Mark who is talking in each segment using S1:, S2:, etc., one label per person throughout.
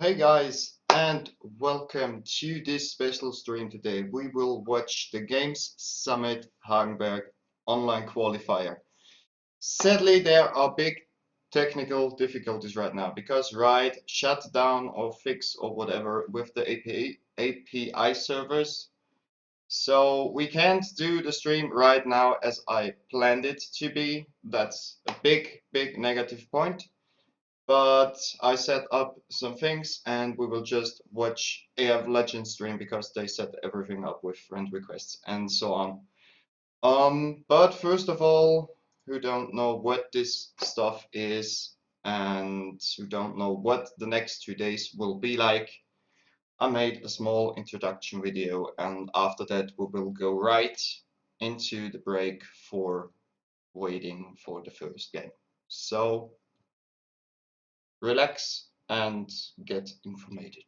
S1: Hey guys, and welcome to this special stream today. We will watch the Games Summit Hagenberg online qualifier. Sadly, there are big technical difficulties right now because Riot shut down or fix or whatever with the API servers. So we can't do the stream right now as I planned it to be. That's a big negative point. But I set up some things and we will just watch AF Legends stream because they set everything up with friend requests and so on. But first of all, who don't know what this stuff is and who don't know what the next 2 days will be like, I made a small introduction video and after that we will go right into the break for waiting for the first game. So relax and get informated.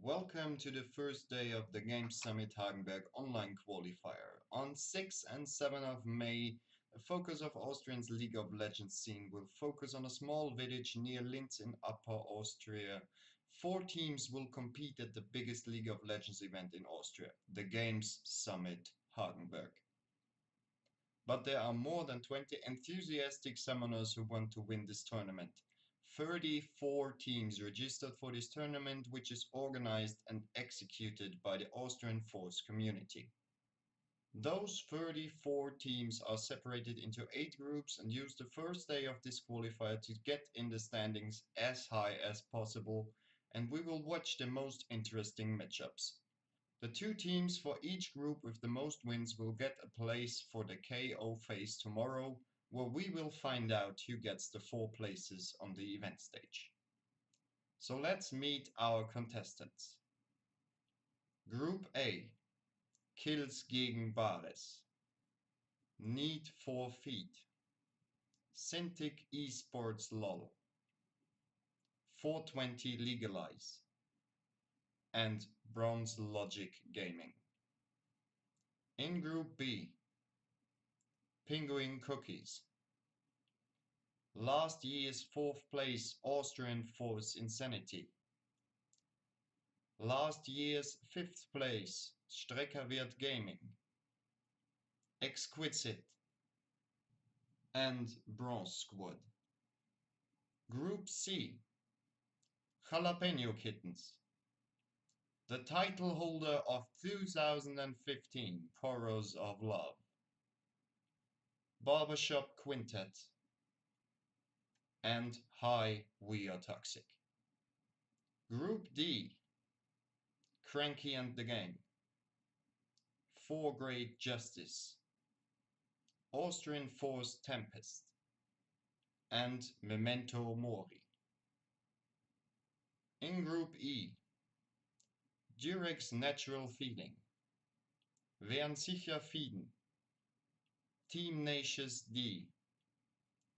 S1: Welcome to the first day of the Games Summit Hagenberg online qualifier. On 6 and 7 of May, the focus of Austrian's League of Legends scene will focus on a small village near Linz in Upper Austria. 4 teams will compete at the biggest League of Legends event in Austria, the Games Summit Hagenberg. But there are more than 20 enthusiastic summoners who want to win this tournament. 34 teams registered for this tournament, which is organized and executed by the Austrian Force community. Those 34 teams are separated into 8 groups and use the first day of this qualifier to get in the standings as high as possible, and we will watch the most interesting matchups. The 2 teams for each group with the most wins will get a place for the KO phase tomorrow, where we will find out who gets the 4 places on the event stage. So let's meet our contestants. Group A, Kills gegen Bares, Need for Feet, Cintiq Esports LOL, 420 Legalize, and Bronze Logic Gaming. In Group B, Penguin Cookies, last year's 4th place Austrian Force Insanity, last year's 5th place Streckerwirt Gaming, Exquisite, and Bronze Squad. Group C, Jalapeno Kittens, the title holder of 2015 Chorus of Love, Barbershop Quintet, and Hi, We Are Toxic. Group D, Cranky and the Gang, 4 Great Justice, Austrian Force Tempest, and Memento Mori. In Group E, Durex Natural Feeling, Werden sicher Fieden, Team Nations D,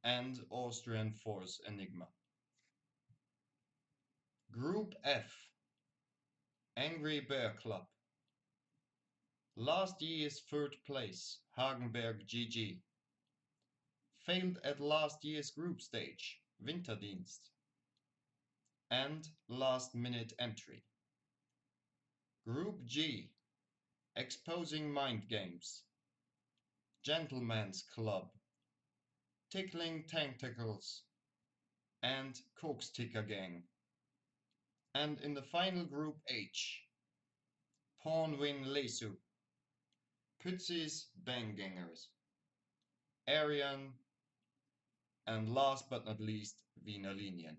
S1: and Austrian Force Enigma. Group F, Angry Bear Club, last year's 3rd place Hagenberg GG, failed at last year's group stage Winterdienst, and last minute entry. Group G, Exposing Mind Games, Gentleman's Club, Tickling Tentacles, and Koksticker Gang. And in the final Group H, Pornwin Lesu, Pützis Banggangers, Arian, and last but not least, Wiener Linien.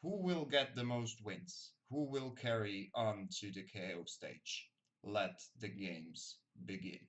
S1: Who will get the most wins? Who will carry on to the KO stage? Let the games begin.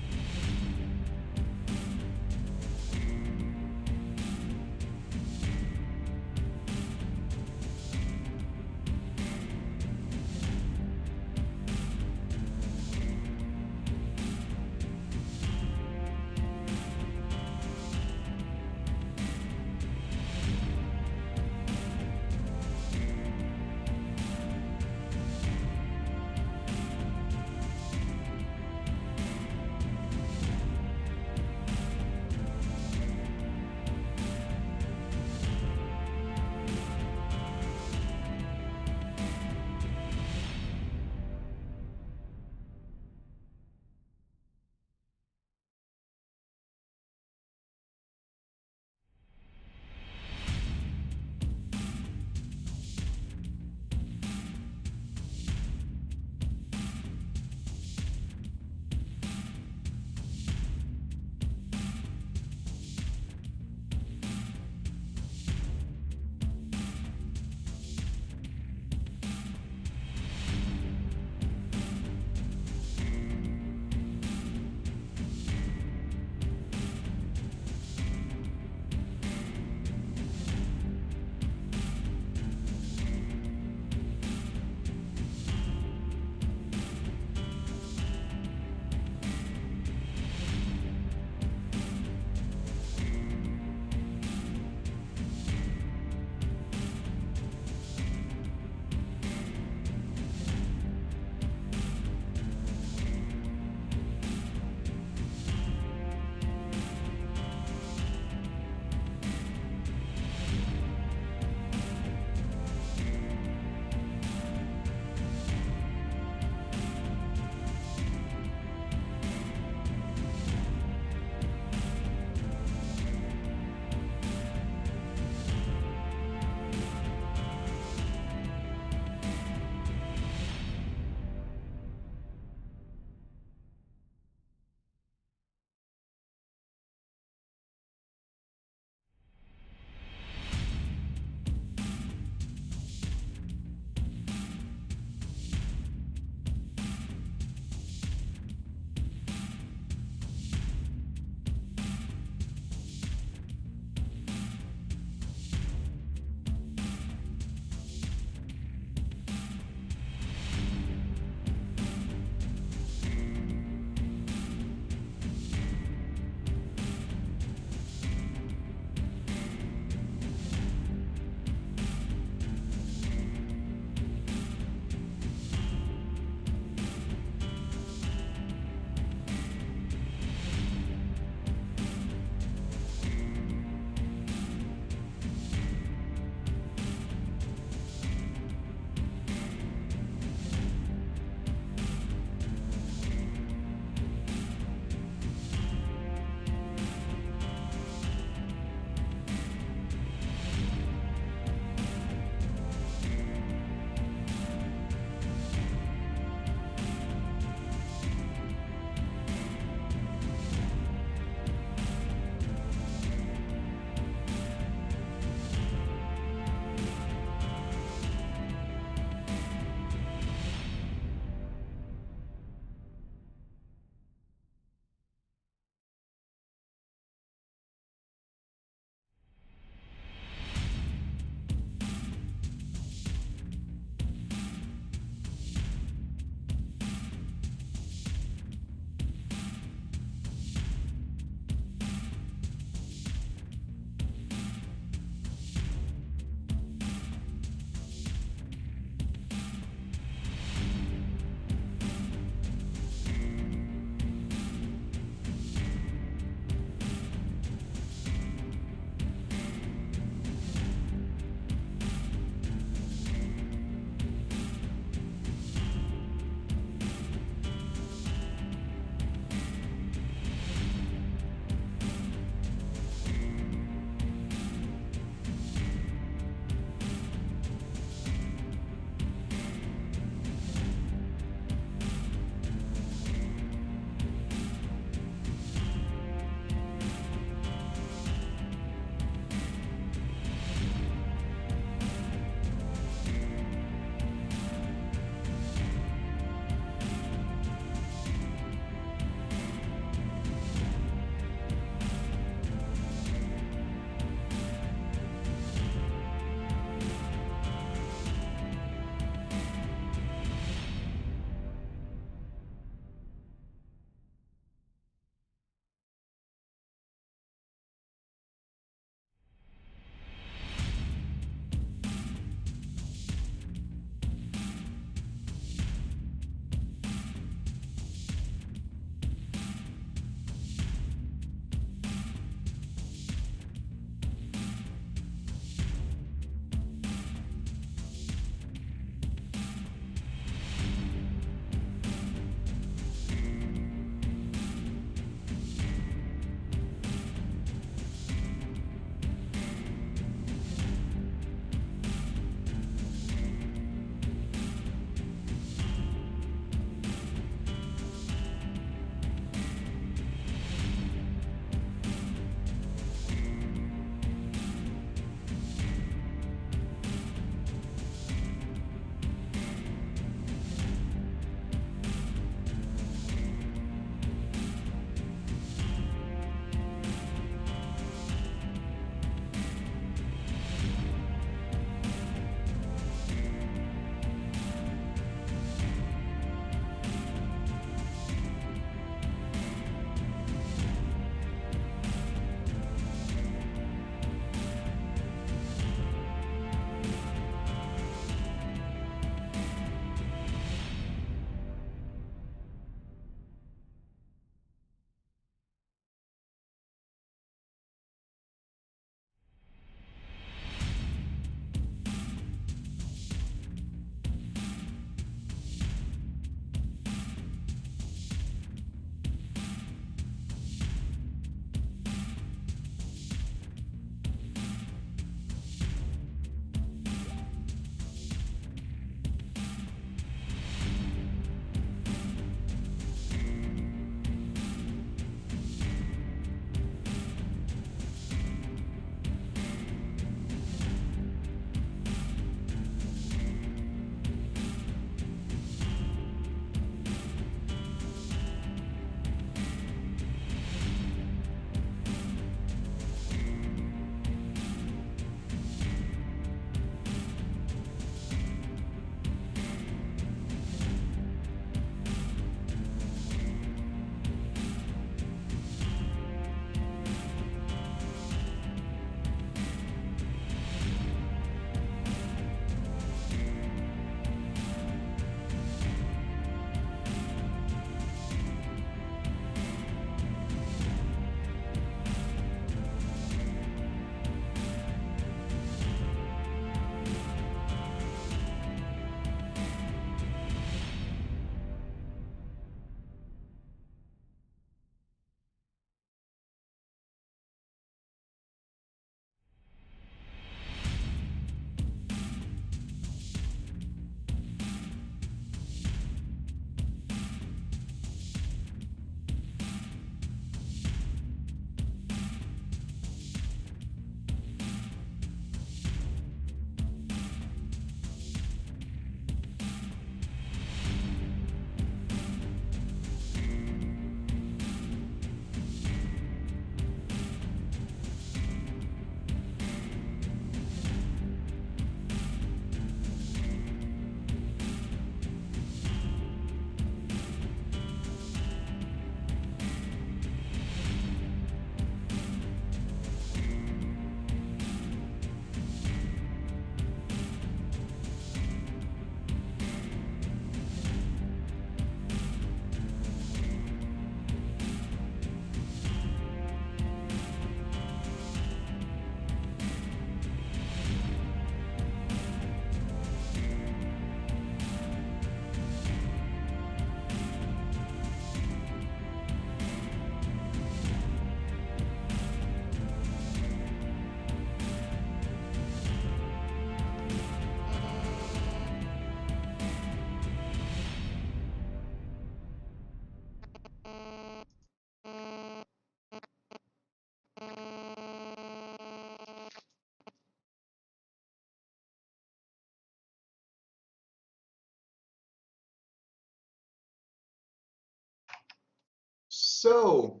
S1: So,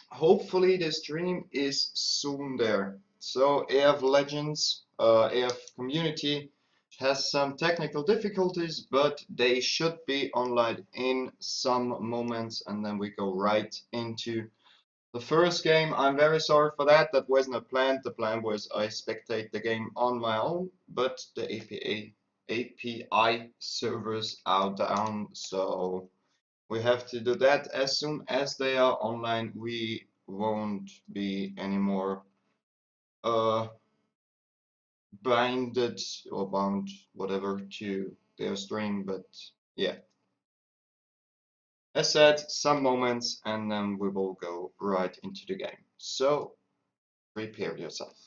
S1: hopefully the stream is soon there. So, AF Legends, AF Community has some technical difficulties, but they should be online in some moments, and then we go right into the first game. I'm very sorry for that. That wasn't a plan. The plan was I spectate the game on my own, but the API servers are down, so we have to do that. As soon as they are online, we won't be anymore uh, binded or bound, whatever, to their stream. But yeah, as said, some moments, and then we will go right into the game. So prepare yourself.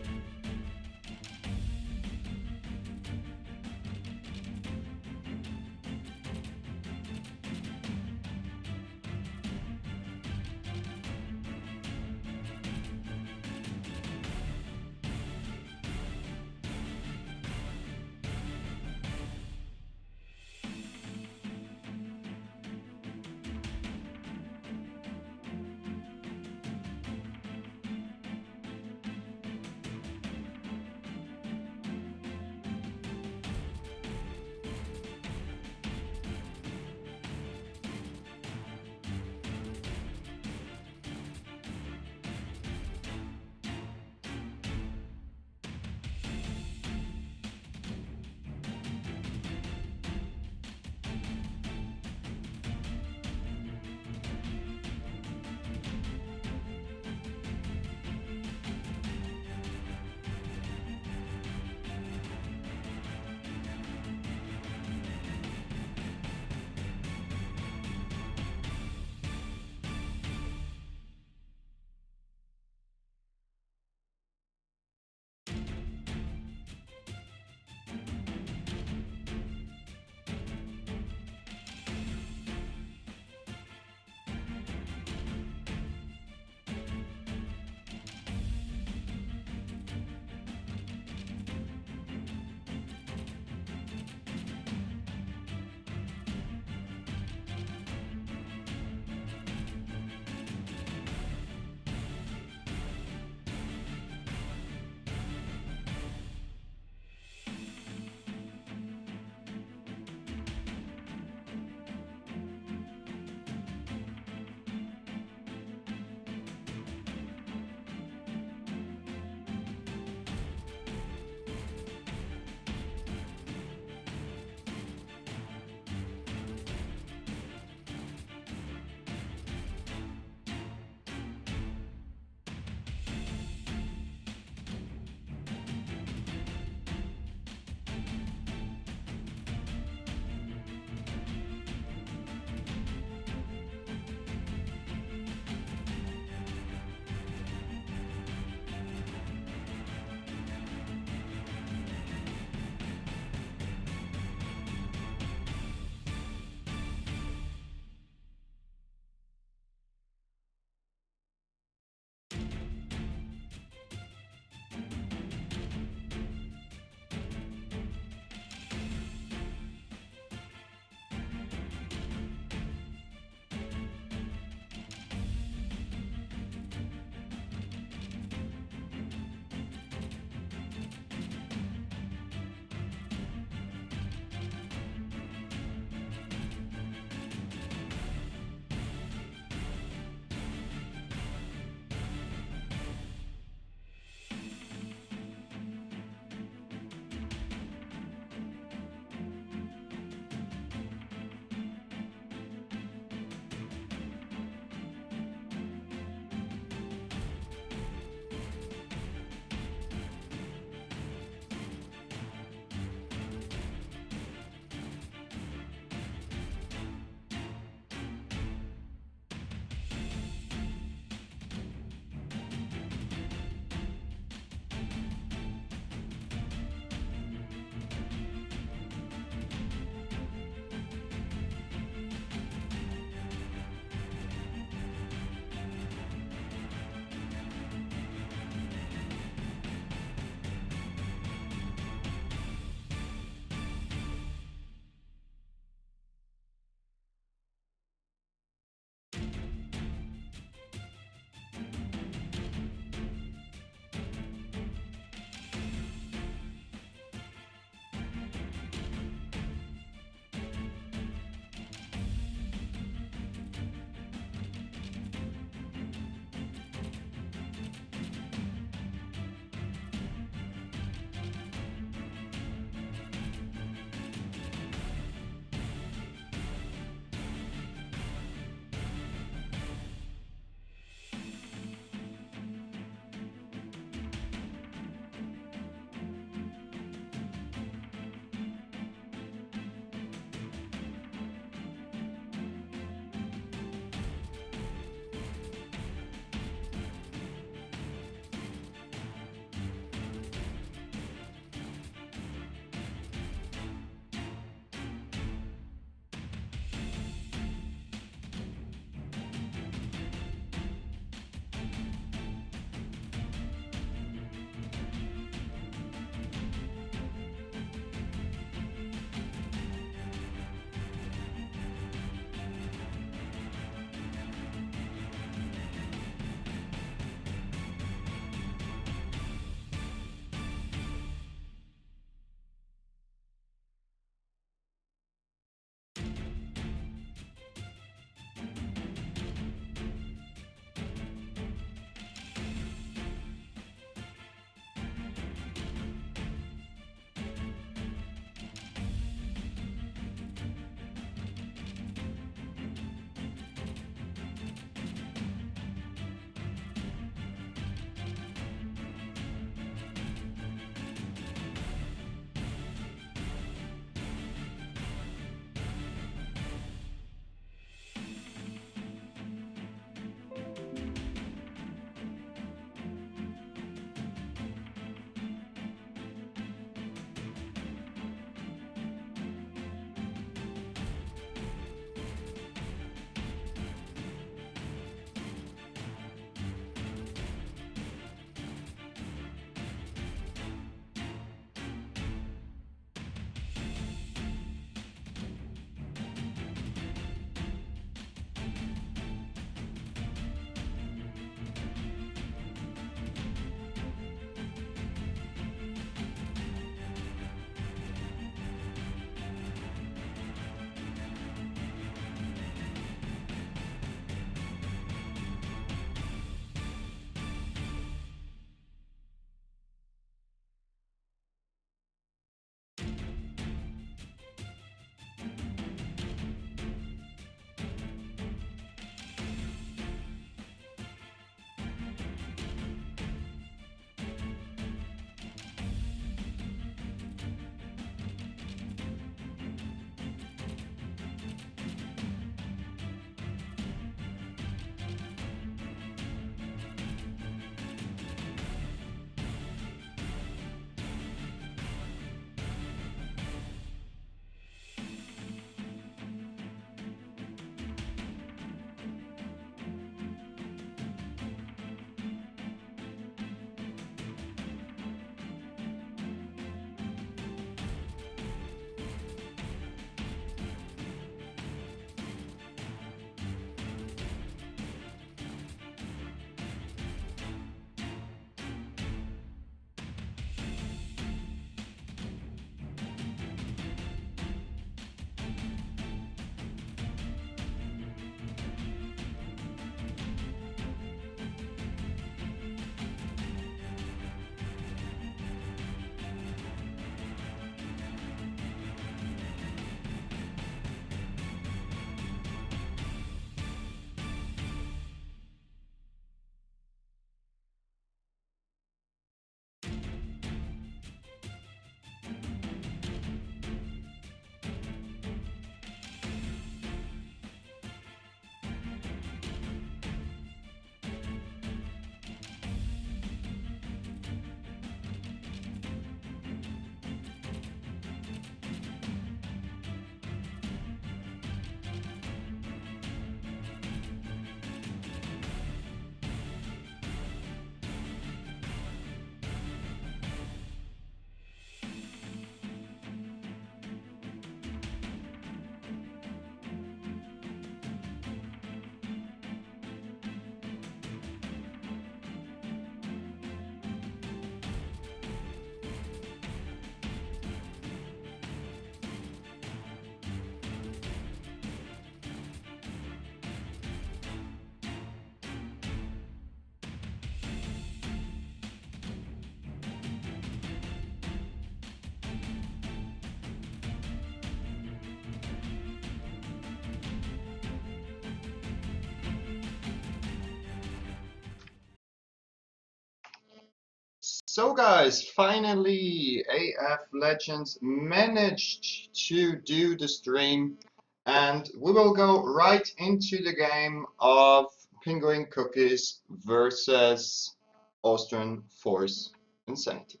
S1: So guys, finally AF Legends managed to do the stream and we will go right into the game of Penguin Cookies versus Austrian Force Insanity.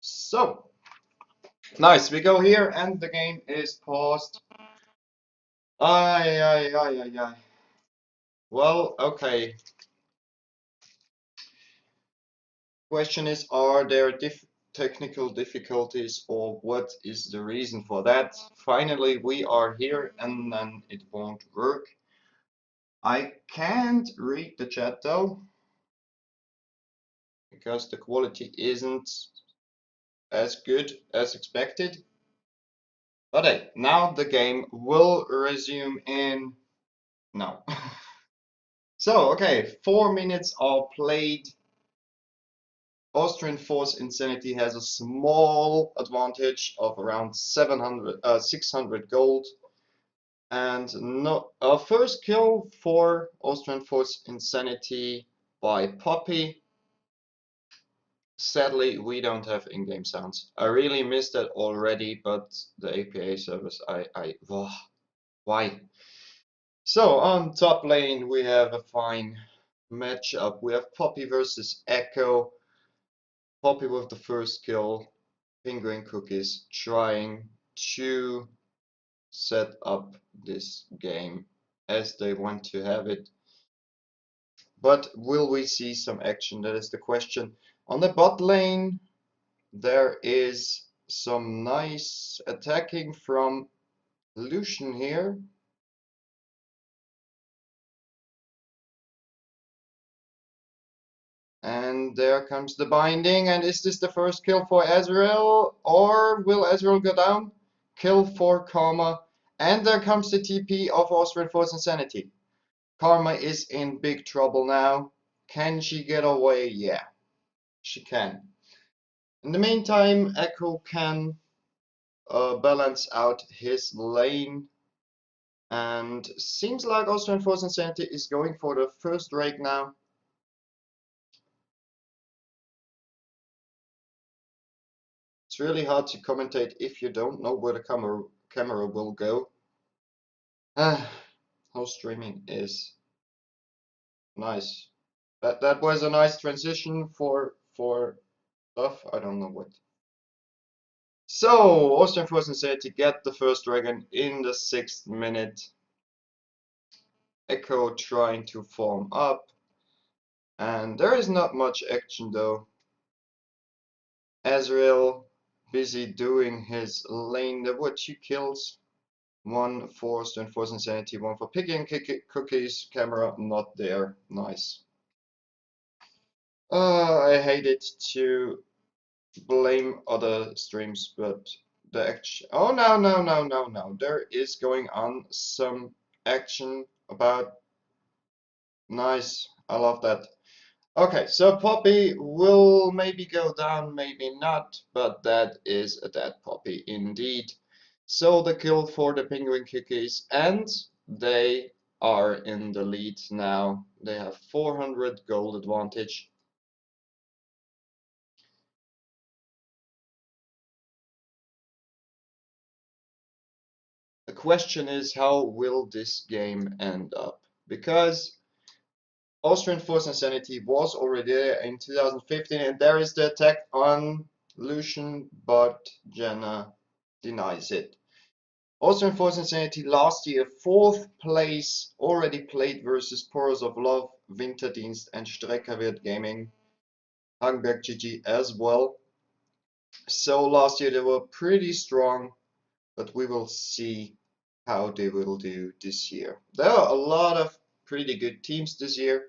S1: So, nice, we go here and the game is paused. Ay, ay, ay, ay, ay. Well, okay. Question is, are there technical difficulties or what is the reason for that? Finally, we are here and then it won't work. I can't read the chat though, because the quality isn't as good as expected. But hey, now the game will resume in now. So, okay, 4 minutes are played. Austrian Force Insanity has a small advantage of around 600 gold. And no, our first kill for Austrian Force Insanity by Poppy. Sadly, we don't have in-game sounds. I really missed that already, but the APA service, why? So on top lane, we have a fine matchup. We have Poppy versus Echo. Poppy with the first kill. Penguin Cookies trying to set up this game as they want to have it. But will we see some action? That is the question. On the bot lane, there is some nice attacking from Lucian here. And there comes the binding. And is this the first kill for Ezreal? Or will Ezreal go down? Kill for Karma. And there comes the TP of Austrian Force Insanity. Karma is in big trouble now. Can she get away? Yeah, she can. In the meantime, Echo can balance out his lane. And seems like Austrian Force Insanity is going for the first rake now. It's really hard to commentate if you don't know where the camera will go. Host streaming is nice. That was a nice transition for stuff. I don't know what. So Austrian Force Insanity get the first dragon in the 6th minute. Echo trying to form up. And there is not much action though. Ezreal busy doing his lane. There were 2 kills. One for Austrian Force Insanity, one for picking cookies. Camera not there. Nice. I hate it to blame other streams, but the action. Oh no. There is going on some action about. Nice. I love that. Okay, so Poppy will maybe go down, maybe not, but that is a dead Poppy indeed. So the kill for the Penguin Cookies, and they are in the lead now. They have 400 gold advantage. The question is, how will this game end up? Because Austrian Force Insanity was already there in 2015, and there is the attack on Lucian, but Jenna denies it. Austrian Force Insanity last year, 4th place, already played versus Porous of Love, Winterdienst, and Streckerwirt Gaming, Hagenberg GG as well. So last year they were pretty strong, but we will see how they will do this year. There are a lot of pretty good teams this year.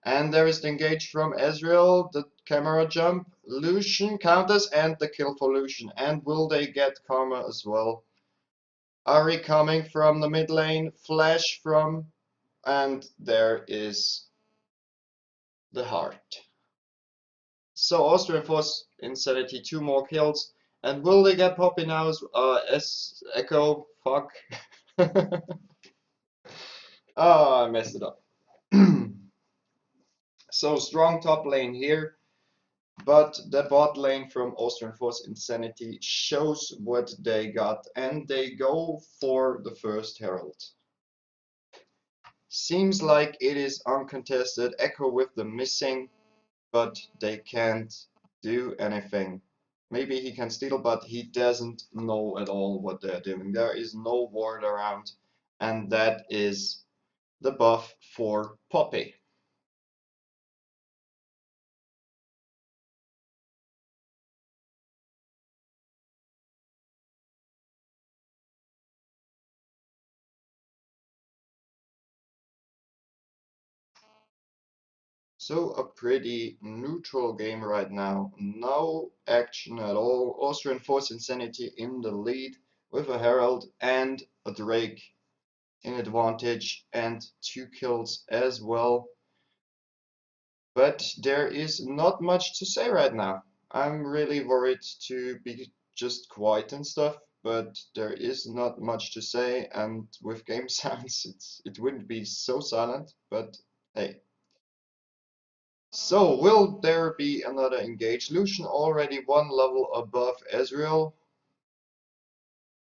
S1: And there is the engage from Ezreal, the camera jump, Lucian counters, and the kill for Lucian. And will they get Karma as well? Ari coming from the mid lane, flash from, and there is the heart. So Austrian Force Insanity, 2 more kills. And will they get Poppy now as Echo? Fuck. Oh, I messed it up. So strong top lane here. But the bot lane from Austrian Force Insanity shows what they got, and they go for the first Herald. Seems like it is uncontested. Echo with the missing, but they can't do anything. Maybe he can steal, but he doesn't know at all what they're doing. There is no ward around, and that is the buff for Poppy. So a pretty neutral game right now. No action at all. Austrian Force Insanity in the lead with a Herald and a Drake in advantage and 2 kills as well. But there is not much to say right now. I'm really worried to be just quiet and stuff, but there is not much to say, and with game sounds it wouldn't be so silent, but hey. So, will there be another engage? Lucian already 1 level above Ezreal.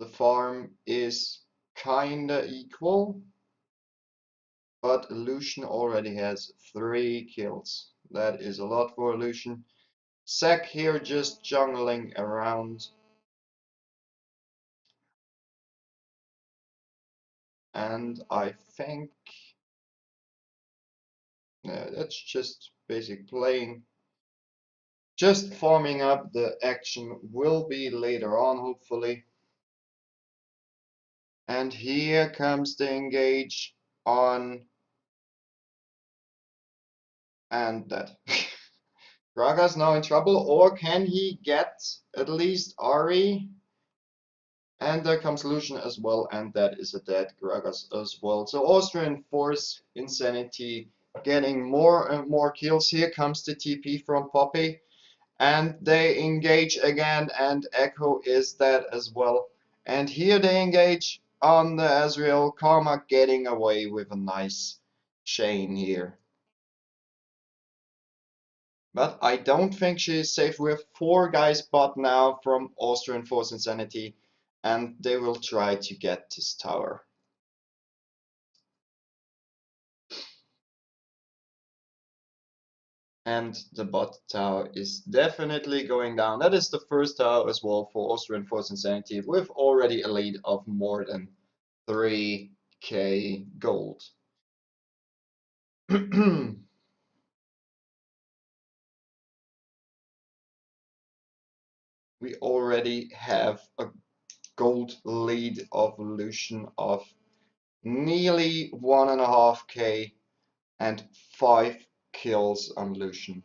S1: The farm is kinda equal, but Lucian already has 3 kills. That is a lot for Lucian. Zac here just jungling around, and I think that's just basic playing. Just farming up. The action will be later on, hopefully. And here comes the engage on, and that. Graga's now in trouble, or can he get at least Ari? And there comes Lucian as well, and that is a dead Gragas as well. So Austrian Force Insanity getting more and more kills. Here comes the TP from Poppy, and they engage again, and Echo is dead as well. And here they engage on the Ezreal. Karma getting away with a nice chain here. But I don't think she is safe. We have 4 guys bot now from Austrian Force Insanity, and they will try to get this tower. And the bot tower is definitely going down. That is the first tower as well for Austrian Force Insanity, with already a lead of more than 3k gold. We already have a gold lead of Lucian of nearly 1.5k and 5 kills on Lucian.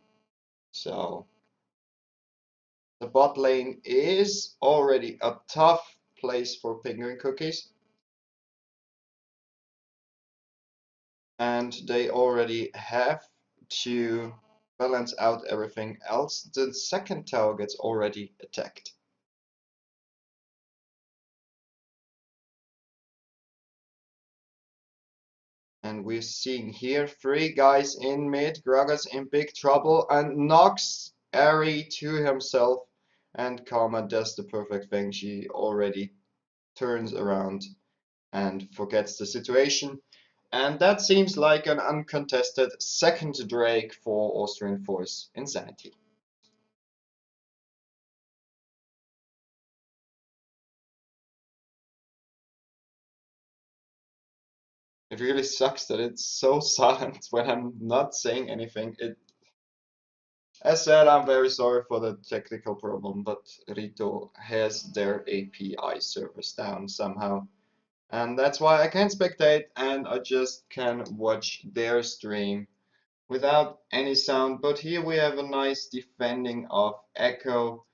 S1: So the bot lane is already a tough place for Penguin Cookies. And they already have to balance out everything else. The second tower gets already attacked. And we're seeing here 3 guys in mid. Gragas in big trouble and knocks Ari to himself. And Karma does the perfect thing. She already turns around and forgets the situation. And that seems like an uncontested second Drake for Austrian Force Insanity. It really sucks that it's so silent when I'm not saying anything. As said, I'm very sorry for the technical problem, but Rito has their API servers down somehow. And that's why I can't spectate and I just can watch their stream without any sound. But here we have a nice defending of Echo,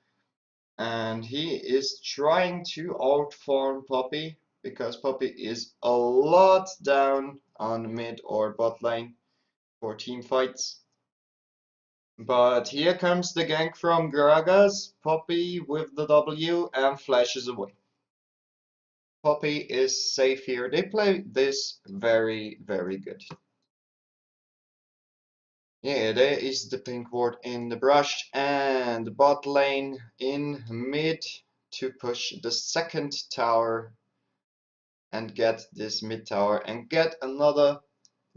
S1: and he is trying to outfarm Poppy because Poppy is a lot down on mid or bot lane for team fights. But here comes the gank from Gragas. Poppy with the W and flashes away. Poppy is safe here. They play this very, very good. Yeah, there is the pink ward in the brush and the bot lane in mid to push the second tower and get this mid tower and get another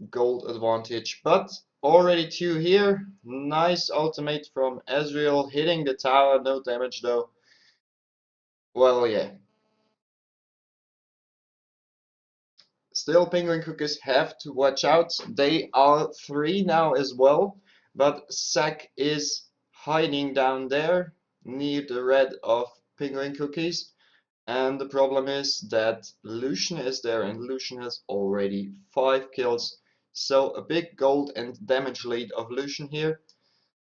S1: gold advantage. But already two here. Nice ultimate from Ezreal hitting the tower. No damage though. Well, yeah. Still, Penguin Cookies have to watch out. They are three now as well. But Zac is hiding down there near the red of Penguin Cookies. And the problem is that Lucian is there, and Lucian has already 5 kills. So a big gold and damage lead of Lucian here.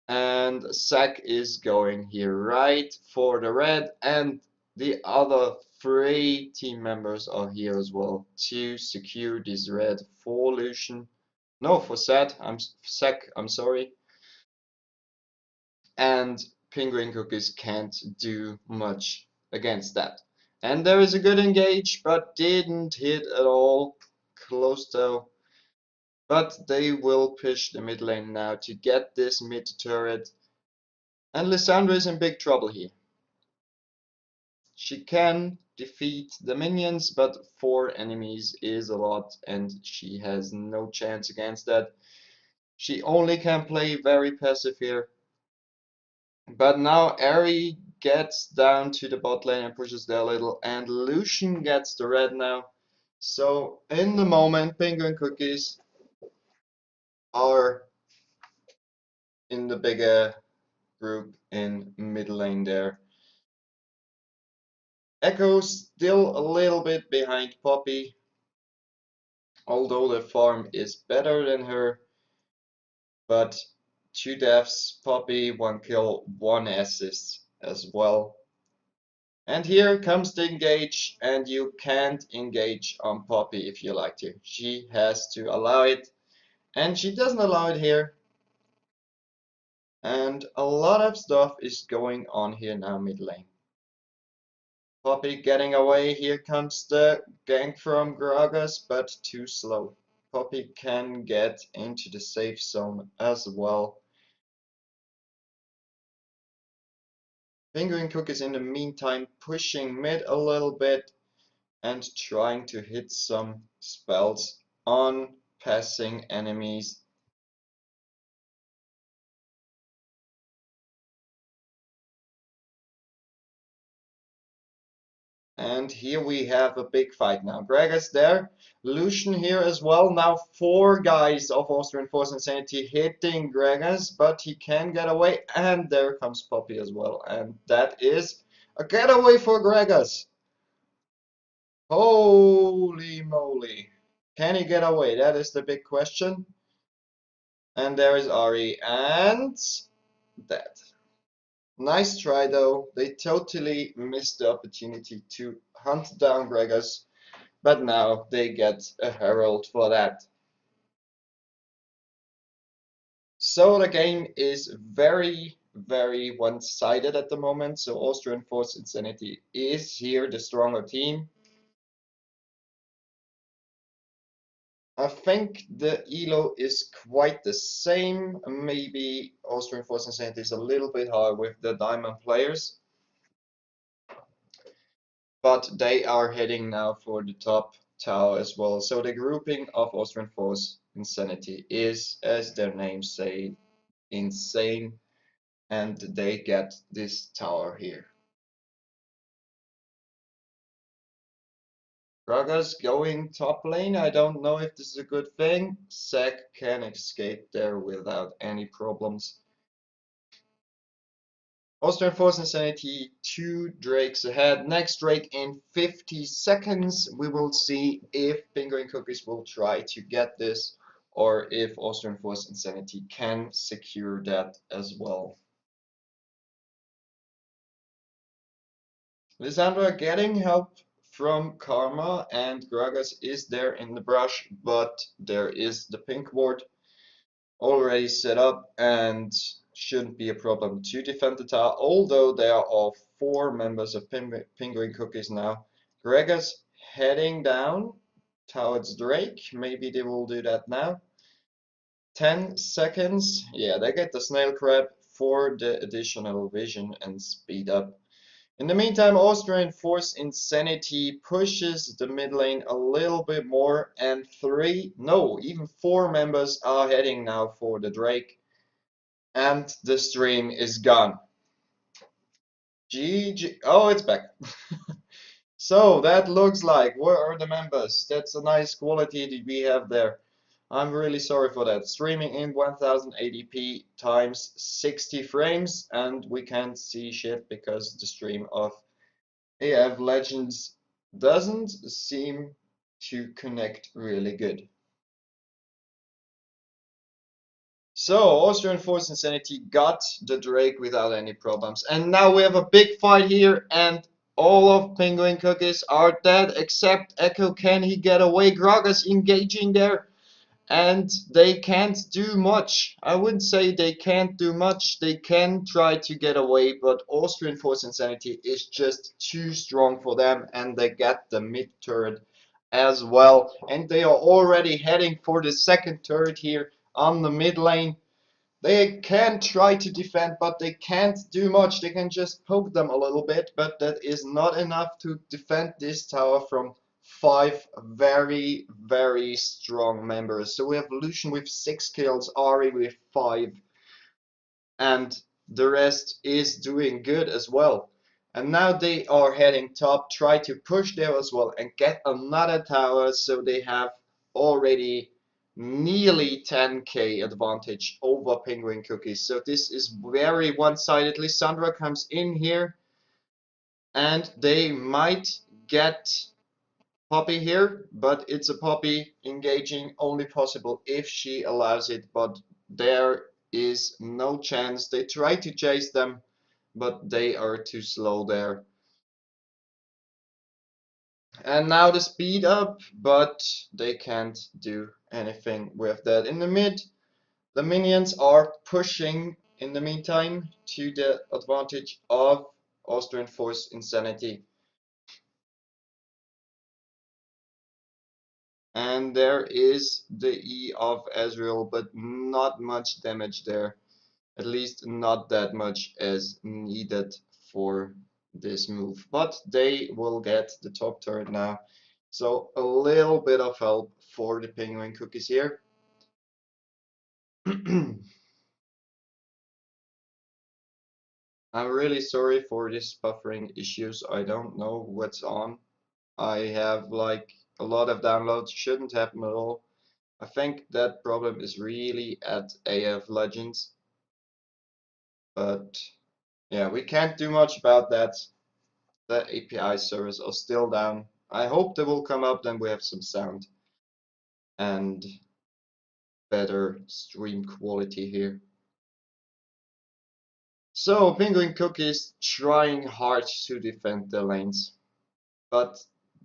S1: And Zac is going here right for the red, and the other 3 team members are here as well to secure this red for Lucian. No, for Zac, I'm sorry. And Penguin Cookies can't do much against that. And there is a good engage, but didn't hit at all. Close though. But they will push the mid lane now to get this mid turret. And Lissandra is in big trouble here. She can defeat the minions, but 4 enemies is a lot, and she has no chance against that. She only can play very passive here. But now Ari gets down to the bot lane and pushes there a little, and Lucian gets the red now. So in the moment, Penguin Cookies are in the bigger group in mid lane there. Echo still a little bit behind Poppy, although the farm is better than her. But 2 deaths, Poppy, 1 kill, 1 assist as well. And here comes the engage, and you can't engage on Poppy if you like to. She has to allow it, and she doesn't allow it here. And a lot of stuff is going on here now mid lane. Poppy getting away, here comes the gank from Gragas, but too slow. Poppy can get into the safe zone as well. Penguin Cook is in the meantime pushing mid a little bit and trying to hit some spells on passing enemies. And here we have a big fight now. Gragas there, Lucian here as well. Now 4 guys of Austrian Force Insanity hitting Gragas, but he can get away. And there comes Poppy as well. And that is a getaway for Gragas. Holy moly. Can he get away? That is the big question. And there is Ari and that. Nice try though. They totally missed the opportunity to hunt down Gragas, but now they get a Herald for that. So the game is very, very one-sided at the moment. So Austrian Force Insanity is here the stronger team. I think the elo is quite the same. Maybe Austrian Force Insanity is a little bit higher with the diamond players. But they are heading now for the top tower as well. So the grouping of Austrian Force Insanity is, as their name say, insane, and they get this tower here. Gragas going top lane. I don't know if this is a good thing. Zac can escape there without any problems. Austrian Force Insanity 2 Drakes ahead. Next Drake in 50 seconds. We will see if Penguin Cookies will try to get this or if Austrian Force Insanity can secure that as well. Lissandra getting help from Karma, and Gragas is there in the brush, but there is the pink ward already set up and shouldn't be a problem to defend the tower, although there are 4 members of Penguin Cookies now. Gragas heading down towards Drake. Maybe they will do that now. 10 seconds. Yeah, they get the snail crab for the additional vision and speed up. In the meantime, Austrian Force Insanity pushes the mid lane a little bit more, and three, no, even four members are heading now for the Drake, and the stream is gone. GG. Oh, it's back. So that looks like, where are the members? That's a nice quality that we have there. I'm really sorry for that. Streaming in 1080p times 60 frames, and we can't see shit because the stream of AF Legends doesn't seem to connect really good. So, Austrian Force Insanity got the Drake without any problems. And now we have a big fight here, and all of Penguin Cookies are dead except Echo. Can he get away? Gragas engaging there, and they can't do much. I wouldn't say they can't do much. They can try to get away, but Austrian Force Insanity is just too strong for them, and they get the mid turret as well. And they are already heading for the second turret here on the mid lane. They can try to defend, but they can't do much. They can just poke them a little bit, but that is not enough to defend this tower from five very, very strong members. So we have Lucian with 6 kills, Ari with 5, and the rest is doing good as well. And now they are heading top, try to push there as well and get another tower, so they have already nearly 10k advantage over Penguin Cookies. So this is very one-sided. Lissandra comes in here and they might get Poppy here, but it's a Poppy engaging only possible if she allows it, but there is no chance. They try to chase them, but they are too slow there. And now the speed up, but they can't do anything with that. In the mid, the minions are pushing in the meantime to the advantage of Austrian Force Insanity. And there is the E of Ezreal, but not much damage there. At least not that much as needed for this move. But they will get the top turret now. So a little bit of help for the Penguin Cookies here. I'm really sorry for this buffering issues. I don't know what's on. I have like a lot of downloads, shouldn't happen at all. I think that problem is really at AF Legends. But yeah, we can't do much about that. The API servers are still down. I hope they will come up, then we have some sound and better stream quality here. So, Penguin Cookies trying hard to defend the lanes, but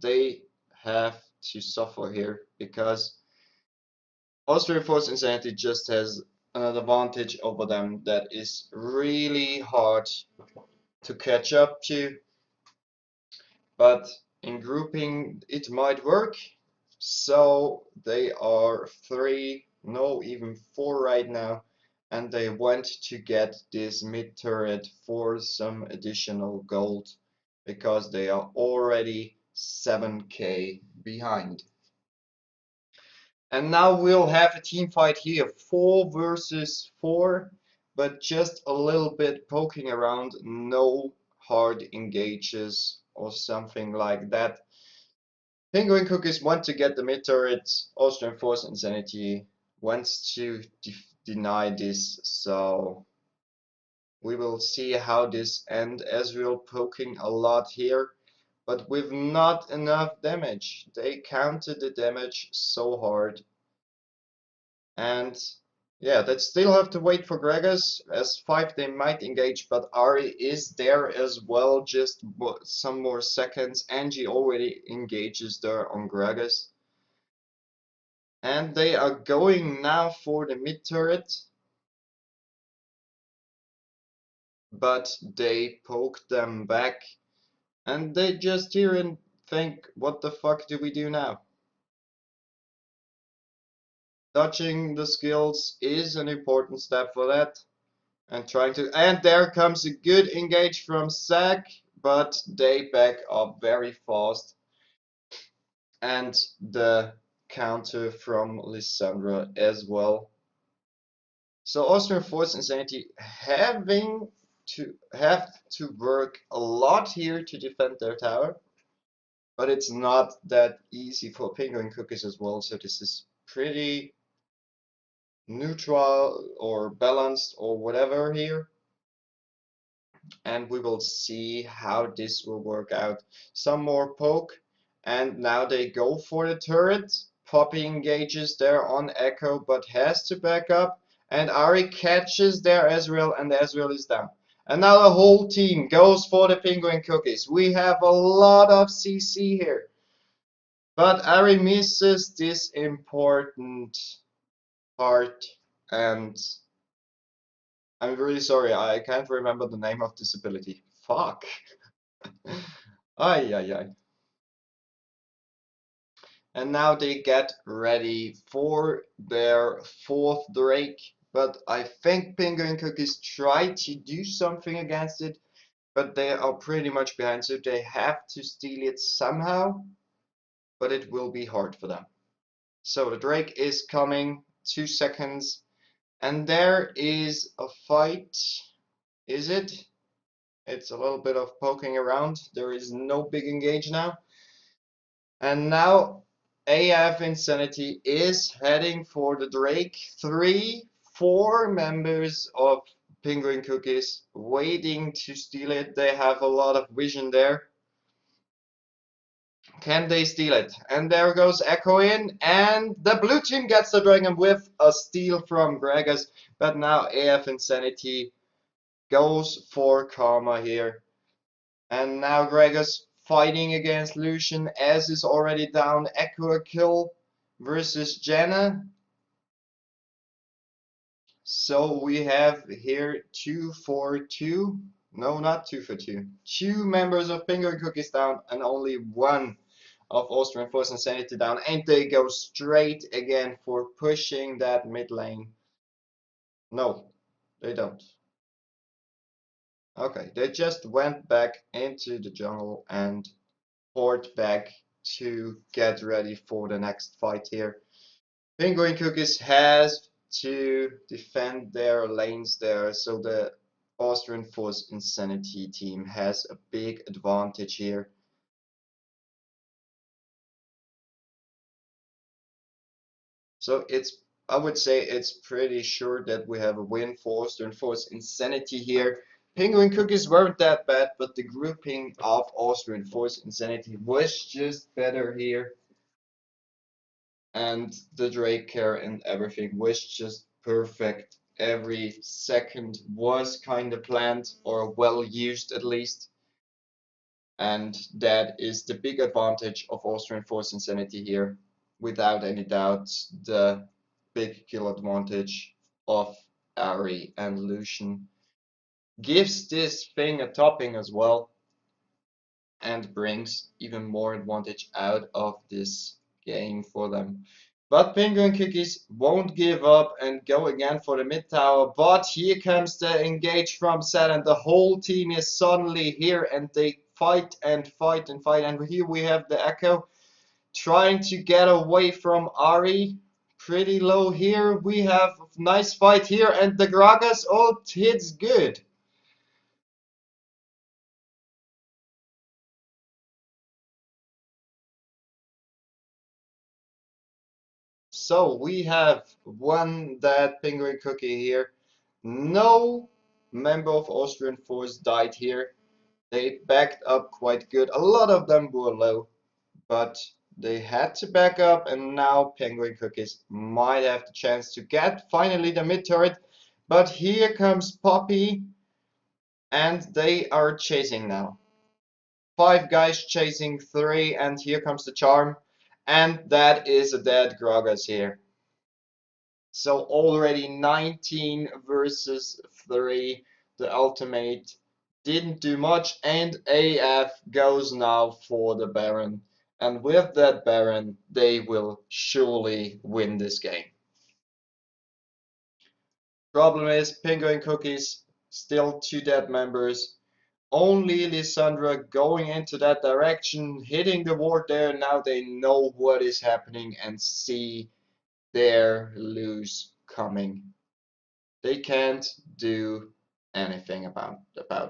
S1: they have to suffer here because Austrian Force Insanity just has an advantage over them that is really hard to catch up to. But in grouping it might work. So they are 3, no, even 4 right now, and they want to get this mid turret for some additional gold because they are already 7k behind. And now we'll have a team fight here, 4 versus 4, but just a little bit poking around, no hard engages or something like that. Penguin Cookies want to get the mid turret. Austrian Force Insanity wants to deny this, so we will see how this ends. Ezreal poking a lot here, but with not enough damage. They counted the damage so hard. And yeah, they still have to wait for Gragas. As 5 they might engage, but Ari is there as well, just some more seconds. Angie already engages there on Gragas. And they are going now for the mid turret. But they poke them back. And they just hear and think, what the fuck do we do now? Dodging the skills is an important step for that. And there comes a good engage from Zack, but they back up very fast. And the counter from Lissandra as well. So Austrian Force Insanity have to work a lot here to defend their tower. But it's not that easy for Penguin Cookies as well, so this is pretty neutral or balanced or whatever here. And we will see how this will work out. Some more poke, and now they go for the turret. Poppy engages there on Echo, but has to back up, and Ari catches there Ezreal, and Ezreal is down. And now the whole team goes for the Penguin Cookies. We have a lot of CC here. But Ari misses this important part, and I'm really sorry, I can't remember the name of this ability. Fuck. Ay, ay, ay. And now they get ready for their fourth Drake, but I think Penguin Cookies try to do something against it, but they are pretty much behind, so they have to steal it somehow, but it will be hard for them. So the Drake is coming, 2 seconds, and there is a fight. Is it? It's a little bit of poking around. There is no big engage now. And now AF Insanity is heading for the Drake. 4 members of Penguin Cookies waiting to steal it. They have a lot of vision there. Can they steal it? And there goes Echo in, and the blue team gets the dragon with a steal from Gragas. But now AF Insanity goes for Karma here. And now Gragas fighting against Lucian, as is already down. Echo a kill versus Jenna. So we have here 2 for 2. No, not 2 for 2. 2 members of Penguin Cookies down, and only 1 of Austrian Force Insanity down, and they go straight again for pushing that mid lane. No, they don't. Okay, they just went back into the jungle and poured back to get ready for the next fight here. Penguin Cookies has to defend their lanes there, so the Austrian Force Insanity team has a big advantage here. So I would say it's pretty sure that we have a win for Austrian Force Insanity here. Penguin Cookies weren't that bad, but the grouping of Austrian Force Insanity was just better here. And the Drake care and everything was just perfect. Every second was kind of planned or well used at least. And that is the big advantage of Austrian Force Insanity here. Without any doubt, the big kill advantage of Ari and Lucian gives this thing a topping as well and brings even more advantage out of this game for them. But Penguin Cookies won't give up and go again for the mid tower. But here comes the engage from Zed, and the whole team is suddenly here, and they fight and fight and fight. And here we have the Echo trying to get away from Ari. Pretty low here. We have a nice fight here, and the Gragas ult hits good. So we have won that Penguin Cookie here. No member of Austrian Force died here. They backed up quite good. A lot of them were low, but they had to back up, and now Penguin Cookies might have the chance to get finally the mid turret. But here comes Poppy, and they are chasing now. 5 guys chasing 3, and here comes the charm, and that is a dead Gragas here. So already 19 versus 3. The ultimate didn't do much, and AF goes now for the Baron. And with that Baron, they will surely win this game. Problem is, Penguin Cookies, still 2 dead members. Only Lissandra going into that direction, hitting the ward there. Now they know what is happening and see their lose coming. They can't do anything about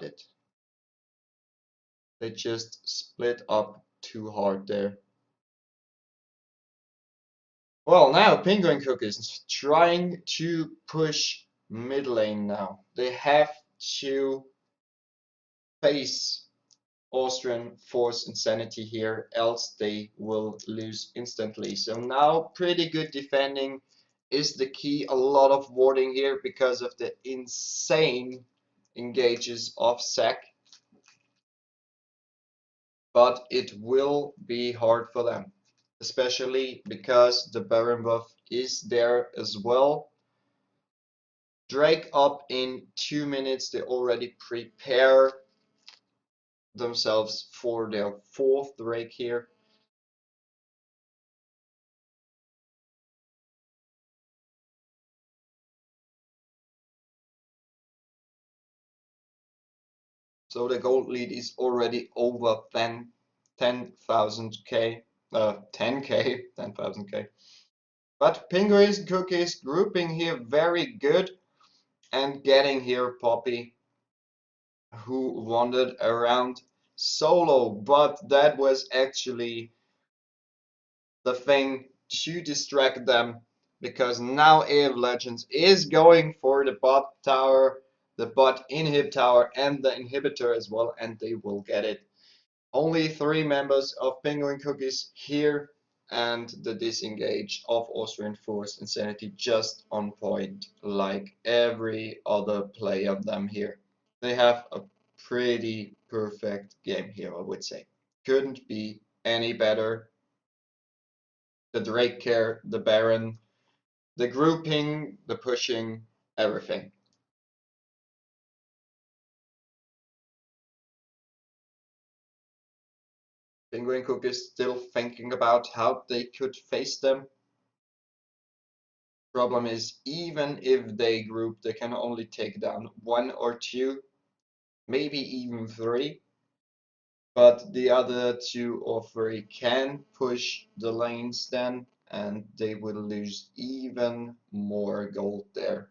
S1: it. They just split up too hard there. Well, now Penguin Cookies is trying to push mid lane now. They have to face Austrian Force Insanity here, else they will lose instantly. So now pretty good defending is the key. A lot of warding here because of the insane engages of Zac. But it will be hard for them, especially because the Baron buff is there as well. Drake up in 2 minutes. They already prepare themselves for their 4th Drake here. So the gold lead is already over 10,000k, 10k, 10,000k. But Penguins Cookies grouping here very good and getting here Poppy, who wandered around solo, but that was actually the thing to distract them because now AF Legends is going for the bot tower, the bot inhib tower, and the inhibitor as well, and they will get it. Only 3 members of Penguin Cookies here, and the disengage of Austrian Force Insanity just on point, like every other play of them here. They have a pretty perfect game here, I would say. Couldn't be any better. The Drake care, the Baron, the grouping, the pushing, everything. Penguin Cook is still thinking about how they could face them. Problem is, even if they group, they can only take down 1 or 2, maybe even 3. But the other 2 or 3 can push the lanes then, and they will lose even more gold there.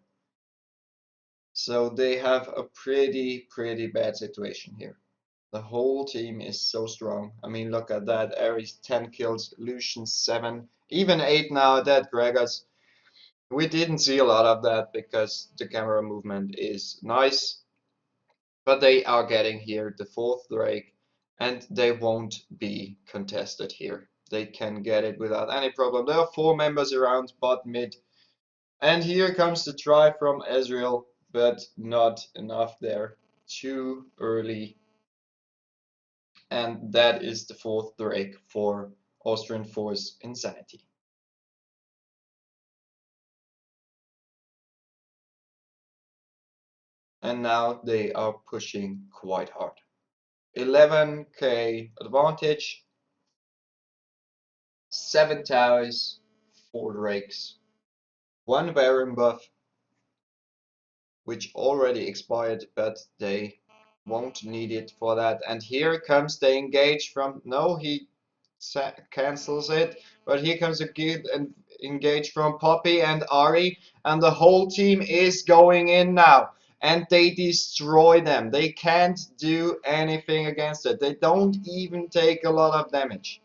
S1: So they have a pretty bad situation here. The whole team is so strong. I mean, look at that. Ares 10 kills, Lucian 7, even 8 now. That Gregors. We didn't see a lot of that because the camera movement is nice. But they are getting here the 4th Drake, and they won't be contested here. They can get it without any problem. There are 4 members around bot mid. And here comes the try from Ezreal, but not enough there. Too early. And that is the 4th Drake for Austrian Force Insanity. And now they are pushing quite hard. 11k advantage, 7 towers, 4 Drakes, 1 Baron buff, which already expired, but they won't need it for that. And here comes the engage from, no, he cancels it, but here comes a good engage from Poppy and Ari, and the whole team is going in now, and they destroy them. They can't do anything against it. They don't even take a lot of damage.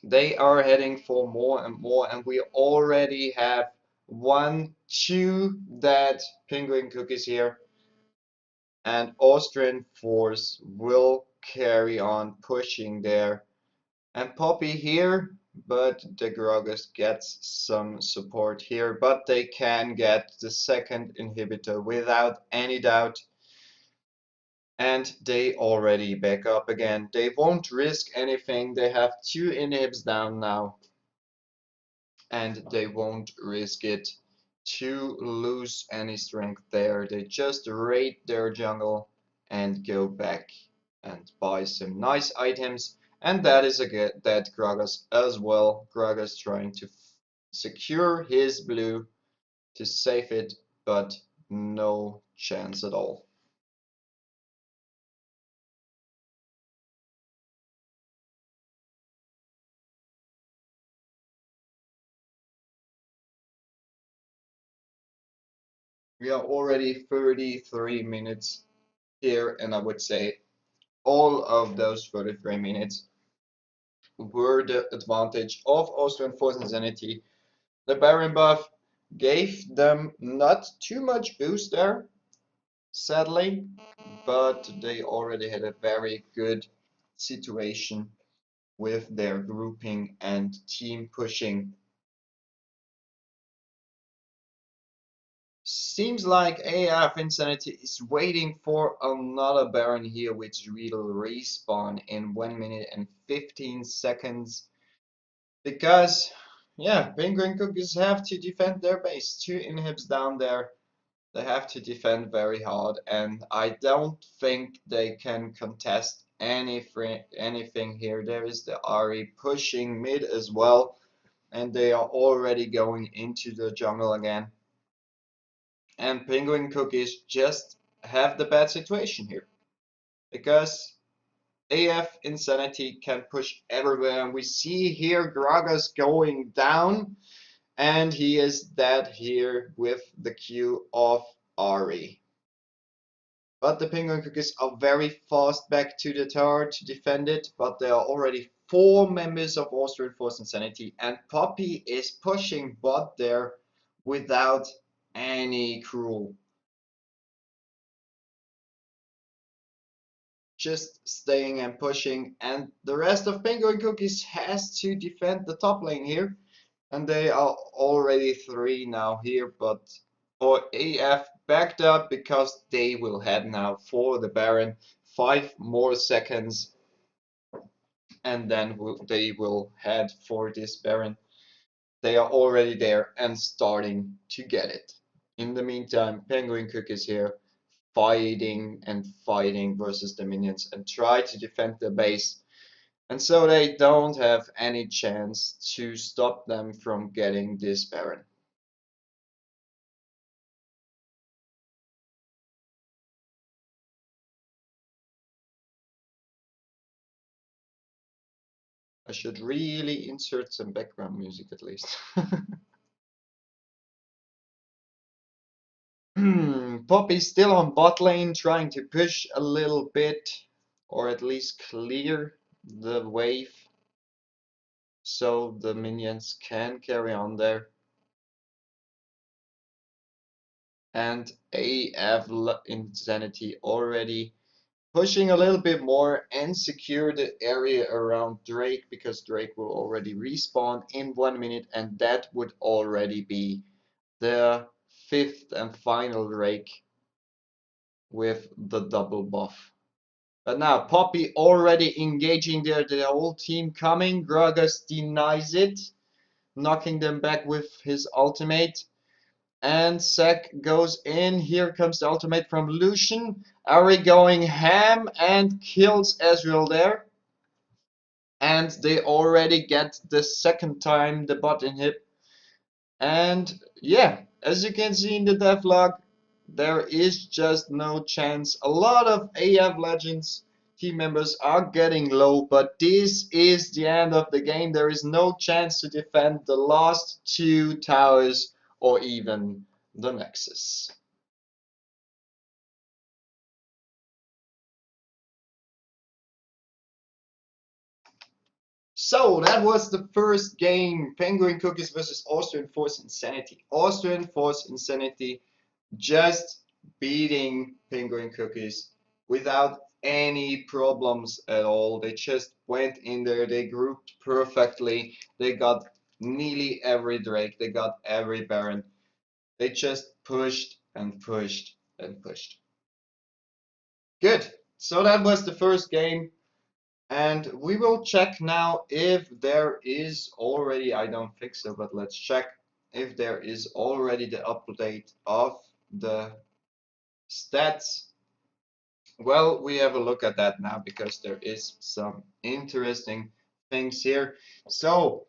S1: They are heading for more and more, and we already have 1, 2 dead Penguin Cookies here. And Austrian Force will carry on pushing there. And Poppy here, but the Gragas gets some support here, but they can get the 2nd inhibitor without any doubt. And they already back up again. They won't risk anything. They have 2 inhibs down now. And they won't risk it to lose any strength there. They just raid their jungle and go back and buy some nice items. And that is a good dead Gragas as well. Gragas trying to secure his blue.
S2: to save it, but no chance at all. We are already 33 minutes here, and I would say all of those 33 minutes were the advantage of Austrian Force and Sanity. The Baron buff gave them not too much boost there, sadly, but they already had a very good situation with their grouping and team pushing. Seems like AF Insanity is waiting for another Baron here, which will respawn in 1 minute and 15 seconds. Because, yeah, Penguin Cookies have to defend their base. 2 inhibs down there. They have to defend very hard, and I don't think they can contest anything here. There is the Ari pushing mid as well, and they are already going into the jungle again. And Penguin Cookies just have the bad situation here because AF Insanity can push everywhere, and we see here Gragas going down, and he is dead here with the Q of Ari. But the Penguin Cookies are very fast back to the tower to defend it, but there are already 4 members of Austrian Force Insanity, and Poppy is pushing bot there without any cruel. Just staying and pushing, and the rest of Penguin Cookies has to defend the top lane here, and they are already 3 now here, but for AF backed up because they will head now for the Baron. 5 more seconds, and then they will head for this Baron. They are already there and starting to get it. In the meantime, Penguin Cookies here fighting and fighting versus the minions and try to defend the base. And so they don't have any chance to stop them from getting this Baron. I should really insert some background music at least. Poppy's still on bot lane, trying to push a little bit, or at least clear the wave, so the minions can carry on there. And AF Insanity already pushing a little bit more and secure the area around Drake, because Drake will already respawn in 1 minute, and that would already be the 5th and final Drake with the double buff. But now Poppy already engaging there, the whole team coming. Gragas denies it, knocking them back with his ultimate. And Sek goes in. Here comes the ultimate from Lucian. Ari going ham and kills Ezreal there. And they already get the second time the bot inhib. And yeah, as you can see in the devlog, there is just no chance. A lot of AF Legends team members are getting low, but this is the end of the game. There is no chance to defend the last 2 towers or even the Nexus. So that was the first game, Penguin Cookies versus Austrian Force Insanity. Austrian Force Insanity just beating Penguin Cookies without any problems at all. They just went in there, they grouped perfectly, they got nearly every Drake, they got every Baron. They just pushed and pushed and pushed. Good. So that was the first game. And we will check now if there is already, I don't think so, but let's check if there is already the update of the stats. Well, we have a look at that now because there is some interesting things here. So,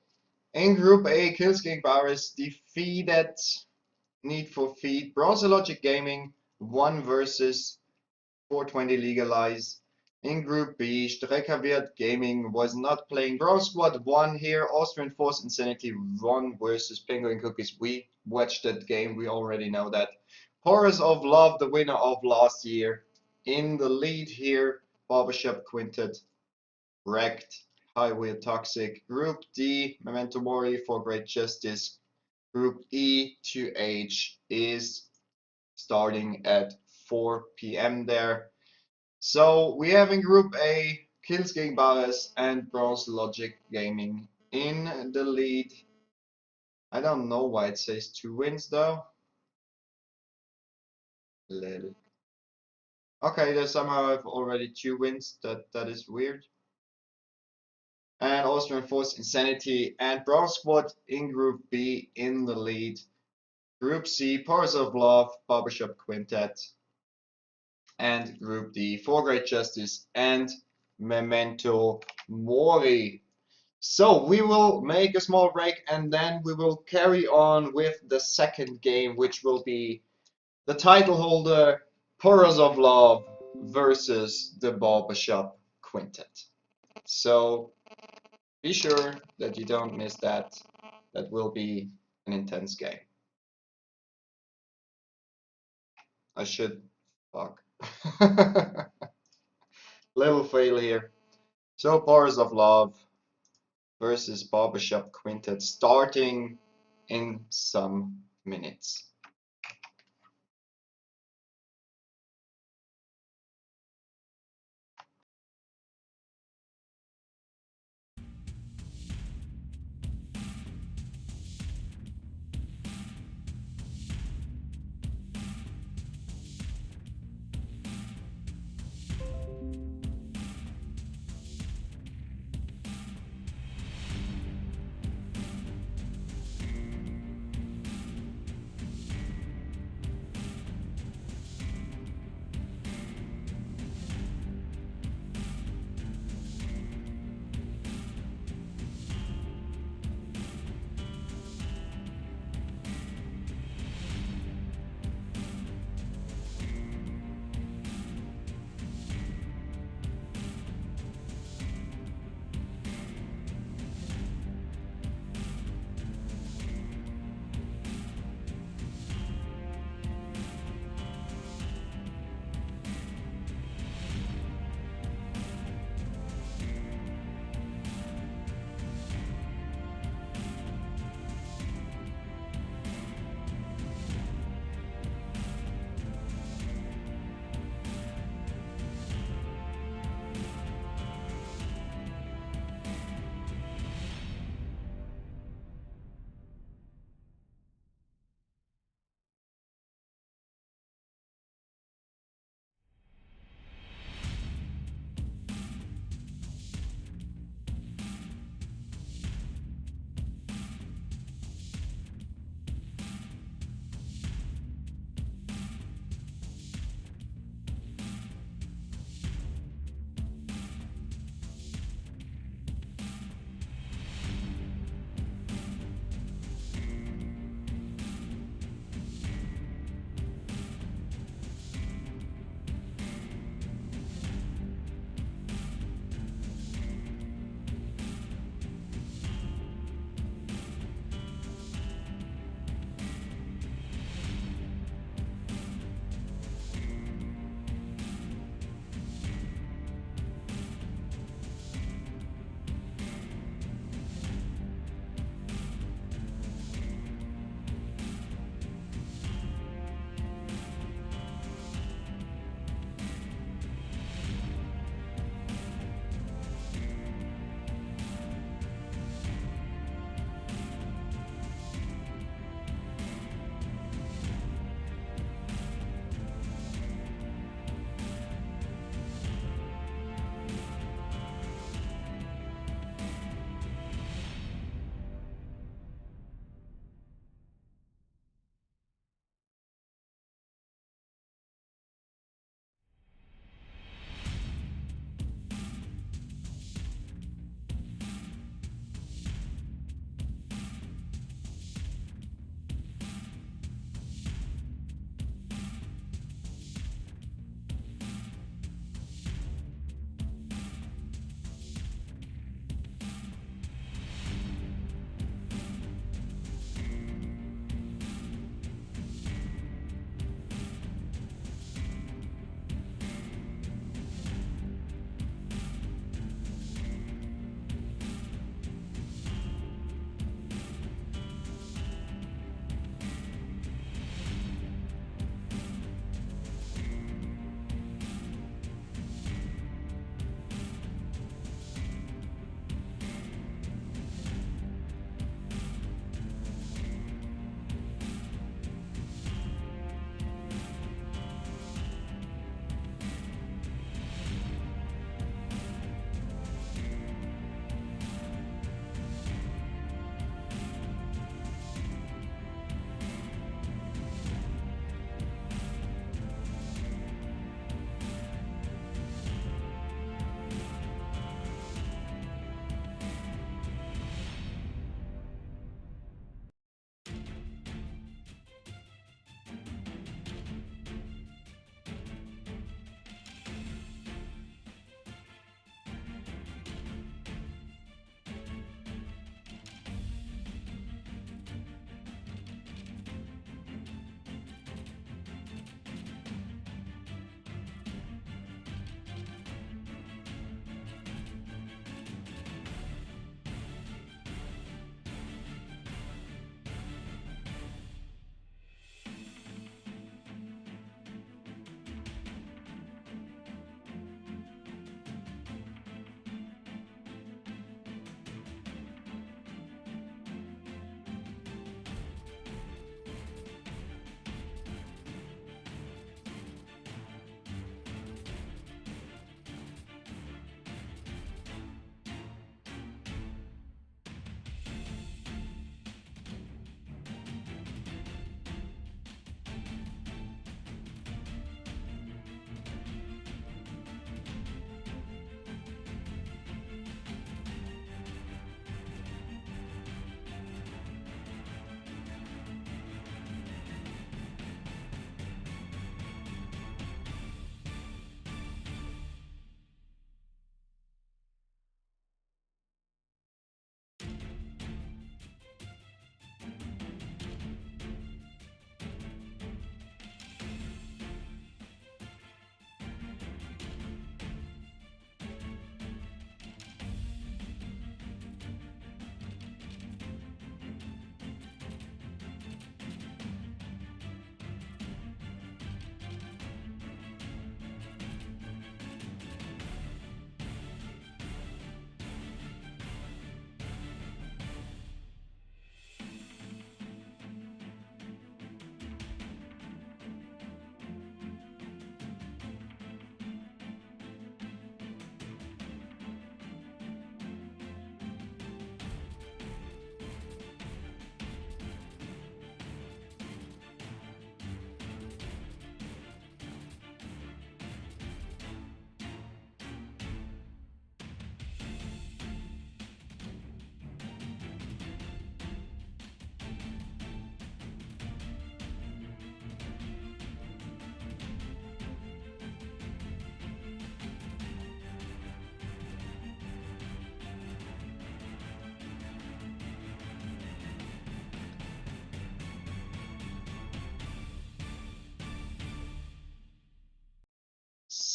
S2: in Group A, Killsking Barris defeated Need for Feed, Browser Logic Gaming, 1 versus 420 Legalize. In Group B, Streckerwirt Gaming was not playing. Bro Squad 1 here, Austrian Force Insanity 1 versus Penguin Cookies. We watched that game, we already know that. Horrors of Love, the winner of last year. In the lead here, Barbershop Quintet, Wrecked, Highway Toxic. Group D, Memento Mori for Great Justice. Group E to H is starting at 4 p.m. there. So we have in Group A, Kills Gegen Bares and Bronze Logic Gaming in the lead. I don't know why it says 2 wins though. Little. Okay, they somehow have already 2 wins. That is weird. And Austrian Force Insanity and Bronze Squad in Group B in the lead. Group C, Powers of Love, Barbershop Quintet, and Group D, For Great Justice and Memento Mori. So we will make a small break and then we will carry on with the second game, which will be the title holder, Porous of Love versus the Barbershop Quintet. So be sure that you don't miss that. That will be an intense game. I should. Fuck. Little fail here. So Porous of Love versus Barbershop Quintet starting in some minutes.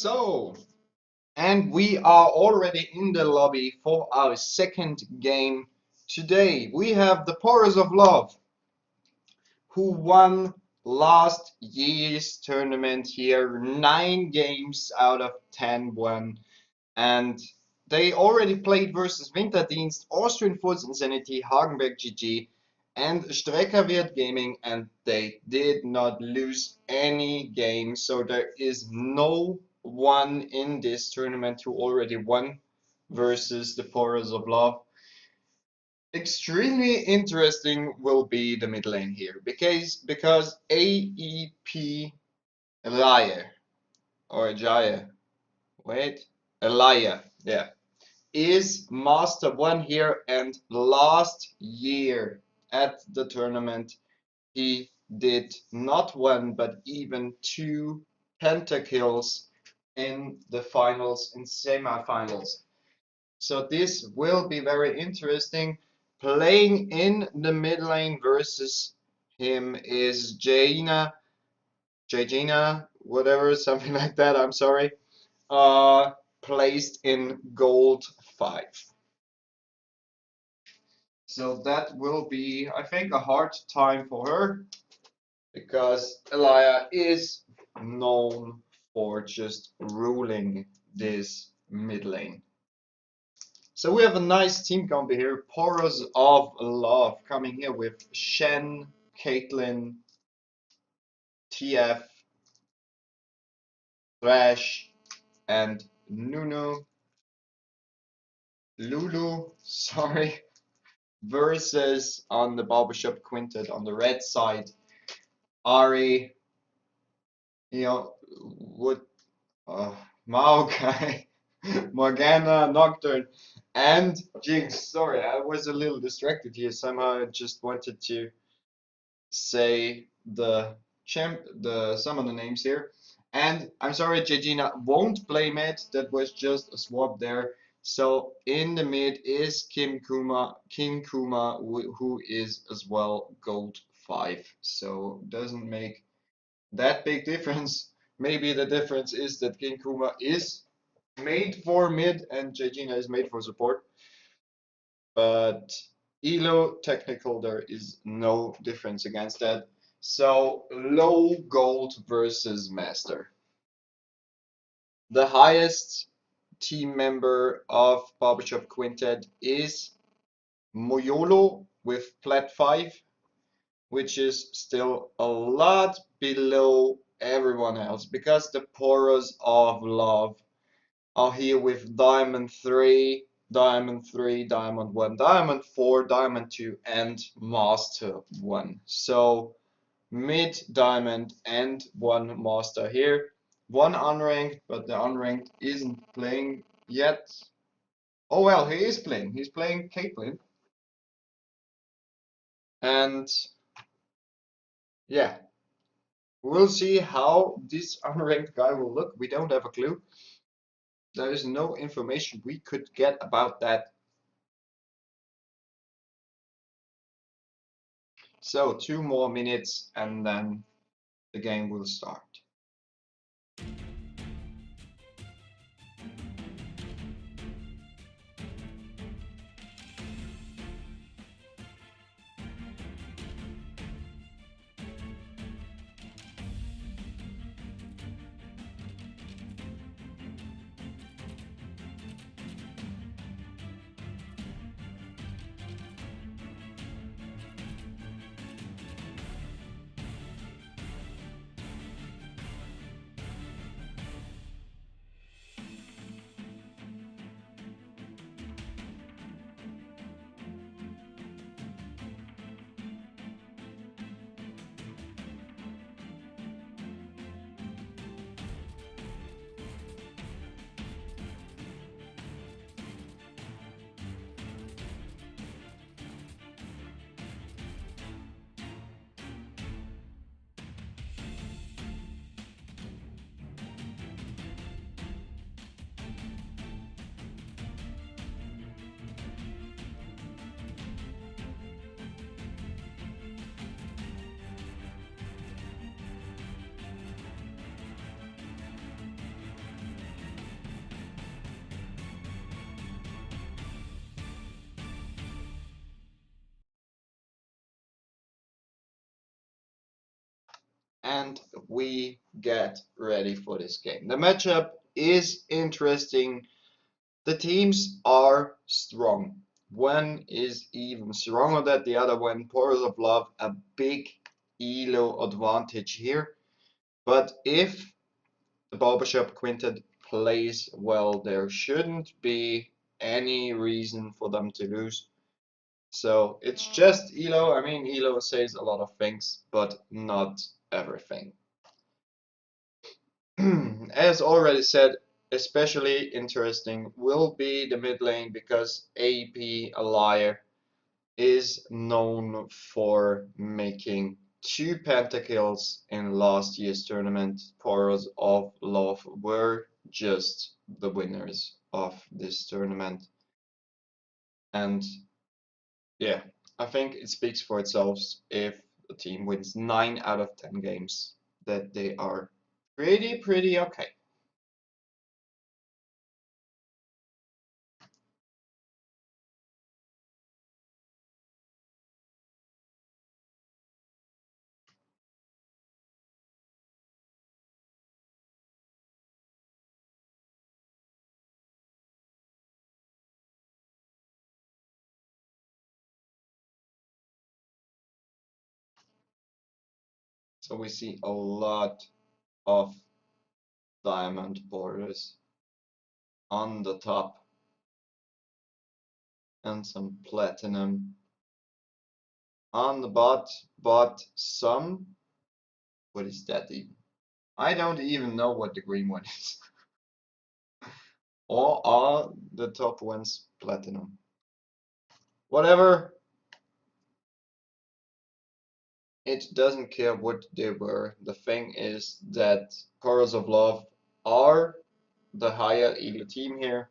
S2: So, and we are already in the lobby for our second game today. We have the Porous of Love, who won last year's tournament here. 9 games out of 10 won. And they already played versus Winterdienst, Austrian Foods Insanity, Hagenberg GG, and Streckerwirt Gaming, and they did not lose any game. So there is no one in this tournament who already won versus the Porous of Love. Extremely interesting will be the mid lane here because AEP Raya or Jaya, wait, Elia, yeah, is Master 1 here, and last year at the tournament he did not one but even 2 pentakills in the finals, in semi-finals. So this will be very interesting. Playing in the mid lane versus him is Jaina, whatever, something like that, I'm sorry. Placed in gold 5. So that will be, I think, a hard time for her because Elia is known for just ruling this mid lane. So we have a nice team combo here. Porous of Love coming here with Shen, Caitlyn, TF, Thrash, and Lulu, sorry, versus on the Barbershop Quintet on the red side, Ari, you know, Wood, Maokai, Morgana, Nocturne, and Jinx. Sorry, I was a little distracted here. Somehow I just wanted to say some of the names here. And I'm sorry, Jejina won't play mid. That was just a swap there. So in the mid is King Kuma, who is as well gold 5. So doesn't make that big difference. Maybe the difference is that King Kuma is made for mid and Jejina is made for support. But Elo technical, there is no difference against that. So low gold versus master. The highest team member of Barbershop Quintet is Moyolo with plat 5, which is still a lot below everyone else because the Porous of Love are here with Diamond 3, Diamond 3, Diamond 1, Diamond 4, Diamond 2, and Master 1. So mid Diamond and 1 Master here. 1 unranked, but the unranked isn't playing yet. Oh well, he is playing. He's playing Caitlyn. And yeah, we'll see how this unranked guy will look. We don't have a clue. There is no information we could get about that. So 2 more minutes and then the game will start. and we get ready for this game. The matchup is interesting. The teams are strong. One is even stronger than the other one. Portals of Love, a big elo advantage here. But if the Barbershop Quintet plays well, there shouldn't be any reason for them to lose. So it's just elo. I mean, elo says a lot of things, but not everything. As already said, especially interesting will be the mid lane because AP Allier is known for making 2 pentakills in last year's tournament. Portals of Love were just the winners of this tournament. And yeah, I think it speaks for itself if the team wins 9 out of 10 games that they are pretty okay. So we see a lot of diamond borders on the top and some platinum on the bot, but some, what is that even? I don't even know what the green one is. Or are the top ones platinum? Whatever, it doesn't care what they were. The thing is that Chorus of Love are the higher elo team here.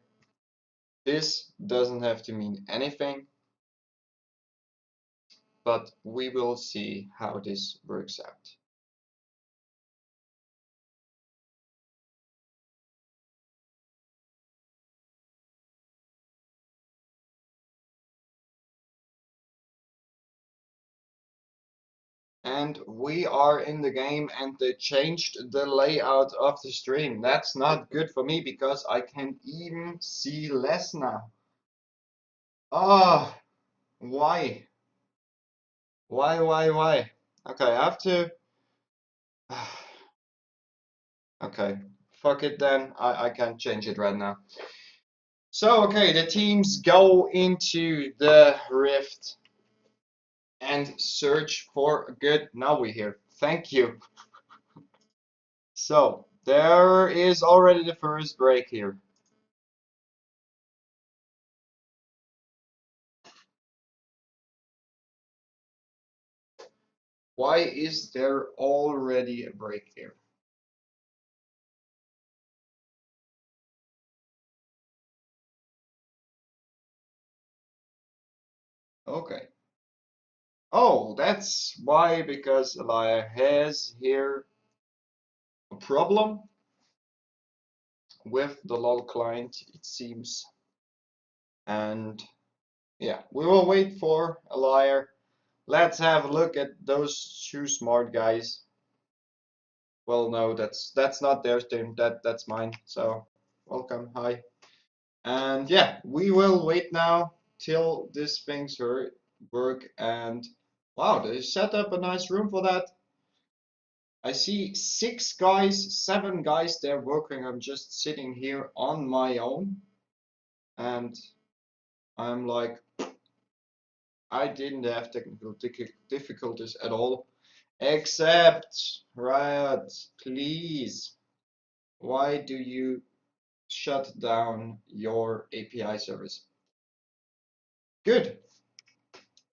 S2: This doesn't have to mean anything, but we will see how this works out. And we are in the game and they changed the layout of the stream. That's not good for me because I can even see less now. Ah, why? Why? Okay, I have to. Okay, fuck it then. I can't change it right now. So, okay, the teams go into the rift and search for a good. Now we're here. Thank you. So, there is already the first break here. Why is there already a break here? Okay. Oh, that's why, because Elia has here a problem with the LOL client, it seems. And yeah, we will wait for Elia. Let's have a look at those 2 smart guys. Well, no, that's not their team. That's mine. So, welcome. Hi. And yeah, we will wait now till this things work. And wow, they set up a nice room for that. I see 6 guys, 7 guys there working. I'm just sitting here on my own. And I'm like, I didn't have technical difficulties at all. Except, Riot, please, why do you shut down your API service? Good.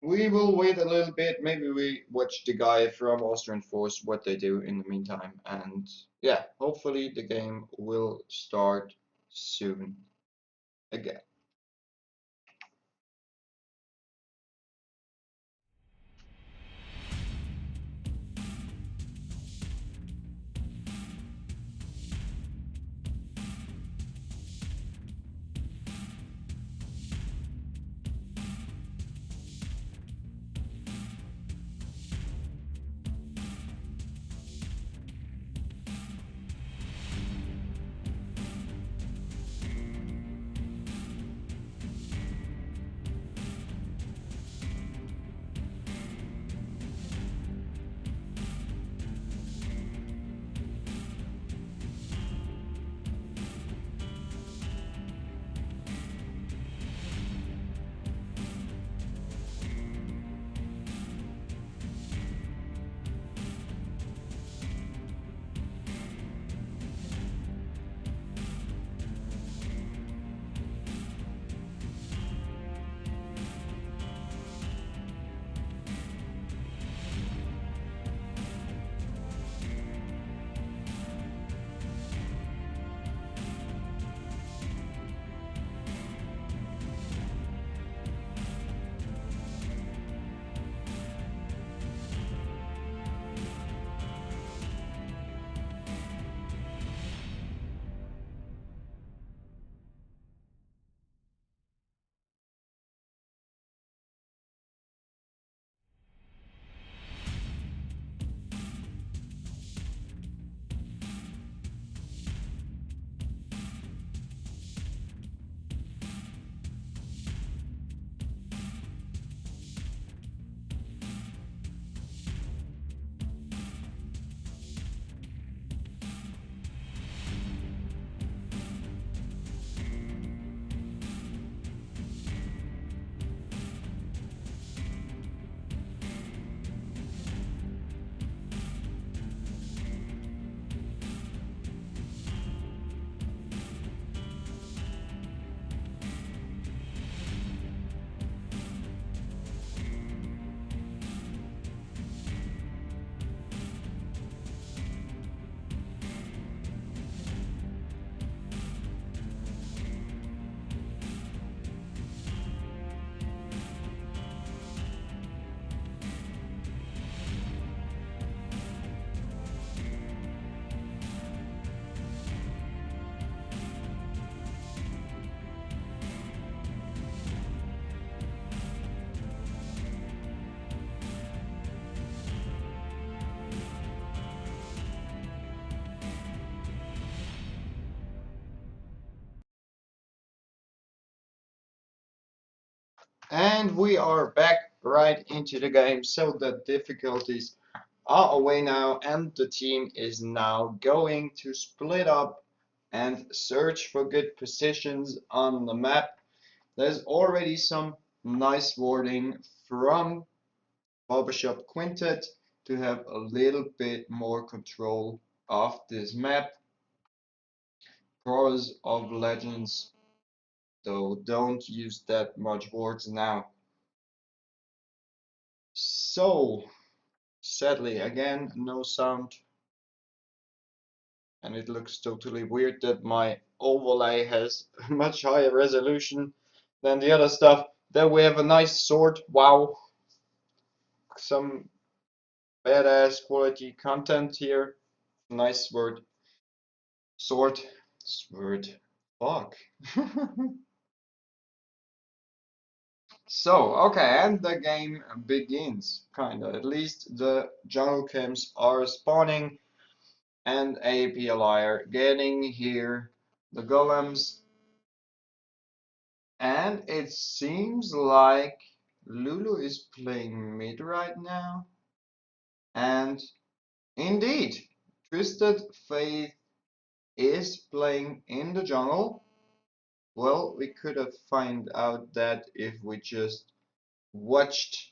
S2: We will wait a little bit. Maybe we watch the guy from Austrian Force what they do in the meantime. And yeah, hopefully the game will start soon again. And we are back right into the game, so the difficulties are away now, and the team is now going to split up and search for good positions on the map. There's already some nice wording from Barbershop Quintet to have a little bit more control of this map. Chorus of Legends, though, don't use that much words now. So, sadly, again, no sound, and it looks totally weird that my overlay has much higher resolution than the other stuff. Then we have a nice sword. Wow, some badass quality content here. Nice word. Sword. Sword. Fuck. So, okay, and the game begins, kinda. At least the jungle camps are spawning, and a PLI getting here the golems, and it seems like Lulu is playing mid right now, and indeed, Twisted Faith is playing in the jungle. Well, we could have found out that if we just watched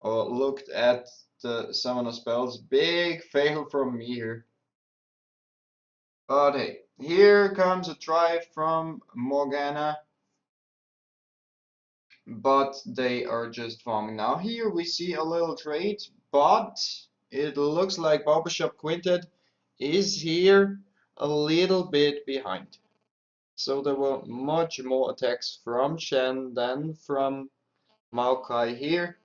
S2: or looked at the summoner spells. Big fail from me here. But hey, here comes a try from Morgana, but they are just farming. Now here we see a little trade, but it looks like Barbershop Quintet is here a little bit behind. So there were much more attacks from Shen than from Maokai here.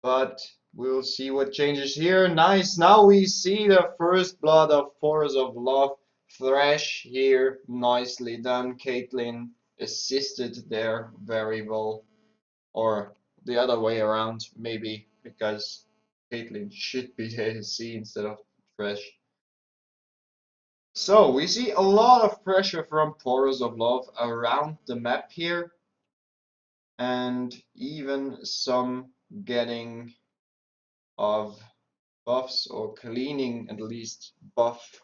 S2: But we'll see what changes here. Nice. Now we see the first blood of Force of Love. Thrash here. Nicely done. Caitlyn assisted there very well. Or the other way around, maybe, because Caitlyn should be ADC instead of Thrash. So we see a lot of pressure from Force of Love around the map here. And even some getting of buffs or cleaning at least buff.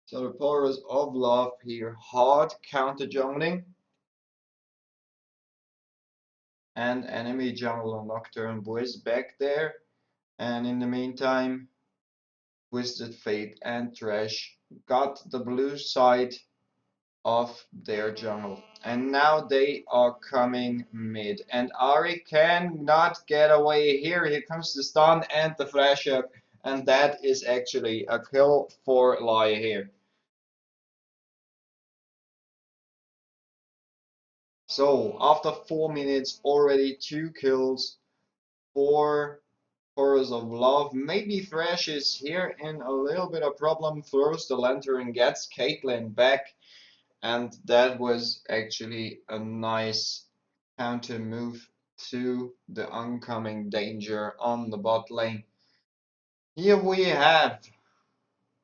S2: So the powers of love here, hard counter jungling and enemy jungler Nocturne was back there, and in the meantime Twisted Fate and Trash got the blue side of their jungle. And now they are coming mid. And Ari cannot get away here. Here comes the stun and the flash up. And that is actually a kill for Laia here. So after 4 minutes, already 2 kills for Chorus of Love. Maybe Thresh is here in a little bit of problem. Throws the lantern, gets Caitlyn back. And that was actually a nice counter move to the oncoming danger on the bot lane. Here we have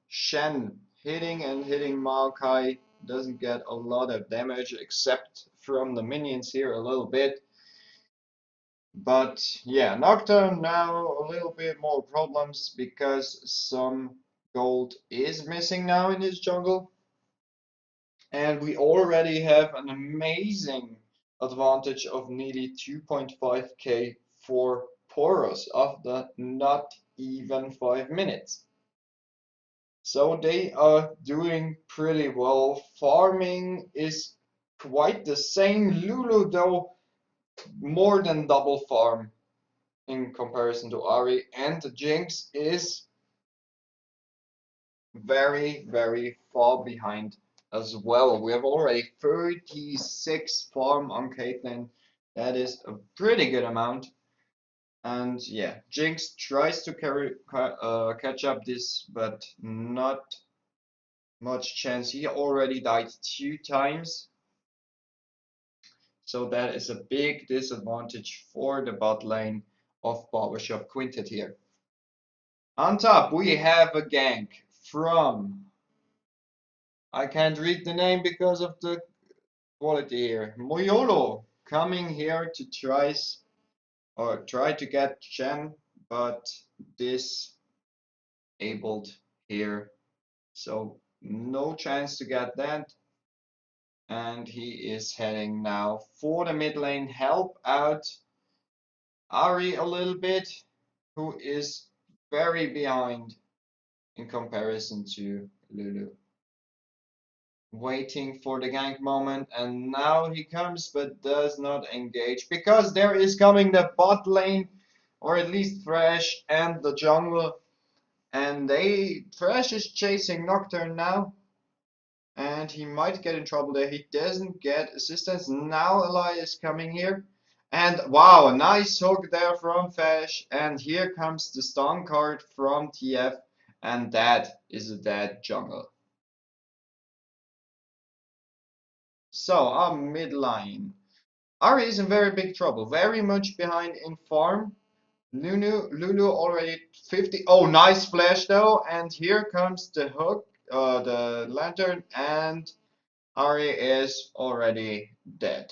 S2: Shen hitting and hitting Maokai. Doesn't get a lot of damage except from the minions here a little bit. But yeah, Nocturne now a little bit more problems because some gold is missing now in his jungle. And we already have an amazing advantage of nearly 2.5k for Poros after not even 5 minutes. So they are doing pretty well. Farming is quite the same. Lulu, though, more than double farm in comparison to Ari. And Jinx is very, very far behind as well. We have already 36 farm on Caitlyn. That is a pretty good amount. And yeah, Jinx tries to catch up this, but not much chance. He already died 2 times. So that is a big disadvantage for the bot lane of Barbershop Quintet here. On top, we have a gank from I can't read the name because of the quality here. Moyolo coming here to try to get Chen, but disabled here. So no chance to get that. And he is heading now for the mid lane, help out Ari a little bit, who is very behind in comparison to Lulu. Waiting for the gank moment, and now he comes but does not engage because there is coming the bot lane, or at least Thresh and the jungle, and Thresh is chasing Nocturne now, and he might get in trouble there. He doesn't get assistance. Now Eli is coming here, and wow, a nice hook there from Thresh, and here comes the stun card from TF, and that is a dead jungle. So our mid lane. Ari is in very big trouble, very much behind in farm. Lulu already 50. Oh, nice flash though, and here comes the hook, the lantern, and Ari is already dead.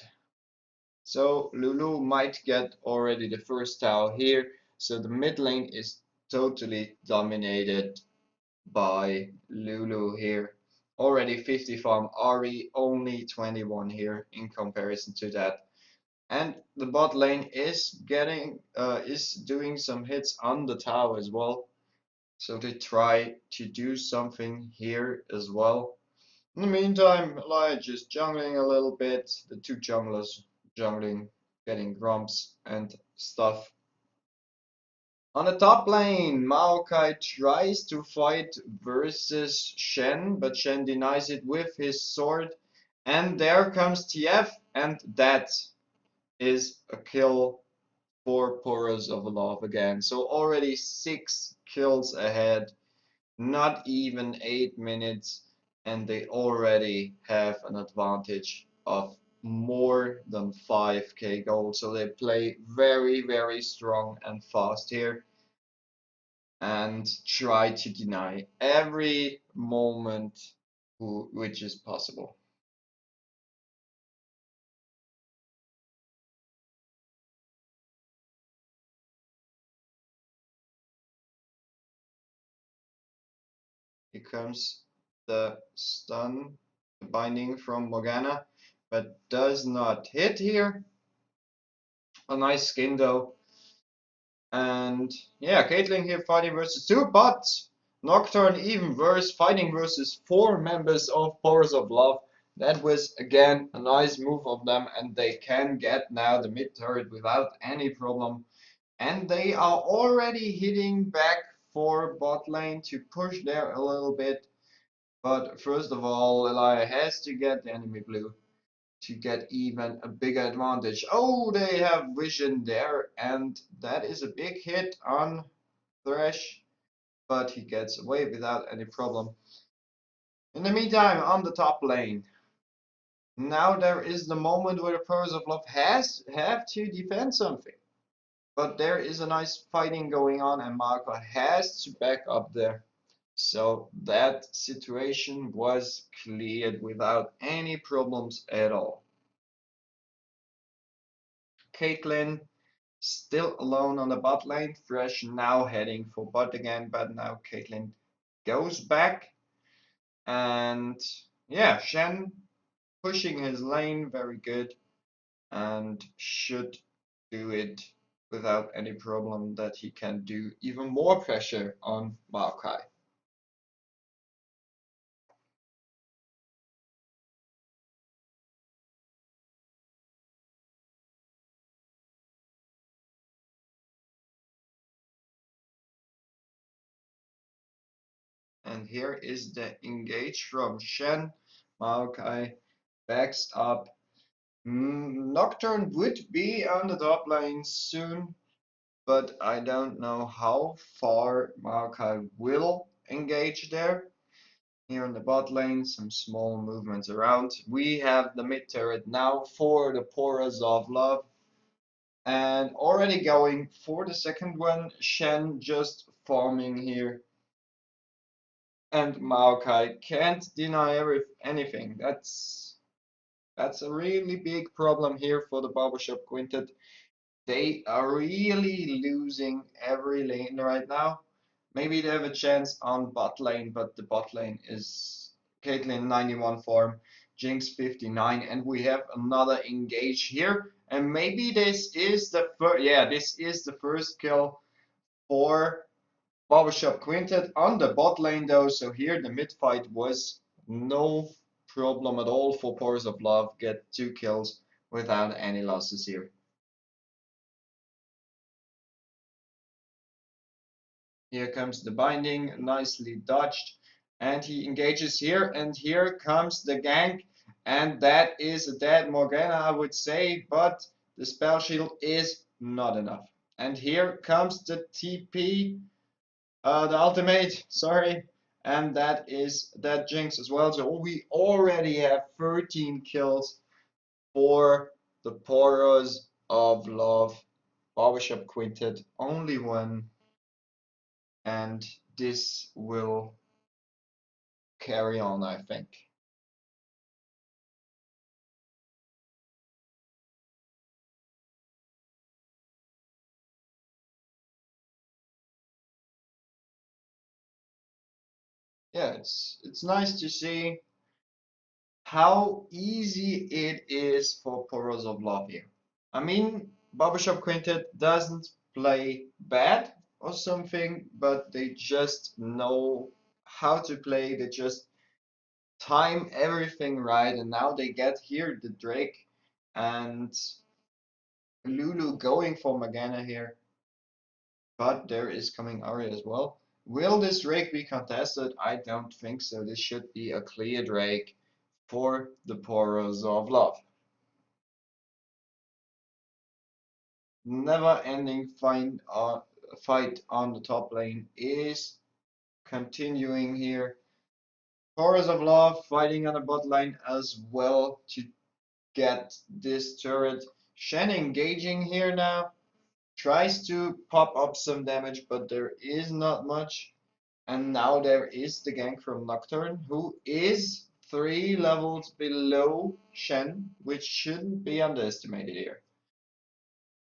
S2: So Lulu might get already the first tower here. So the mid lane is totally dominated by Lulu here. Already 50 farm, Ari only 21 here in comparison to that. And the bot lane is doing some hits on the tower as well. So they try to do something here as well. In the meantime, Elijah is jungling a little bit. The two junglers jungling, getting grumps and stuff. On the top lane, Maokai tries to fight versus Shen, but Shen denies it with his sword. And there comes TF, and that is a kill for Porous of Love again. So already 6 kills ahead, not even 8 minutes, and they already have an advantage of more than 5k gold. So they play very, very strong and fast here and try to deny every moment which is possible. Here comes the stun, the binding from Morgana, but does not hit here. A nice skin though. And yeah, Caitlyn here fighting versus 2, but Nocturne even worse, fighting versus 4 members of Powers of Love. That was again a nice move of them, and they can get now the mid turret without any problem. And they are already hitting back for bot lane to push there a little bit. But first of all, Elia has to get the enemy blue to get even a bigger advantage. Oh, they have vision there, and that is a big hit on Thresh, but he gets away without any problem. In the meantime, on the top lane, now there is the moment where the Powers of Love have to defend something. But there is a nice fighting going on, and Marco has to back up there. So that situation was cleared without any problems at all. Caitlyn still alone on the bot lane. Thresh now heading for bot again, but now Caitlyn goes back. And yeah, Shen pushing his lane very good and should do it without any problem that he can do even more pressure on Maokai. And here is the engage from Shen. Maokai backs up. Nocturne would be on the top lane soon, but I don't know how far Maokai will engage there. Here in the bot lane, some small movements around. We have the mid turret now for the Porous of Love. And already going for the second one, Shen just farming here. And Maokai can't deny anything. That's a really big problem here for the Barbershop Quintet. They are really losing every lane right now. Maybe they have a chance on bot lane, but the bot lane is Caitlyn 91 form, Jinx 59, and we have another engage here. And maybe this is the first, yeah, this is the first kill for Barbershop Quintet on the bot lane though. So here the mid fight was no problem at all for Pores of Love. Get 2 kills without any losses here. Here comes the binding, nicely dodged, and he engages here, and here comes the gank, and that is a dead Morgana, I would say, but the spell shield is not enough. And here comes the TP, the ultimate, sorry, and that is that Jinx as well. So we already have 13 kills for the Poros of Love Barbershop Quintet, only one, and this will carry on, I think. Yeah, it's nice to see how easy it is for Poros of Love here. I mean, Barbershop Quintet doesn't play bad or something, but they just know how to play. They just time everything right, and now they get here the Drake and Lulu going for Morgana here. But there is coming Ari as well. Will this Drake be contested? I don't think so. This should be a clear Drake for the Poros of Love. Never-ending fight on the top lane is continuing here. Poros of Love fighting on the bot lane as well to get this turret. Shen engaging here now. Tries to pop up some damage, but there is not much. And now there is the gank from Nocturne, who is 3 levels below Shen, which shouldn't be underestimated here.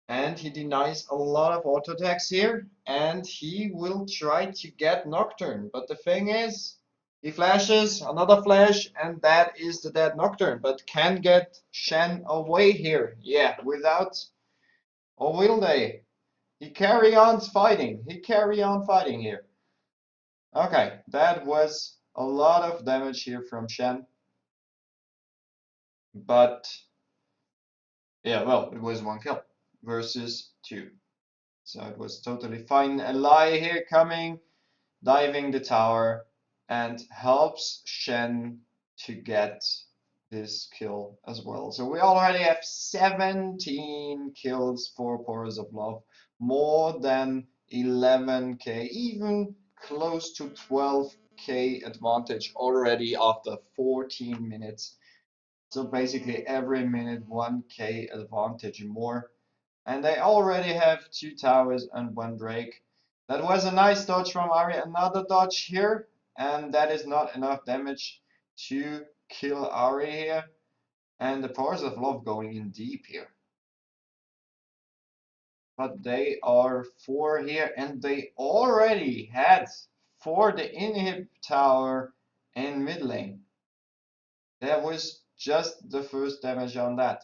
S2: And he denies a lot of auto attacks here, and he will try to get Nocturne. But the thing is, he flashes, another flash, and that is the dead Nocturne. But can get Shen away here. Yeah, without, or will they? He carry on fighting. He carry on fighting here. Okay, that was a lot of damage here from Shen. But yeah, well, it was 1 kill versus 2. So it was totally fine. Eli here coming, diving the tower, and helps Shen to get this kill as well. So we already have 17 kills for Porous of Love, more than 11k, even close to 12k advantage already after 14 minutes. So basically every minute 1k advantage more. And they already have 2 towers and 1 Drake. That was a nice dodge from Ari. Another dodge here. And that is not enough damage to kill Ari here. And the Powers of Love going in deep here. But they are 4 here. And they already had for the inhib tower in mid lane. That was just the first damage on that.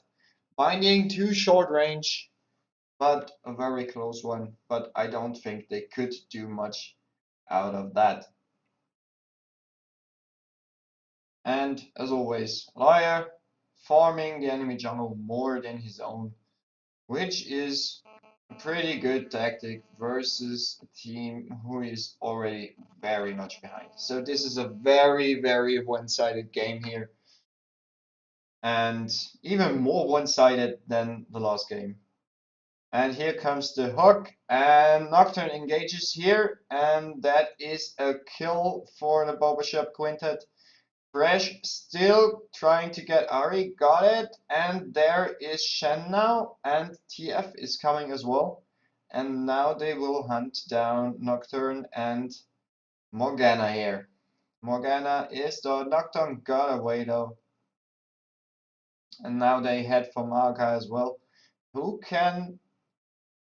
S2: Binding too short range, but a very close one. But I don't think they could do much out of that. And as always, Liar farming the enemy jungle more than his own, which is a pretty good tactic versus a team who is already very much behind. So this is a very, very one-sided game here. And even more one-sided than the last game. And here comes the hook, and Nocturne engages here, and that is a kill for the Barbershop Quintet. Fresh still trying to get Ari, got it, and there is Shen now, and TF is coming as well. And now they will hunt down Nocturne and Morgana here. Morgana is the Nocturne got away though. And now they head for Maokai as well, who can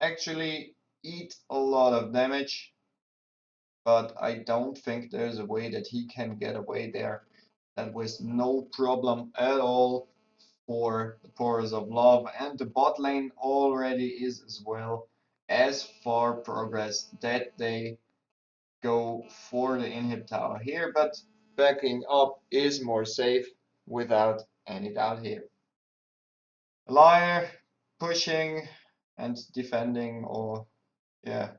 S2: actually eat a lot of damage, but I don't think there's a way that he can get away there. That was no problem at all for the Porous of Love, and the bot lane already is as well as far progressed that they go for the inhib tower here, but backing up is more safe without any doubt here. Liar pushing and defending, or yeah,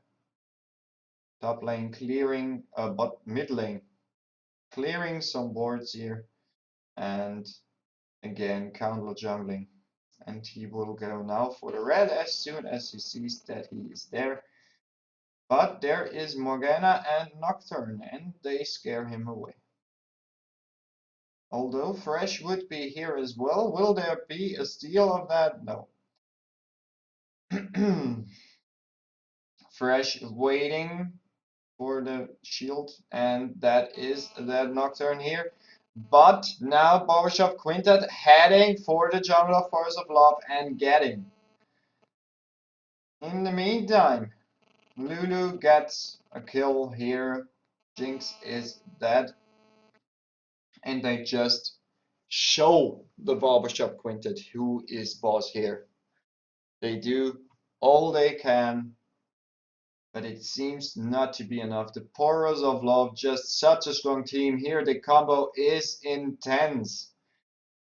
S2: top lane clearing, but mid lane clearing some boards here, and again counter jungling. And he will go now for the red as soon as he sees that he is there. But there is Morgana and Nocturne, and they scare him away. Although Fresh would be here as well, will there be a steal of that? No. Fresh waiting for the shield, and that is that Nocturne here. But now Barbershop Quintet heading for the jungle of Forest of Love and getting. In the meantime, Lulu gets a kill here. Jinx is dead. And they just show the Barbershop Quintet who is boss here. They do all they can, but it seems not to be enough. The Porous of Love, just such a strong team here. The combo is intense.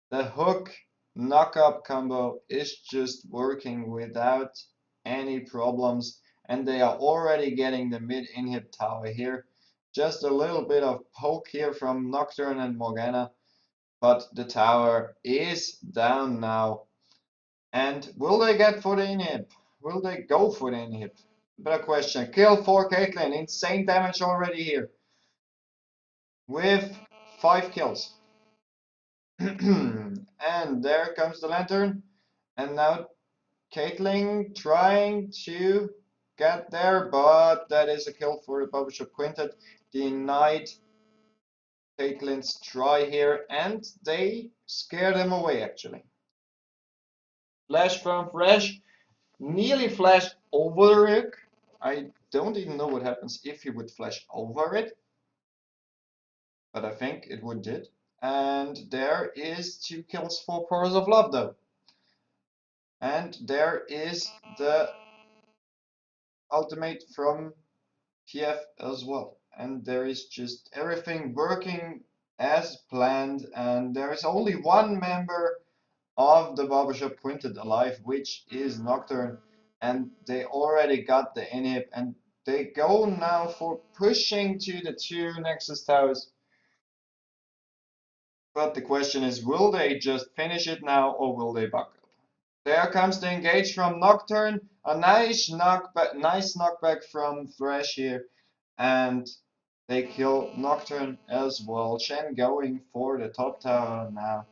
S2: The hook knock-up combo is just working without any problems, and they are already getting the mid inhib tower here. Just a little bit of poke here from Nocturne and Morgana, but the tower is down now. And will they get for the inhib? Will they go for the inhib? Better question. Kill for Caitlyn. Insane damage already here. With 5 kills. And there comes the lantern. And now Caitlyn trying to get there, but that is a kill for the Barbershop Quintet. Denied Caitlyn's try here, and they scared him away actually. Flash from Fresh, nearly flashed over the hook. I don't even know what happens if he would flash over it, but I think it would did. And there is 2 kills for Porous of Love though. And there is the ultimate from TF as well. And there is just everything working as planned, and there is only one member of the Barbershop Quintet alive, which is Nocturne, and they already got the inhib, and they go now for pushing to the 2 Nexus towers. But the question is, will they just finish it now, or will they back up? There comes the engage from Nocturne, a nice knockback from Thresh here, and they kill Nocturne as well. Shen going for the top tower now.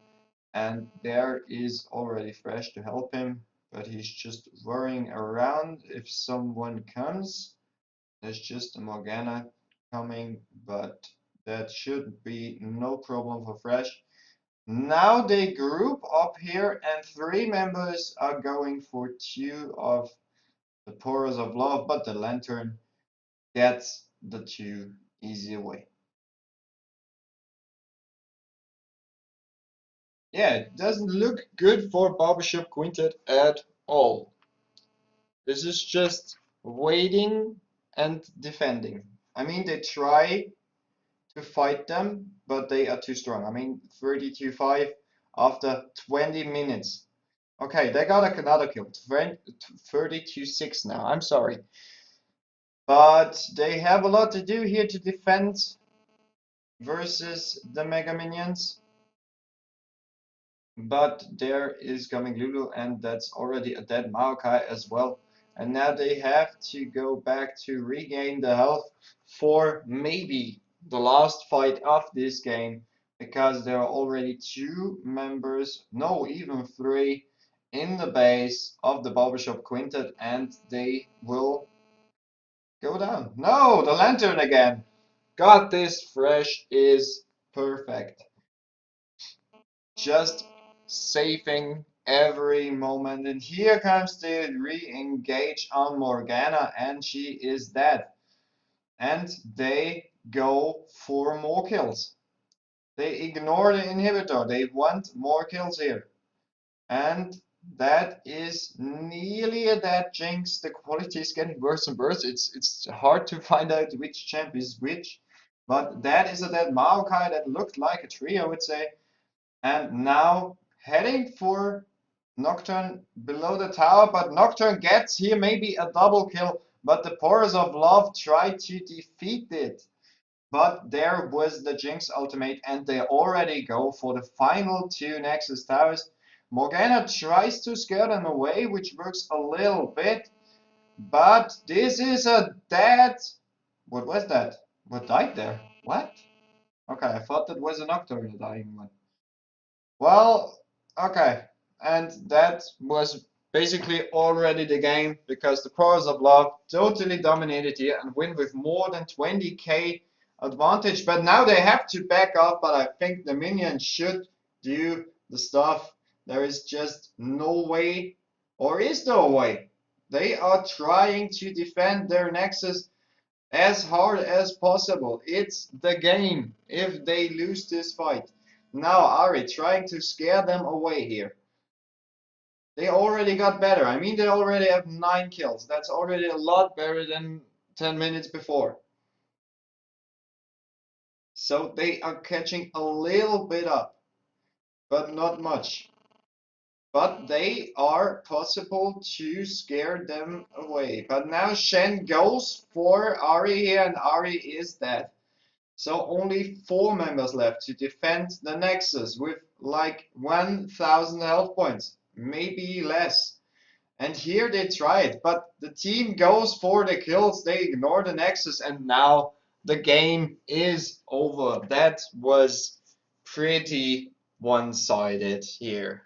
S2: And there is already Thresh to help him, but he's just worrying around if someone comes. There's just a Morgana coming, but that should be no problem for Thresh. Now they group up here, and 3 members are going for 2 of the Porous of Love, but the Lantern gets the 2 easy away. Yeah, it doesn't look good for Barbershop Quintet at all. This is just waiting and defending. I mean, they try to fight them, but they are too strong. I mean, 32-5 after 20 minutes. Okay, they got another kill. 32-6 now. I'm sorry. But they have a lot to do here to defend versus the Mega Minions. But there is coming Lulu, and that's already a dead Maokai as well. And now they have to go back to regain the health for maybe the last fight of this game, because there are already 2 members, no, even 3, in the base of the Barbershop Quintet, and they will go down. No, the Lantern again. got this fresh is perfect. Just saving every moment. And here comes the re-engage on Morgana, and she is dead. And they go for more kills. They ignore the inhibitor. They want more kills here. And that is nearly a dead jinx. The quality is getting worse and worse. It's hard to find out which champ is which. But that is a dead Maokai that looked like a tree, I would say. And now heading for Nocturne below the tower, but Nocturne gets here maybe a double kill, but the Porous of Love tried to defeat it. But there was the Jinx ultimate, and they already go for the final two Nexus towers. Morgana tries to scare them away, which works a little bit, but this is a dead. What was that? What died there? What? Okay, I thought that was a Nocturne dying one. Well, okay. And that was basically already the game because the Powers of Love totally dominated here and win with more than 20k advantage. But now they have to back off, but I think the minions should do the stuff. There is just no way, or is there a way? They are trying to defend their Nexus as hard as possible. It's the game if they lose this fight. Now Ari trying to scare them away here. They already got better. I mean, they already have 9 kills. That's already a lot better than 10 minutes before. So they are catching a little bit up, but not much. But they are possible to scare them away. But now Shen goes for Ari here, and Ari is dead. So only 4 members left to defend the Nexus with like 1000 health points, maybe less. And here they try it, but the team goes for the kills, they ignore the Nexus, and now the game is over. That was pretty one-sided here.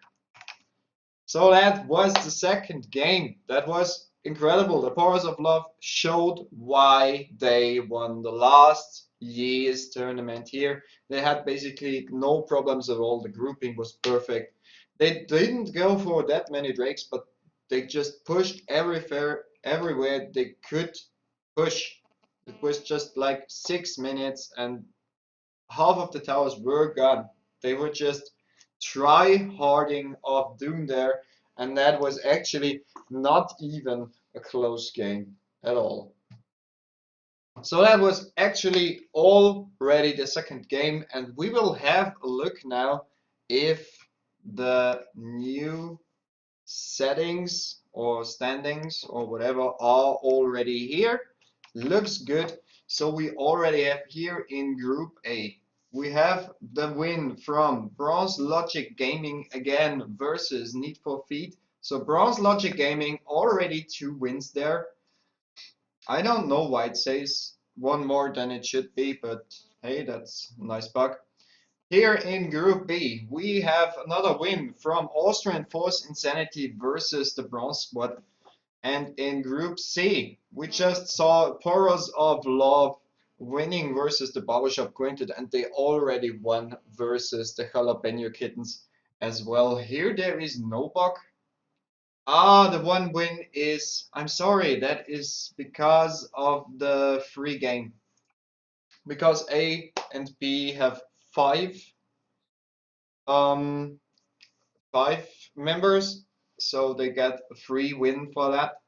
S2: So that was the second game. That was incredible. The Powers of Love showed why they won the last year's tournament here. They had basically no problems at all. The grouping was perfect. They didn't go for that many drakes, but they just pushed everywhere they could push. It was just like 6 minutes and half of the towers were gone. They were just try-harding of Doom there, and that was actually not even a close game at all. So that was actually already the second game, and we will have a look now if the new settings or standings or whatever are already here. Looks good. So we already have here in Group A, we have the win from Bronze Logic Gaming again versus Need for Speed. So Bronze Logic Gaming already 2 wins there. I don't know why it says one more than it should be, but hey, that's a nice bug. Here in Group B, we have another win from Austrian Force Insanity versus the Bronze Squad. And in Group C, we just saw Porous of Love winning versus the Barbershop Quintet, and they already won versus the Jalapeno Kittens as well. Here there is no bug. Ah, the one win is, I'm sorry, that is because of the free game. Because A and B have 5 members, so they get a free win for that.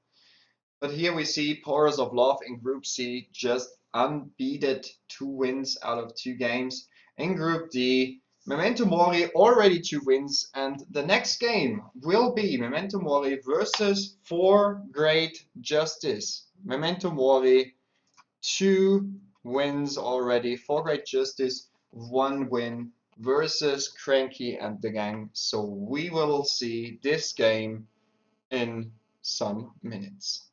S2: But here we see Porous of Love in Group C just unbeaten, 2 wins out of 2 games. In Group D, Memento Mori already 2 wins, and the next game will be Memento Mori versus 4 Great Justice. Memento Mori 2 wins already, 4 Great Justice 1 win versus Cranky and the gang. So we will see this game in some minutes.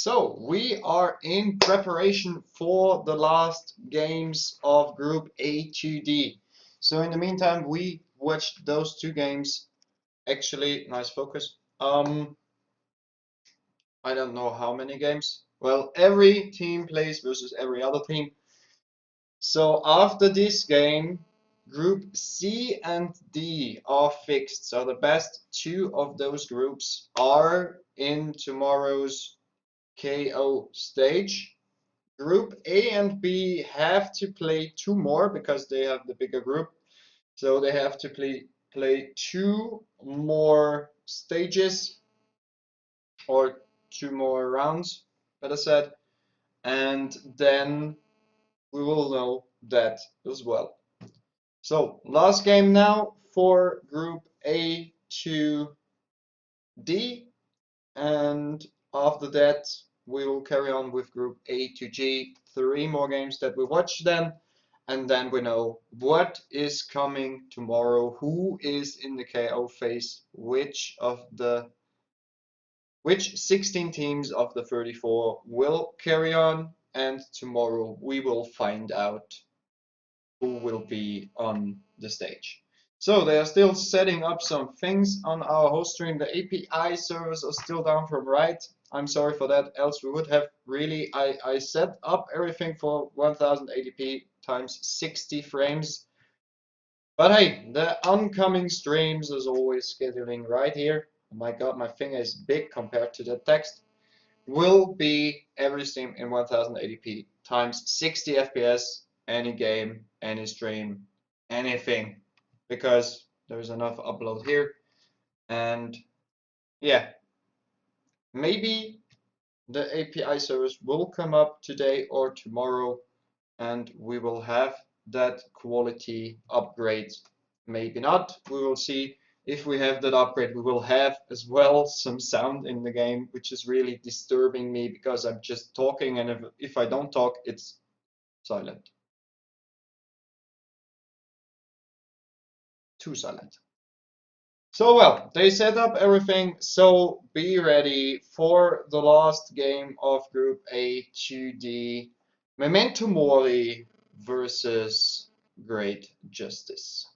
S2: So we are in preparation for the last games of Group A to D. So in the meantime, we watched those two games. Actually, nice focus. I don't know how many games. Well, every team plays versus every other team. So after this game, Group C and D are fixed. So the best two of those groups are in tomorrow's KO stage. Group A and B have to play two more because they have the bigger group. So they have to play two more stages or two more rounds, better said, and then we will know that as well. So last game now for Group A to D, and after that we will carry on with Group A to G. Three more games that we watch then, and then we know what is coming tomorrow, who is in the KO phase, which 16 teams of the 34 will carry on, and tomorrow we will find out who will be on the stage. So they are still setting up some things on our host stream. The API servers are still down from right. I'm sorry for that, else we would have really, I set up everything for 1080p times 60 frames. But hey, the oncoming streams is always scheduling right here. Oh my god, my finger is big compared to the text. Will be every stream in 1080p times 60 FPS, any game, any stream, anything, because there's enough upload here. And yeah, maybe the API service will come up today or tomorrow, and we will have that quality upgrade. Maybe not, we will see. If we have that upgrade, we will have as well some sound in the game, which is really disturbing me because I'm just talking, and if I don't talk, it's silent. Too silent. So well, they set up everything, so be ready for the last game of Group A to D. Memento Mori versus Great Justice.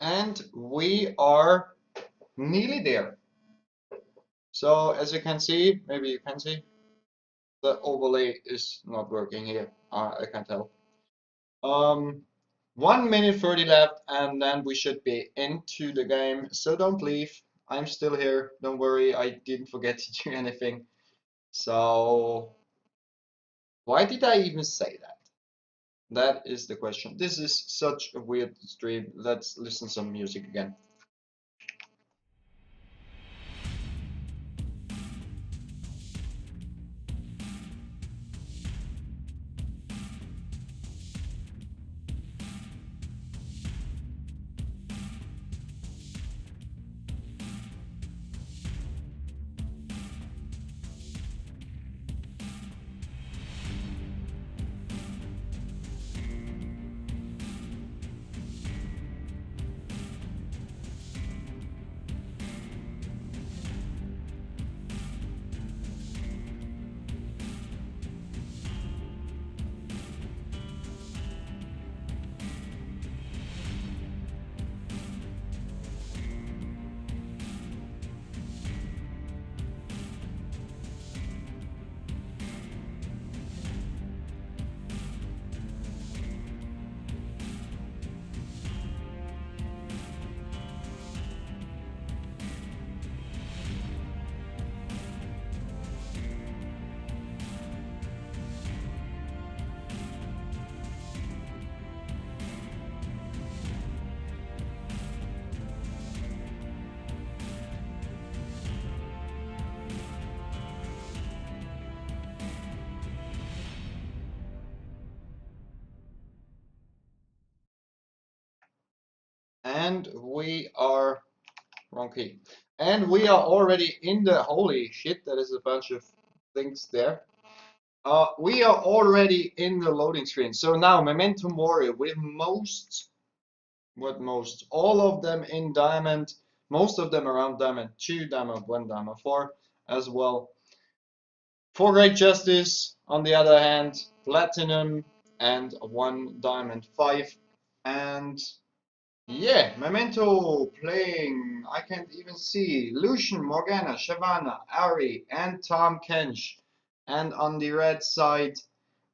S2: And we are nearly there. So as you can see, maybe you can see, the overlay is not working here. I can't tell. 1 minute 30 left, and then we should be into the game. So don't leave. I'm still here. Don't worry, I didn't forget to do anything. So why did I even say that? That is the question. This is such a weird stream. Let's listen some music again. And we are wrong key. And we are already in the holy shit. That is a bunch of things there. We are already in the loading screen. So now Memento Mori with most? All of them in diamond. Most of them around diamond 2, diamond 1, diamond 4 as well. For Great Justice, on the other hand, platinum and 1 diamond 5. And yeah, Memento playing, I can't even see, Lucian, Morgana, Shyvana, Ari, and Tahm Kench. And on the red side,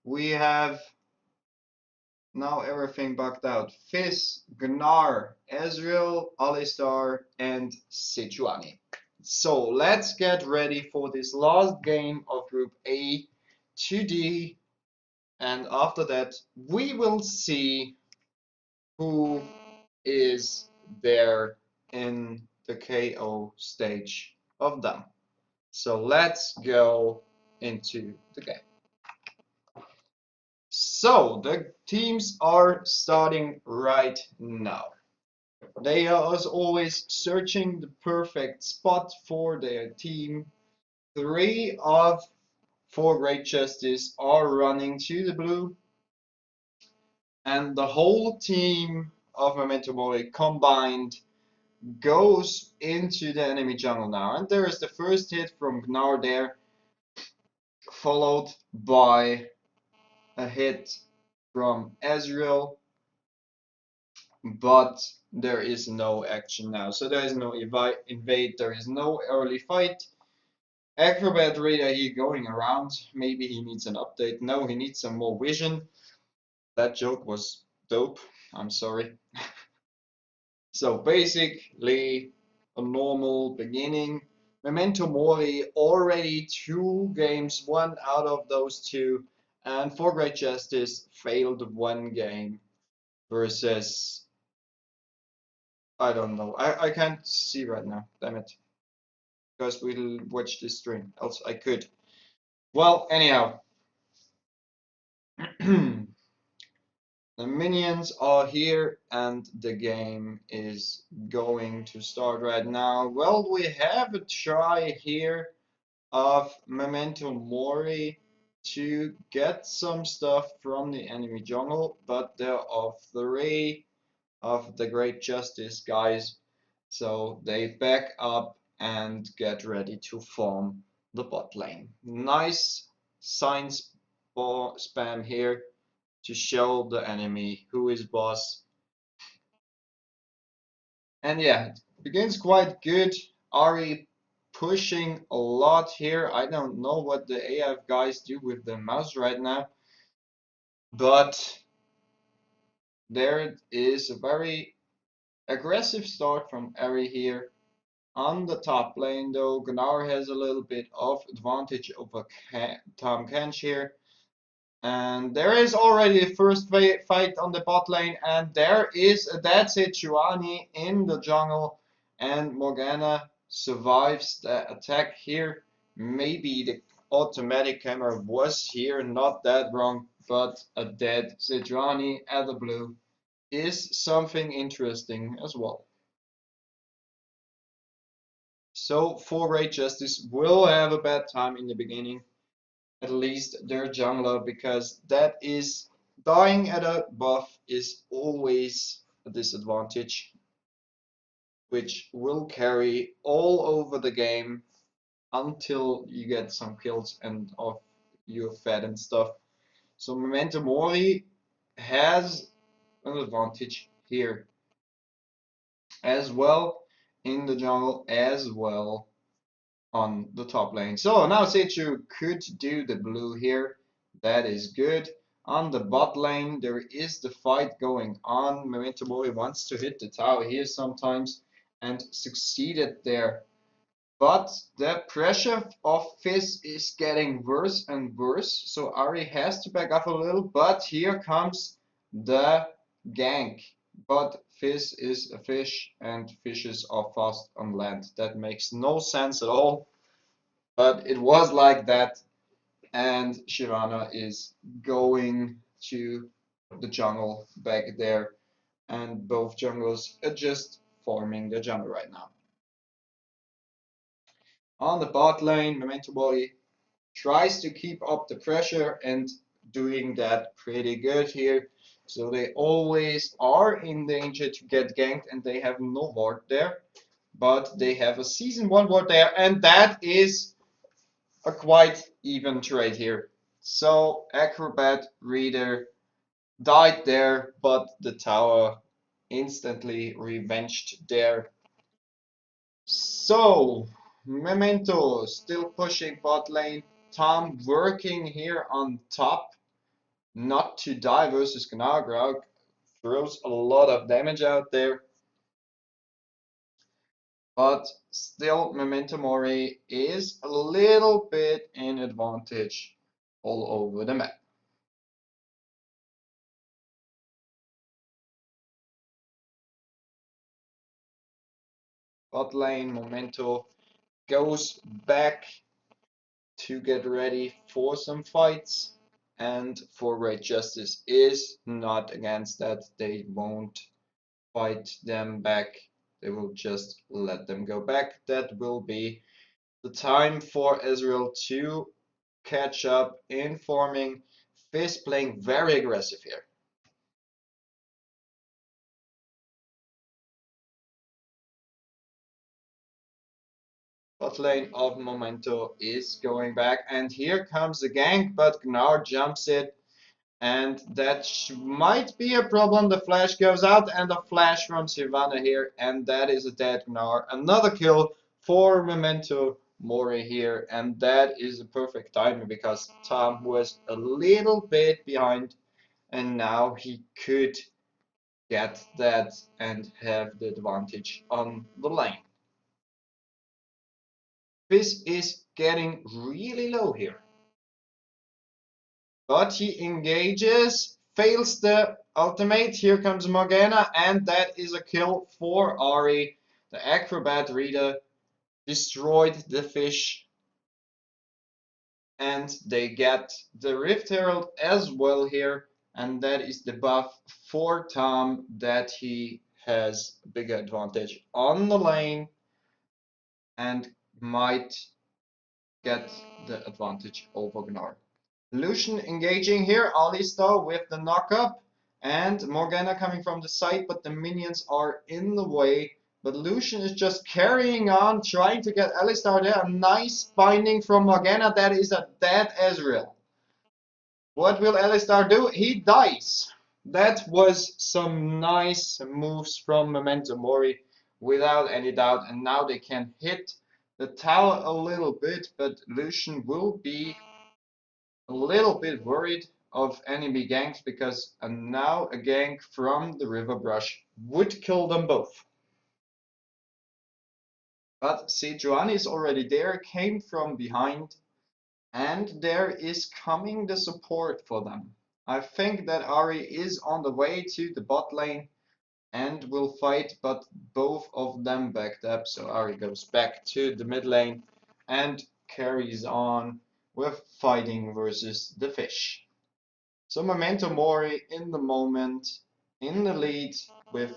S2: we have now everything bugged out. Fizz, Gnar, Ezreal, Alistar, and Sejuani. So let's get ready for this last game of Group A, 2D, and after that we will see who is there in the KO stage of them. So let's go into the game. So the teams are starting right now. They are as always searching the perfect spot for their team. 3 of 4 Great Justice are running to the blue, and the whole team of Memento Mori combined goes into the enemy jungle now. And there is the first hit from Gnar there, followed by a hit from Ezreal, but there is no action now. So there is no invade, there is no early fight. Acrobat Radar here going around. Maybe he needs an update. No, he needs some more vision. That joke was dope. I'm sorry. So basically, a normal beginning. Memento Mori already 2 games, 1 out of those 2, and For Great Justice failed 1 game versus, I don't know. I can't see right now. Damn it. Because we'll watch this stream. Else I could. Well, anyhow. The minions are here and the game is going to start right now. Well, we have a try here of Memento Mori to get some stuff from the enemy jungle, but there are 3 of the Great Justice guys, so they back up and get ready to farm the bot lane. Nice signs spam here to show the enemy who is boss. And yeah, it begins quite good. Ari pushing a lot here. I don't know what the AF guys do with the mouse right now, but there is a very aggressive start from Ari here. On the top lane though, Gunnar has a little bit of advantage over Tom Kench here. And there is already the first fight on the bot lane, and there is a dead Sejuani in the jungle, and Morgana survives the attack here. Maybe the automatic camera was here, not that wrong, but a dead Sejuani at the blue is something interesting as well. So for Raid Justice will have a bad time in the beginning, at least their jungler, because that is dying at a buff is always a disadvantage, which will carry all over the game until you get some kills and off you're fed and stuff. So Memento Mori has an advantage here as well in the jungle as well on the top lane. So now Sechu could do the blue here. That is good. On the bot lane, there is the fight going on. Memento Mori wants to hit the tower here sometimes and succeeded there. But the pressure of Fizz is getting worse and worse. So Ari has to back up a little. But here comes the gank. But Fizz is a fish and fishes are fast on land. That makes no sense at all. But it was like that, and Shyvana is going to the jungle back there, and both junglers are just farming the jungle right now. On the bot lane, Memento Mori tries to keep up the pressure and doing that pretty good here. So they always are in danger to get ganked, and they have no ward there. But they have a season 1 ward there, and that is a quite even trade here. So Acrobat Reader died there, but the tower instantly revenged there. So Memento still pushing bot lane. Tom working here on top, not to die versus Gnagrog. Throws a lot of damage out there. But still Memento Mori is a little bit in advantage all over the map. Bot lane, Memento goes back to get ready for some fights. And for Raid Justice is not against that. They won't fight them back. They will just let them go back. That will be the time for Ezreal to catch up in farming. Fizz playing very aggressive here. Bot lane of Memento is going back, and here comes the gank, but Gnar jumps it, and that might be a problem. The flash goes out, and a flash from Shyvana here, and that is a dead Gnar. Another kill for Memento Mori here, and that is a perfect timing because Tom was a little bit behind, and now he could get that and have the advantage on the lane. Fizz is getting really low here. But he engages, fails the ultimate. Here comes Morgana, and that is a kill for Ari. The Acrobat Reader destroyed the fish, and they get the Rift Herald as well here. And that is the buff for Tom that he has a bigger advantage on the lane and might get the advantage over Gnar. Lucian engaging here, Alistar with the knockup, and Morgana coming from the side, but the minions are in the way. But Lucian is just carrying on, trying to get Alistar there. A nice binding from Morgana, that is a dead Ezreal. What will Alistar do? He dies. That was some nice moves from Memento Mori. without any doubt. And now they can hit the tower a little bit, but Lucian will be a little bit worried of enemy ganks because now a gank from the river brush would kill them both. But Sejuani is already there, came from behind, and there is coming the support for them. I think that Ari is on the way to the bot lane and will fight, but both of them backed up, so Ari goes back to the mid lane and carries on with fighting versus the fish. So Memento Mori in the moment, in the lead with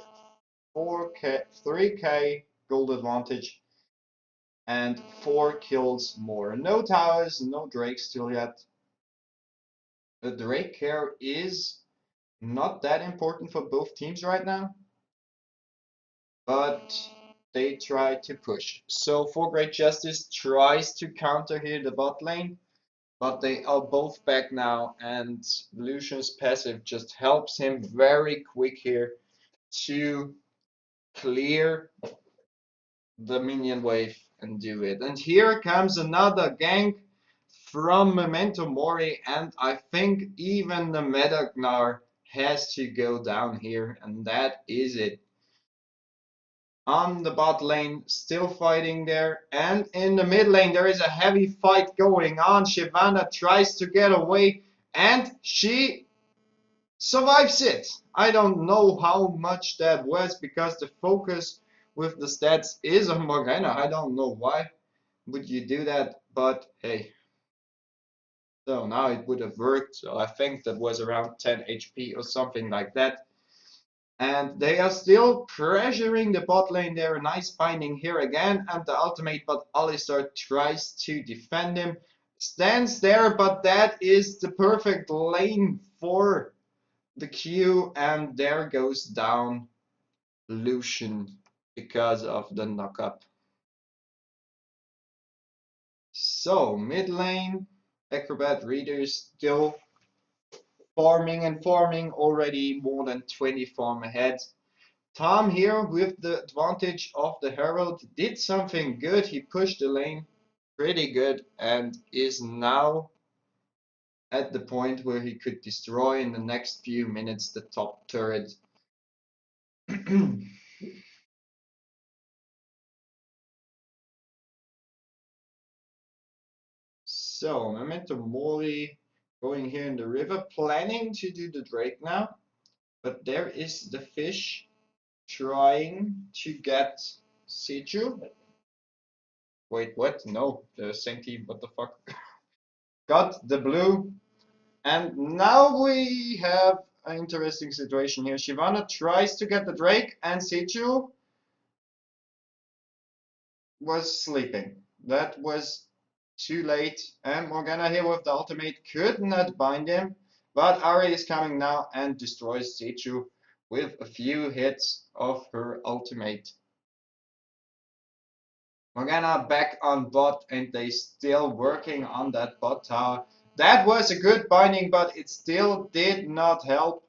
S2: 3k gold advantage and 4 kills more. No towers, no Drake still yet. The Drake care is not that important for both teams right now, but they try to push. So For Great Justice tries to counter here the bot lane, but they are both back now, and Lucian's passive just helps him very quick here to clear the minion wave and do it. And here comes another gank from Memento Mori, and I think even the Metagnar has to go down here, and that is it. On the bot lane, still fighting there, and in the mid lane there is a heavy fight going on. Shyvana tries to get away, and she survives it. I don't know how much that was because the focus with the stats is on Morgana. I don't know why would you do that, but hey. So now it would have worked. So I think that was around 10 HP or something like that. And they are still pressuring the bot lane there. A nice binding here again and the ultimate, but Alistar tries to defend him. Stands there, but that is the perfect lane for the Q, and there goes down Lucian because of the knockup. So mid lane, Acrobat Readers still farming and farming, already more than 20 farm ahead. Tom here with the advantage of the Herald did something good. He pushed the lane pretty good and is now at the point where he could destroy in the next few minutes the top turret. So Memento Mori going here in the river, planning to do the Drake now, but there is the fish trying to get Seju. Wait, what? No, the same team, what the fuck? Got the blue, and now we have an interesting situation here. Shyvana tries to get the Drake, and Seju was sleeping. That was too late, and Morgana here with the ultimate could not bind him, but Ari is coming now and destroys Seju with a few hits of her ultimate. Morgana back on bot, and they still working on that bot tower. That was a good binding, but it still did not help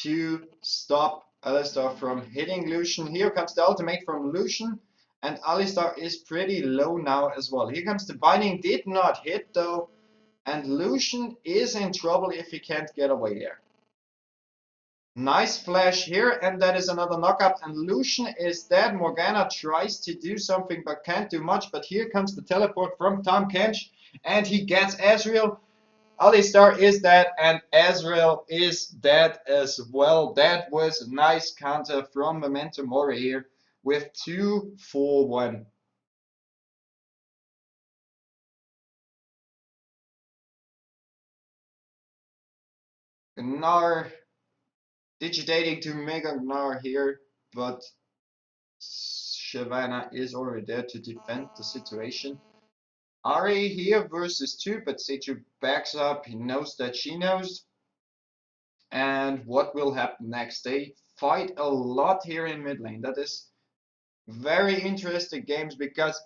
S2: to stop Alistar from hitting Lucian. Here comes the ultimate from Lucian, and Alistar is pretty low now as well. Here comes the binding, did not hit though, and Lucian is in trouble if he can't get away there. Nice flash here, and that is another knockup, and Lucian is dead. Morgana tries to do something but can't do much, but here comes the teleport from Tahm Kench, and he gets Ezreal. Alistar is dead, and Ezreal is dead as well. That was a nice counter from Memento Mori here with 2-4-1. Gnar digitating to Mega Gnar here, but Shyvana is already there to defend the situation. Ari here versus 2, but Seju backs up. He knows that she knows. And what will happen next? They fight a lot here in mid lane. That is very interesting games because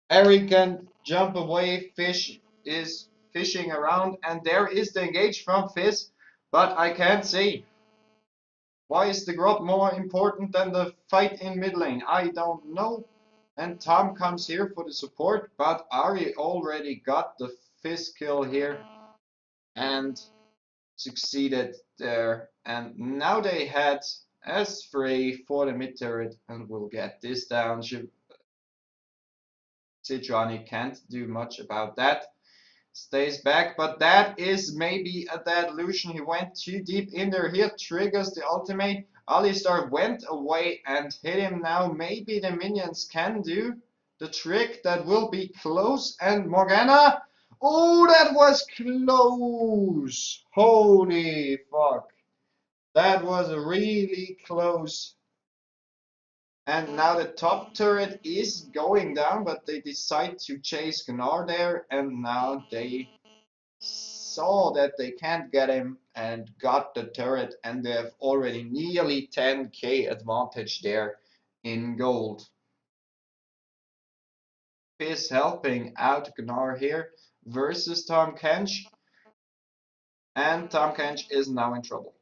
S2: Ari can jump away. Fish is fishing around, and there is the engage from Fizz, but I can't see Why is the grub more important than the fight in mid lane? I don't know. And Tom comes here for the support, but Ari already got the fizz kill here and succeeded there. And now they head as free for the mid turret and will get this down. Sejuani can't do much about that. Stays back, but that is maybe a dead Lucian. He went too deep in there. Here triggers the ultimate. Alistar went away and hit him now. Maybe the minions can do the trick. That will be close. And Morgana. Oh, that was close. Holy fuck. That was really close. And now the top turret is going down, but they decide to chase Gnar there. And now they saw that they can't get him and got the turret, and they have already nearly 10k advantage there in gold. Is helping out Gnar here versus Tom Kench, and Tom Kench is now in trouble.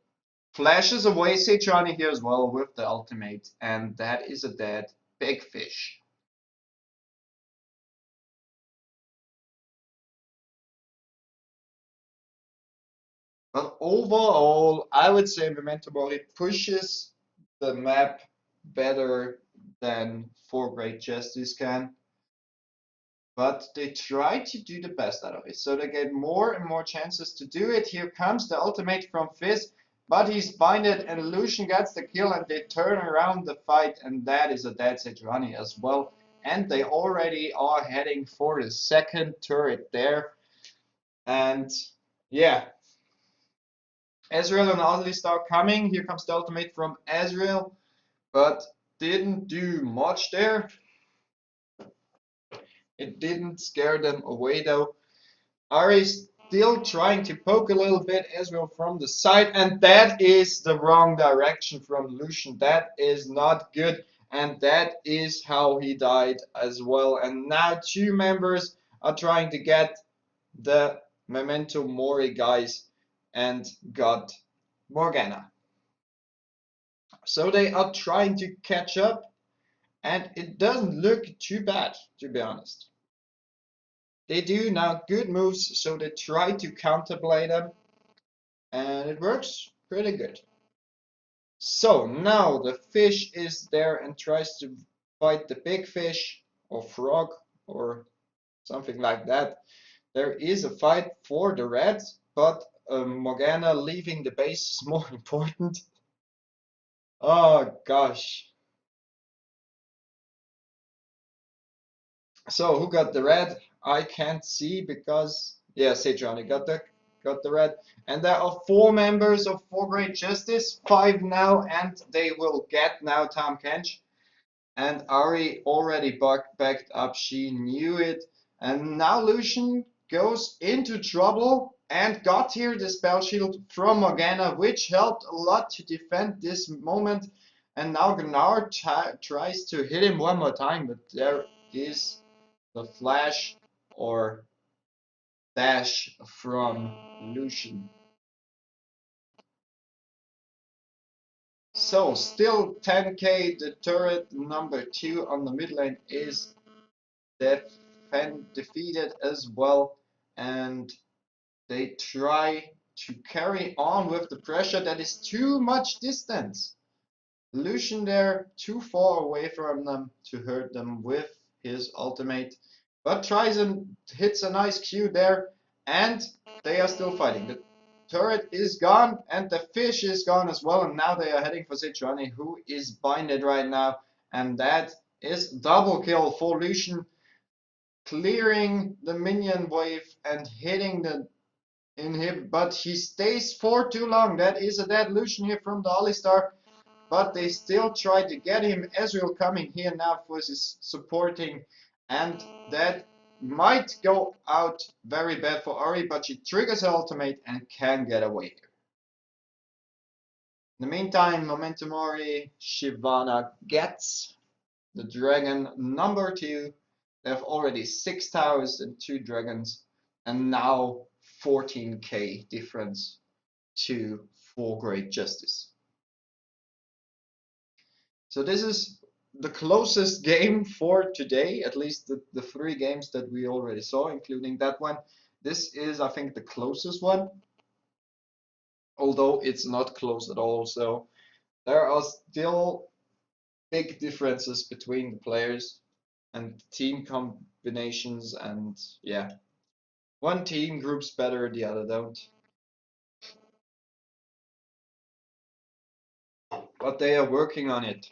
S2: Flashes away Sejuani here as well with the ultimate, and that is a dead big fish. But overall, I would say Memento Mori pushes the map better than 4 Great Justice can. But they try to do the best out of it. So they get more and more chances to do it. Here comes the ultimate from Fizz, but he's binded and Lucian gets the kill and they turn around the fight, and that is a dead Sejuani as well. And they already are heading for the second turret there. And yeah, Ezreal and Alistar coming. Here comes the ultimate from Ezreal, but didn't do much there. It didn't scare them away though. Ari still trying to poke a little bit Ezreal from the side, and that is the wrong direction from Lucian. That is not good, and that is how he died as well. And now two members are trying to get the Memento Mori guys and got Morgana. So they are trying to catch up, and it doesn't look too bad, to be honest. They do now good moves, so they try to counterplay them, and it works pretty good. So now the fish is there and tries to fight the big fish or frog or something like that. There is a fight for the reds, but Morgana leaving the base is more important. Oh gosh. So who got the red? I can't see because yeah, Sejuani got the red. And there are 4 members of 4 Great Justice, 5 now, and they will get now Tom Kench. And Ari already backed up, she knew it. And now Lucian goes into trouble and got here the spell shield from Morgana, which helped a lot to defend this moment. And now Gnar tries to hit him one more time, but there is the flash or dash from Lucian. So still 10k, the turret number 2 on the mid lane is defeated as well, and they try to carry on with the pressure. That is too much distance. Lucian there too far away from them to hurt them with his ultimate, but tries and hits a nice Q there, and they are still fighting. The turret is gone and the fish is gone as well, and now they are heading for Sejuani, who is binded right now, and that is double kill for Lucian, clearing the minion wave and hitting the inhib, but he stays for too long. That is a dead Lucian here from the Alistar, but they still try to get him. Ezreal coming here now for his supporting, and that might go out very bad for Ari, but she triggers her ultimate and can get away here. In the meantime, Memento Mori, Shyvana gets the dragon number 2. They have already 6 towers and 2 dragons, and now 14k difference to 4 Great Justice. So this is the closest game for today, at least the 3 games that we already saw, including that one. This is, I think, the closest one, although it's not close at all. So there are still big differences between the players and team combinations, and yeah, one team groups better, the other don't. But they are working on it.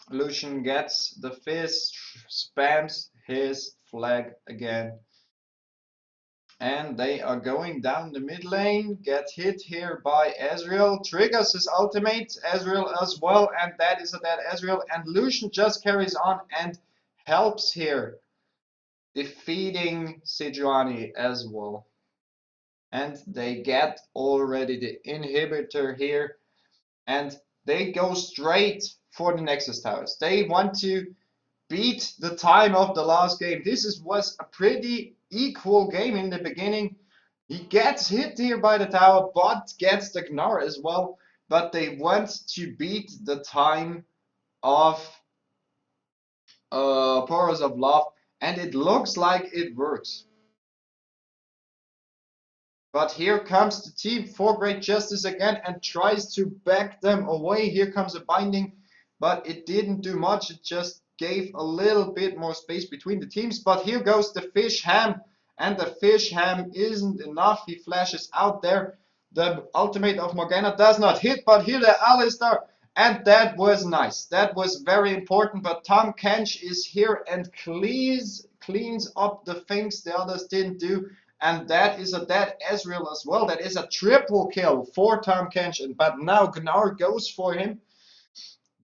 S2: Lucian gets the fist, spams his flag again. And they are going down the mid lane, get hit here by Ezreal, triggers his ultimate, Ezreal as well, and that is a dead Ezreal, and Lucian just carries on and helps here, defeating Sejuani as well. And they get already the inhibitor here, and they go straight for the Nexus Towers. They want to beat the time of the last game. Was a pretty equal game in the beginning. He gets hit here by the tower, but gets the Gnar as well. But they want to beat the time of Porous of Love, and it looks like it works. But here comes the team for Great Justice again and tries to back them away. Here comes a binding, but it didn't do much. It just gave a little bit more space between the teams. But here goes the fish ham, and the fish ham isn't enough. He flashes out there. The ultimate of Morgana does not hit, but here the Alistar, and that was nice. That was very important. But Tom Kench is here and cleans up the things the others didn't do. And that is a dead Ezreal as well. That is a triple kill for Tom Kenshin. But now Gnar goes for him.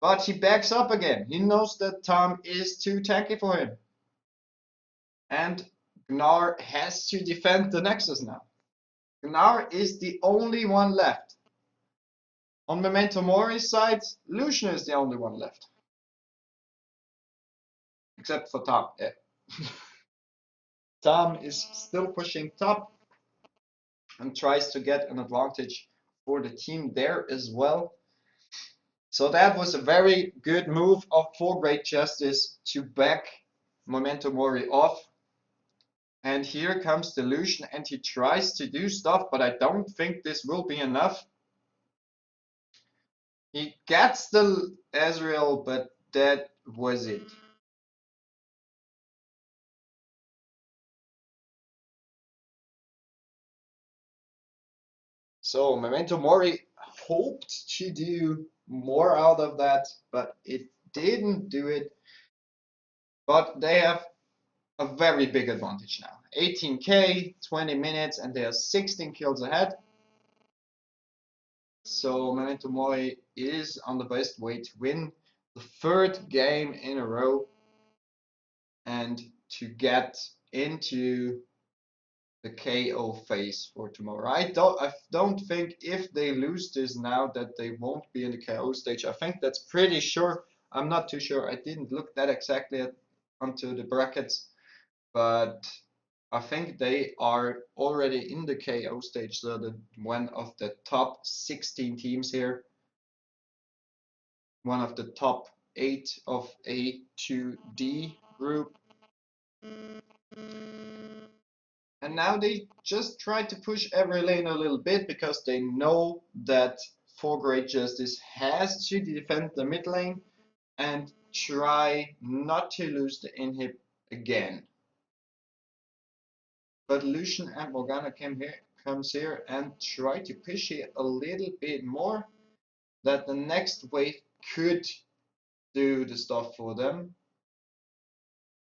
S2: But he backs up again. He knows that Tom is too tanky for him. And Gnar has to defend the Nexus now. Gnar is the only one left. On Memento Mori's side, Lucian is the only one left. Except for Tom. Yeah. Tom is still pushing top and tries to get an advantage for the team there as well. So that was a very good move of for Great Justice to back Memento Mori off. And here comes the Lucian, and he tries to do stuff, but I don't think this will be enough. He gets the Ezreal, but that was it. So Memento Mori hoped to do more out of that, but it didn't do it. But they have a very big advantage now. 18k, 20 minutes, and they are 16 kills ahead. So Memento Mori is on the best way to win the 3rd game in a row and to get into the KO phase for tomorrow. I don't think if they lose this now that they won't be in the KO stage. I think that's pretty sure. I'm not too sure. I didn't look that exactly onto the brackets, but I think they are already in the KO stage, so one of the top 16 teams here, one of the top 8 of A to D group. And now they just try to push every lane a little bit because they know that For Great Justice has to defend the mid lane and try not to lose the inhib again. But Lucian and Morgana comes here and try to push it a little bit more, that the next wave could do the stuff for them.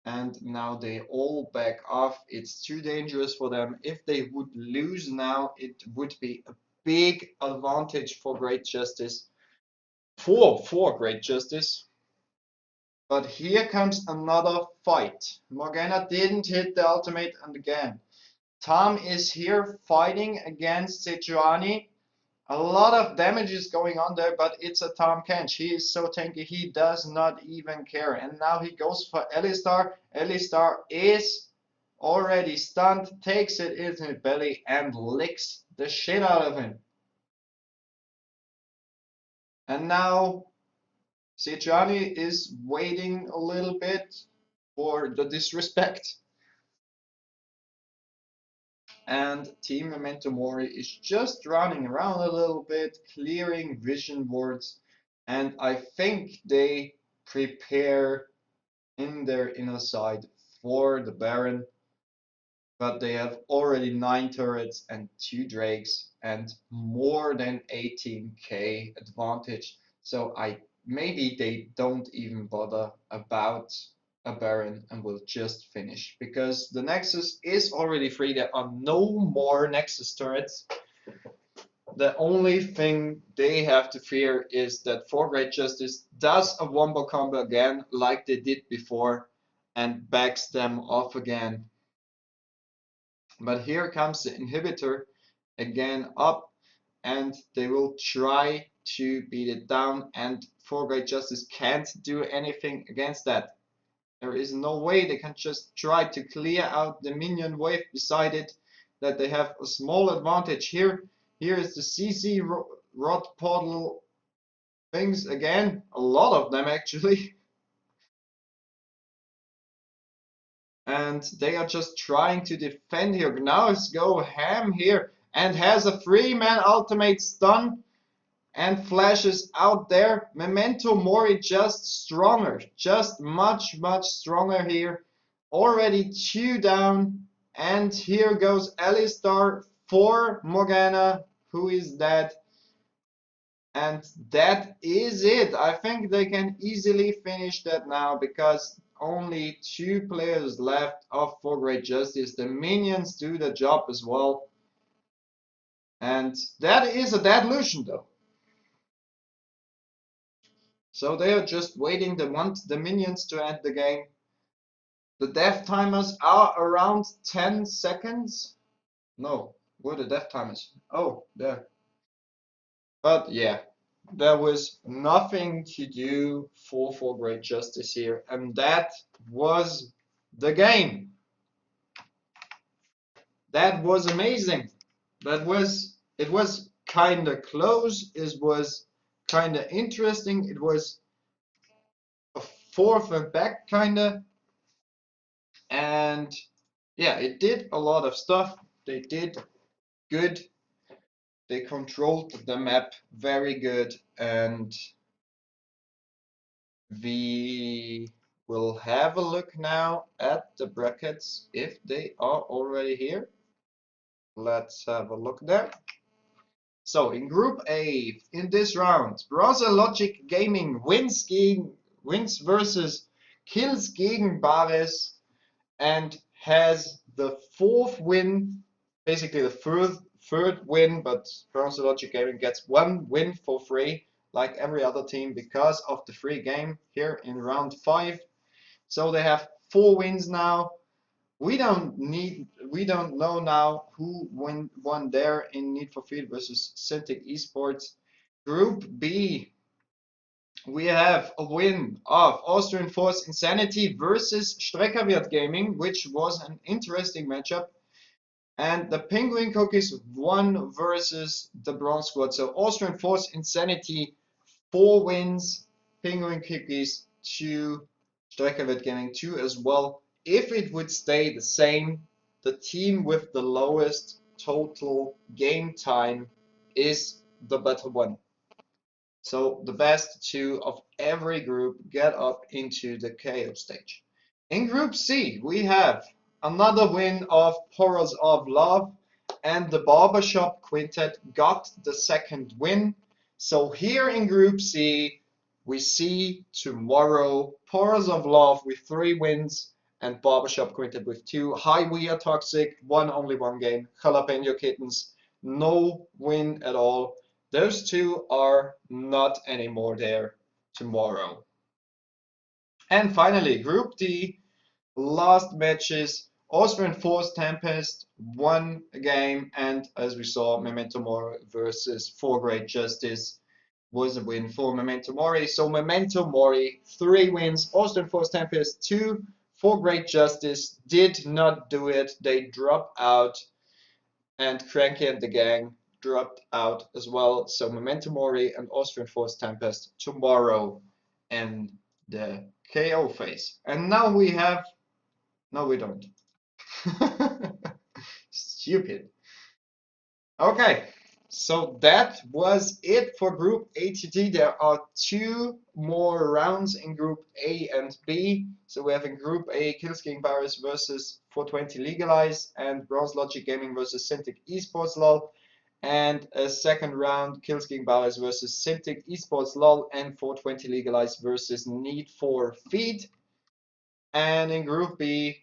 S2: And now they all back off. It's too dangerous for them. If they would lose now, it would be a big advantage for Great Justice. For Great Justice. But here comes another fight. Morgana didn't hit the ultimate, and again, Tom is here fighting against Sejuani. A lot of damage is going on there, but it's a Tom Kench. He is so tanky, he does not even care. And now he goes for Alistar. Alistar is already stunned, takes it in his belly and licks the shit out of him. And now Sejani is waiting a little bit for the disrespect. And Team Memento Mori is just running around a little bit, clearing vision boards. And I think they prepare in their inner side for the Baron. But they have already 9 turrets and 2 drakes and more than 18k advantage. So maybe they don't even bother about a Baron and will just finish because the Nexus is already free. There are no more Nexus turrets. The only thing they have to fear is that 4 Great Justice does a wombo combo again like they did before and backs them off again. But here comes the inhibitor again up, and they will try to beat it down, and 4 Great Justice can't do anything against that. There is no way they can just try to clear out the minion wave beside it, that they have a small advantage here. Here is the CC rod portal things again, a lot of them actually. And they are just trying to defend here. Gnaus go ham here and has a 3-man ultimate stun and flashes out there. Memento Mori just stronger, just much stronger here. Already 2 down, and here goes Alistar for Morgana, who is dead. And that is it. I think they can easily finish that now because only 2 players left of 4 Great Justice. The minions do the job as well. And that is a dead Lucian though. So they are just waiting. They want the minions to end the game. The death timers are around 10 seconds. No, where are the death timers? Oh, there. But yeah, there was nothing to do for Great Justice here, and that was the game. That was amazing. It was kinda close. It was kinda interesting. It was a forth and back kinda, and yeah, it did a lot of stuff. They did good. They controlled the map very good, and we will have a look now at the brackets if they are already here. Let's have a look there. So in Group A, in this round, Browser Logic Gaming wins versus Kills gegen Bares and has the 4th win, basically the third win, but Browser Logic Gaming gets 1 win for free, like every other team, because of the free game here in round 5. So they have 4 wins now. We don't know now who won there in Need for Speed versus Cintiq Esports. Group B, we have a win of Austrian Force Insanity versus Streckerwirt Gaming, which was an interesting matchup. And the Penguin Cookies won versus the Bronze Squad. So Austrian Force Insanity 4 wins, Penguin Cookies 2, Streckerwirt Gaming 2 as well. If it would stay the same, the team with the lowest total game time is the better one. So the best 2 of every group get up into the KO stage. In Group C, we have another win of Porous of Love, and the Barbershop Quintet got the 2nd win. So here in Group C, we see tomorrow Porous of Love with 3 wins and Barbershop Quintet with 2. Hi, We Are Toxic, only one game. Jalapeno Kittens, no win at all. Those 2 are not anymore there tomorrow. And finally, Group D, last matches. Austrian Force Tempest won a game, and as we saw, Memento Mori versus 4 Great Justice was a win for Memento Mori. So Memento Mori, 3 wins. Austrian Force Tempest, 2. 4 Great Justice did not do it. They dropped out, and Cranky and the gang dropped out as well. So Memento Mori and Austrian Force Tempest tomorrow in the KO phase. And now we have, no, we don't. Stupid. Okay, so that was it for Group ATT. There are two more rounds in Group A and B. So we have in Group A, Killsking Barriers versus 420 Legalize and Bronze Logic Gaming versus Cintiq Esports LOL. And a second round, Killsking Barriers versus Cintiq Esports LOL and 420 Legalize versus Need for Feed. And in Group B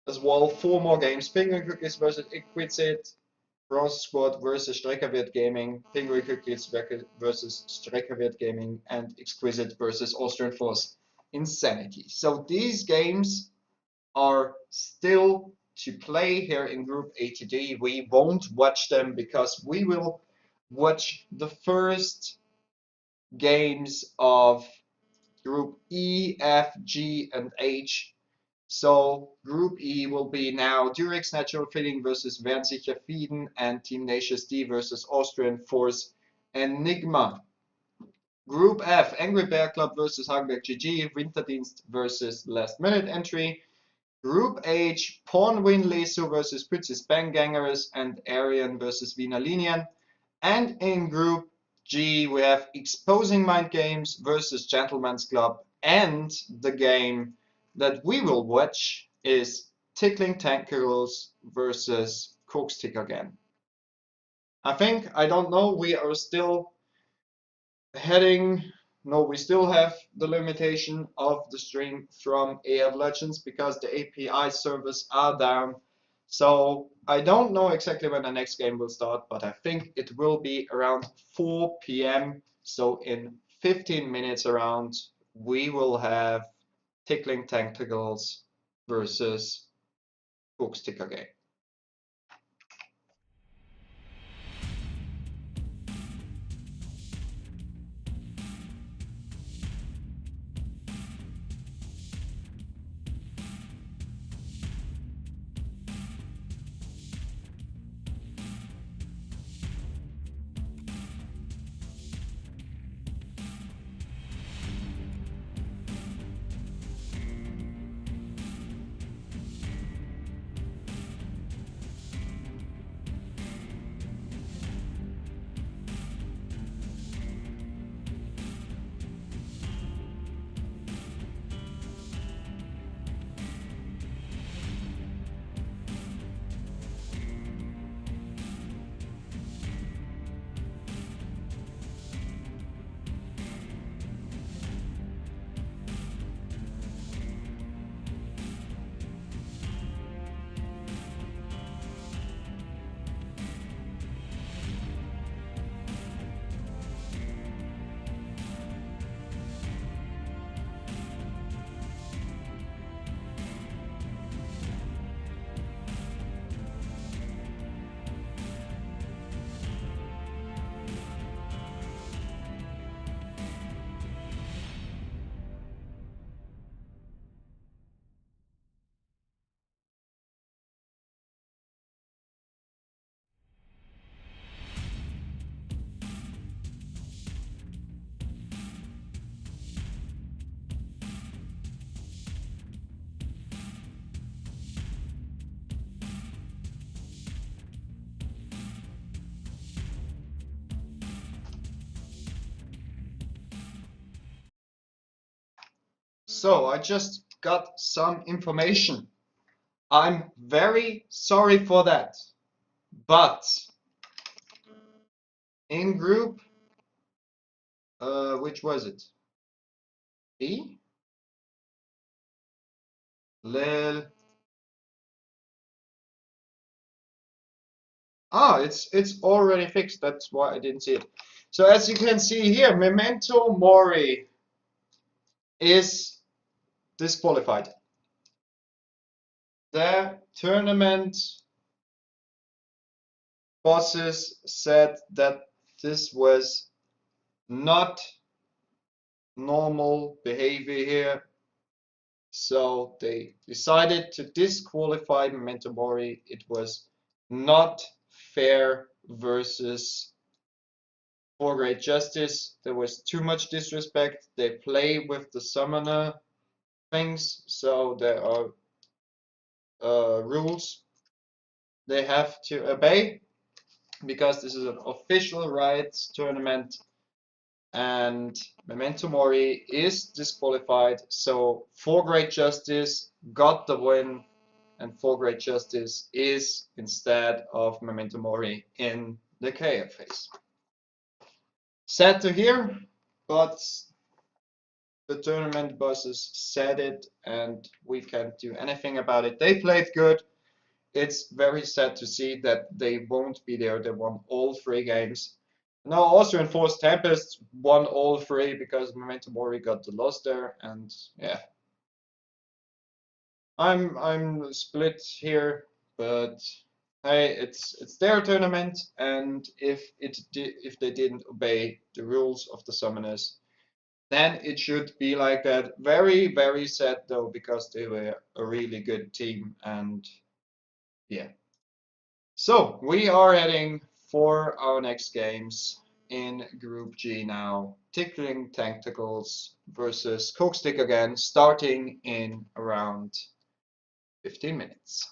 S2: as well, four more games, Penguin Cookies versus Exquisite, Bronze Squad versus Streckerwirt Gaming, Penguin Cookies versus Streckerwirt Gaming, and Exquisite versus Austrian Force Insanity. So these games are still to play here in Group ATD. We won't watch them because we will watch the first games of Group E, F, G, and H. So Group E will be now Durex Natural Filling versus Wernsicher Fieden and Team Nations D versus Austrian Force Enigma. Group F, Angry Bear Club versus Hagenberg GG, Winterdienst versus Last Minute Entry. Group H, Pornwin Lesu versus Pritzes Banggangers and Arian versus Wiener Linien. And in Group G, we have Exposing Mind Games versus Gentleman's Club. And the game that we will watch is Tickling Tentacles versus Cookstick again. I don't know, we are still heading, no, we still have the limitation of the stream from AF Legends because the API servers are down. So I don't know exactly when the next game will start, but I think it will be around 4 p.m. So in 15 minutes around, we will have Tickling Tentacles versus Hookstick again. So I just got some information. I'm very sorry for that. But in group, which was it? B? Lil. Ah, it's already fixed. That's why I didn't see it. So as you can see here, Memento Mori is disqualified. The tournament bosses said that this was not normal behavior here. So they decided to disqualify Memento Mori. It was not fair versus For Great Justice, there was too much disrespect. They play with the summoner things, so there are rules they have to obey because this is an official rights tournament and Memento Mori is disqualified. So For Great Justice got the win and For Great Justice is instead of Memento Mori in the KF phase. Sad to hear, but the tournament bosses said it and we can't do anything about it. They played good. It's very sad to see that they won't be there. They won all 3 games. Now also Enforced Tempest won all 3 because Memento Mori got the loss there, and yeah. I'm split here, but hey, it's their tournament, and if they didn't obey the rules of the summoners, then it should be like that. Very, very sad though, because they were a really good team, and yeah. So we are heading for our next games in Group G now. Tickling Tentacles versus Cookstick again, starting in around 15 minutes.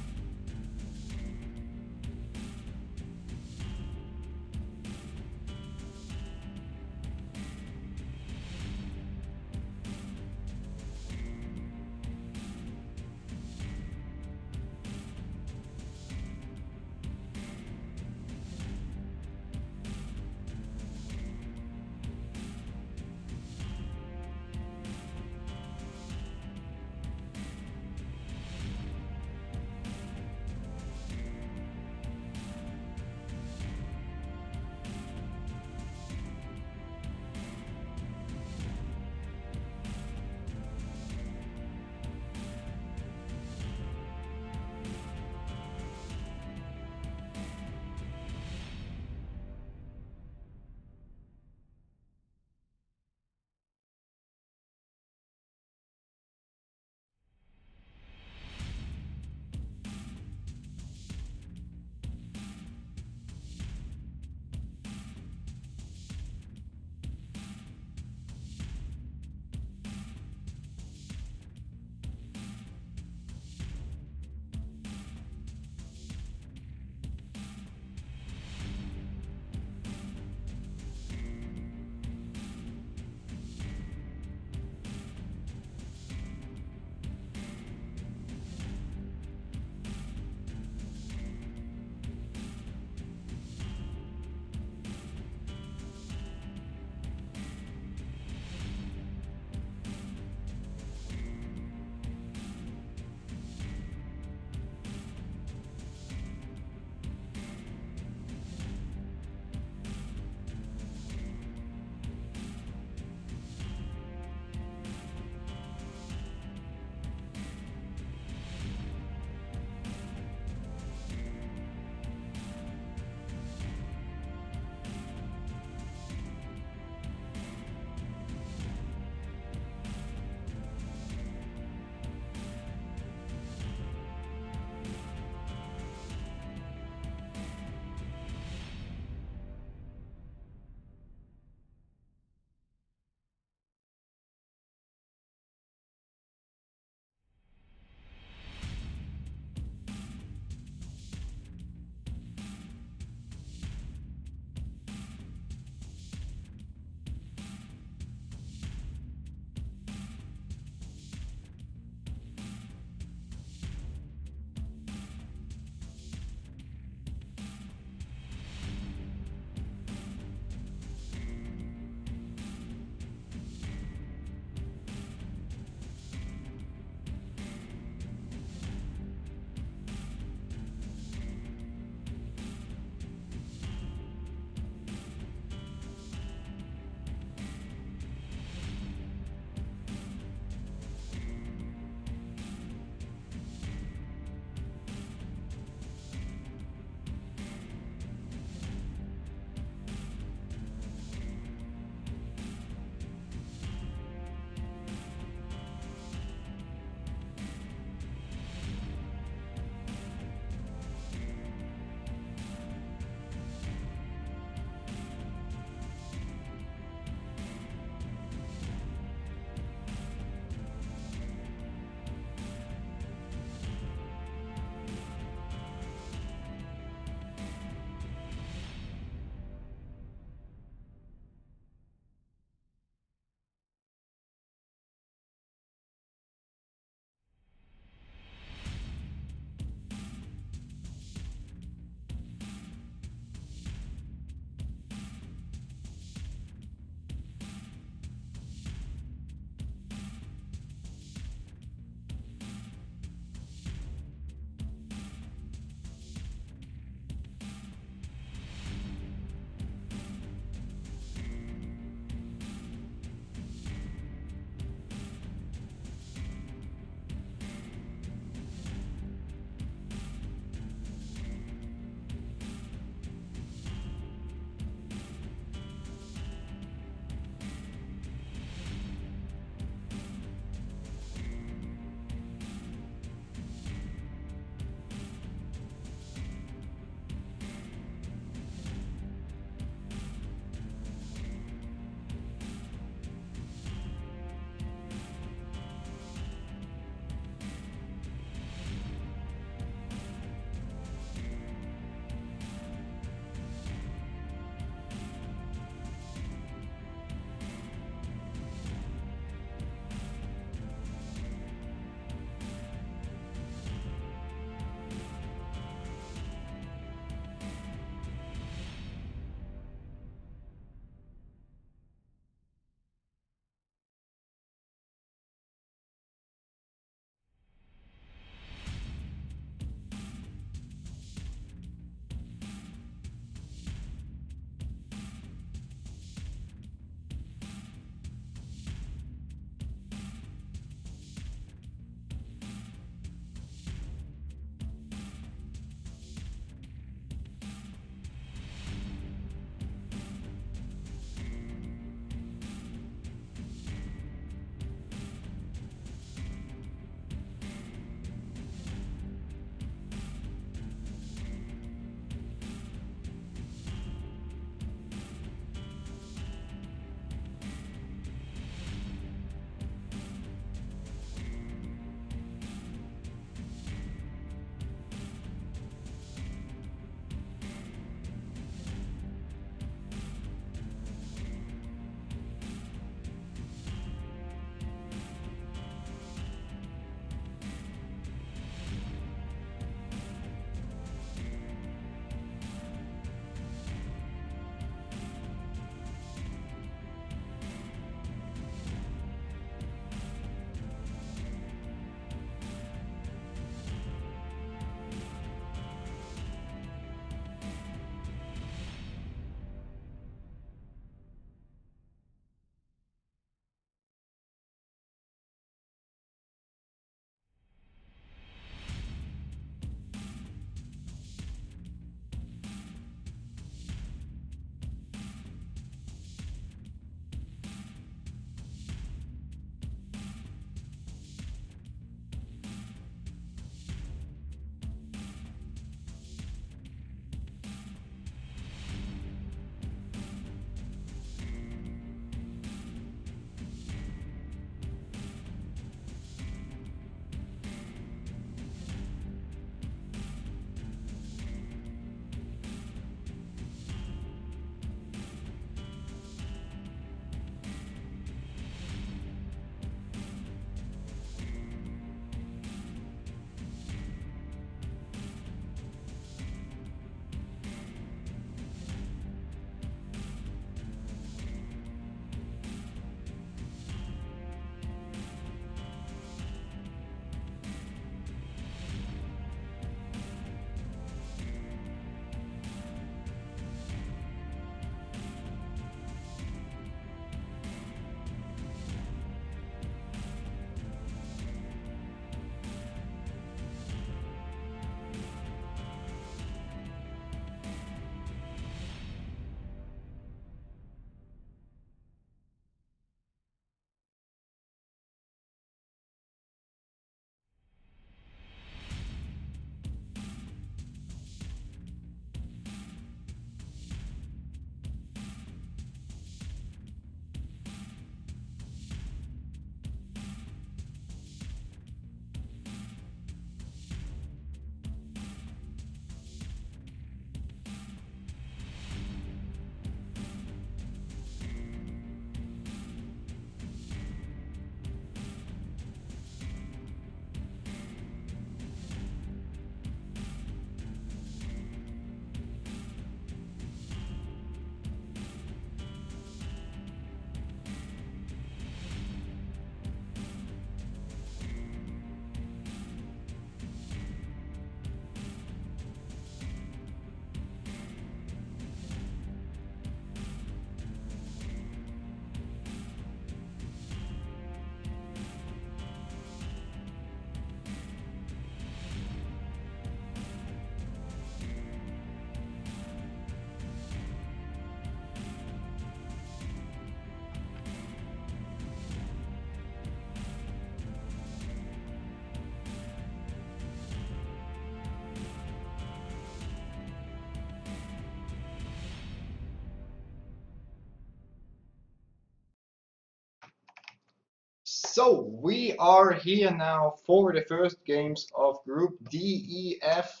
S2: So we are here now for the first games of Group DEF,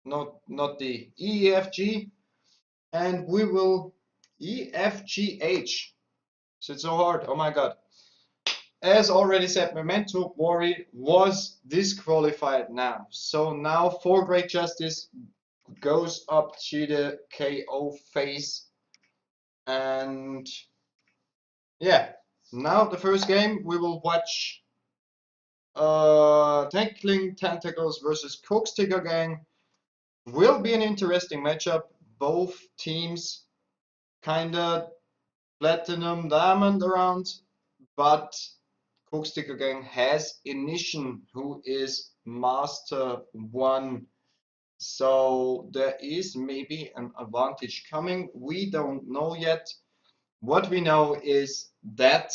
S2: not the EFG, and we will EFGH. So it's so hard. Oh my God. As already said, Memento Mori was disqualified now. So now for Great Justice goes up to the KO phase. And yeah, now the first game we will watch Tackling Tentacles versus Cooksticker Gang. Will be an interesting matchup. Both teams kinda platinum diamond around, but Cooksticker Gang has Ignition, who is Master 1. So there is maybe an advantage coming. We don't know yet. What we know is that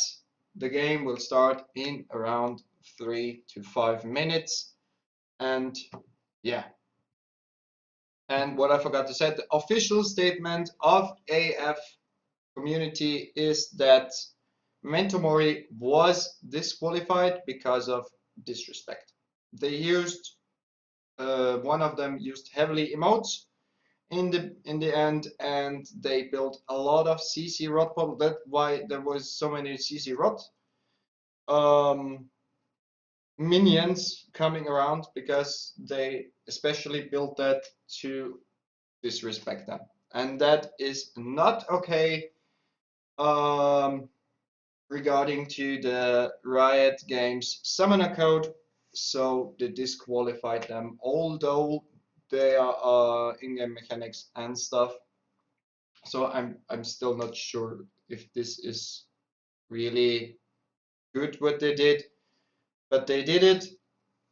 S2: the game will start in around 3 to 5 minutes. And yeah. And what I forgot to say, the official statement of AF community is that Memento Mori was disqualified because of disrespect. They used one of them used heavily emotes in the end, and they built a lot of CC rot. That's why there was so many CC rot minions coming around, because they especially built that to disrespect them, and that is not okay. Regarding to the Riot Games summoner code, so they disqualified them, although they are in-game mechanics and stuff. So I'm still not sure if this is really good what they did, but they did it,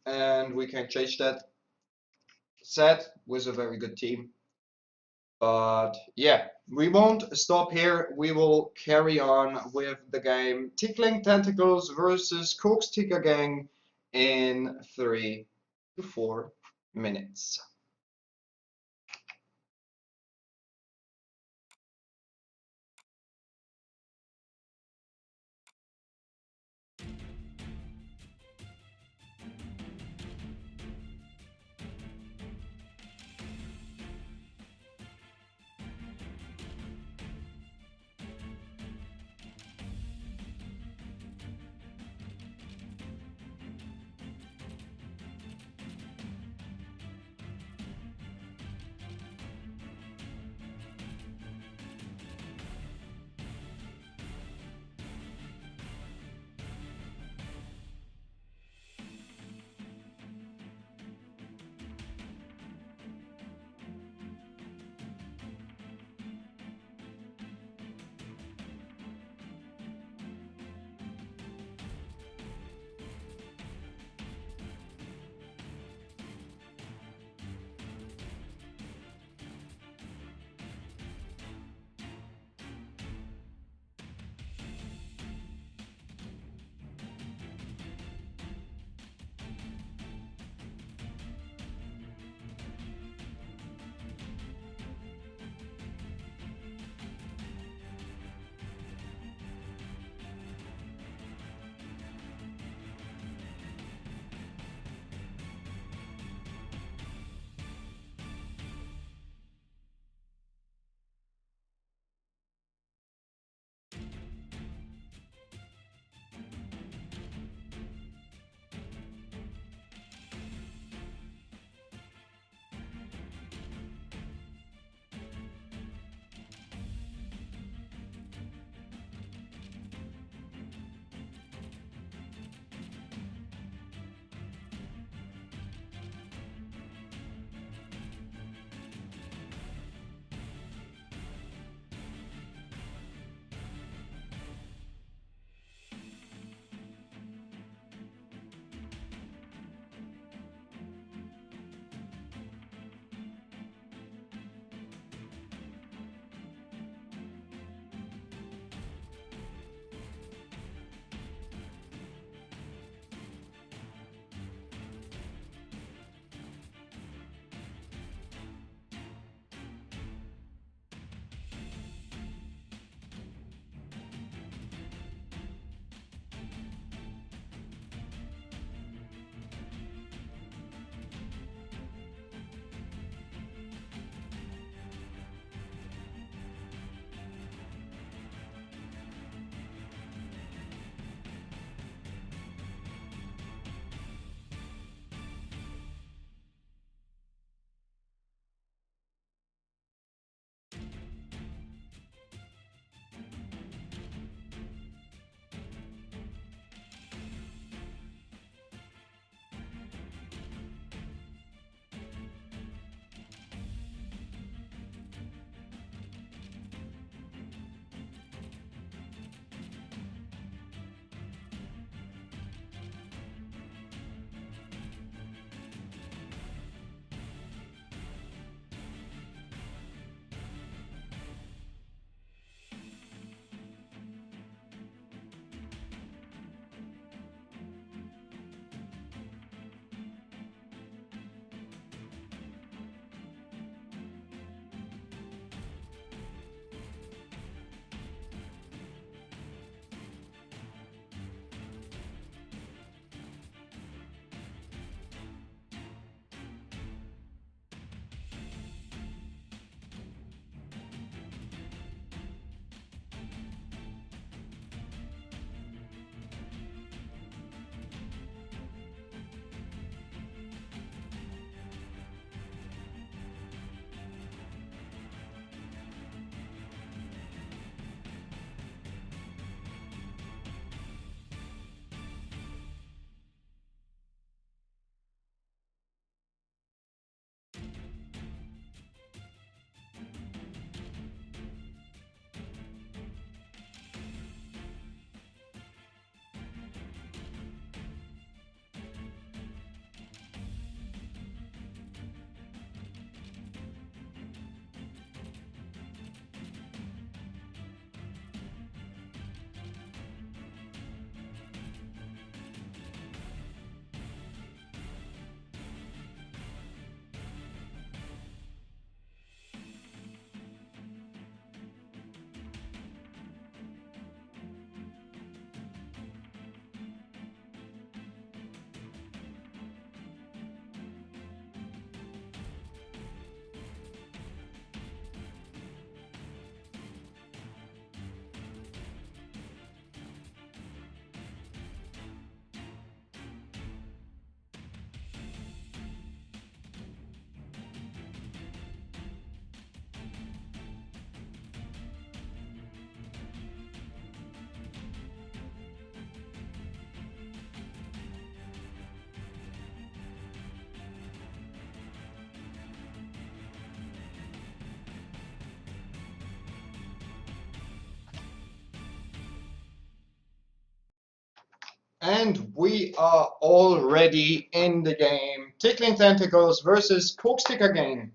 S2: and we can change that. Sad was a very good team. But yeah, we won't stop here. We will carry on with the game Tickling Tentacles versus Cooksticker Gang in 3 to 4 minutes. And we are already in the game. Tickling Tentacles versus Cooksticker Gang.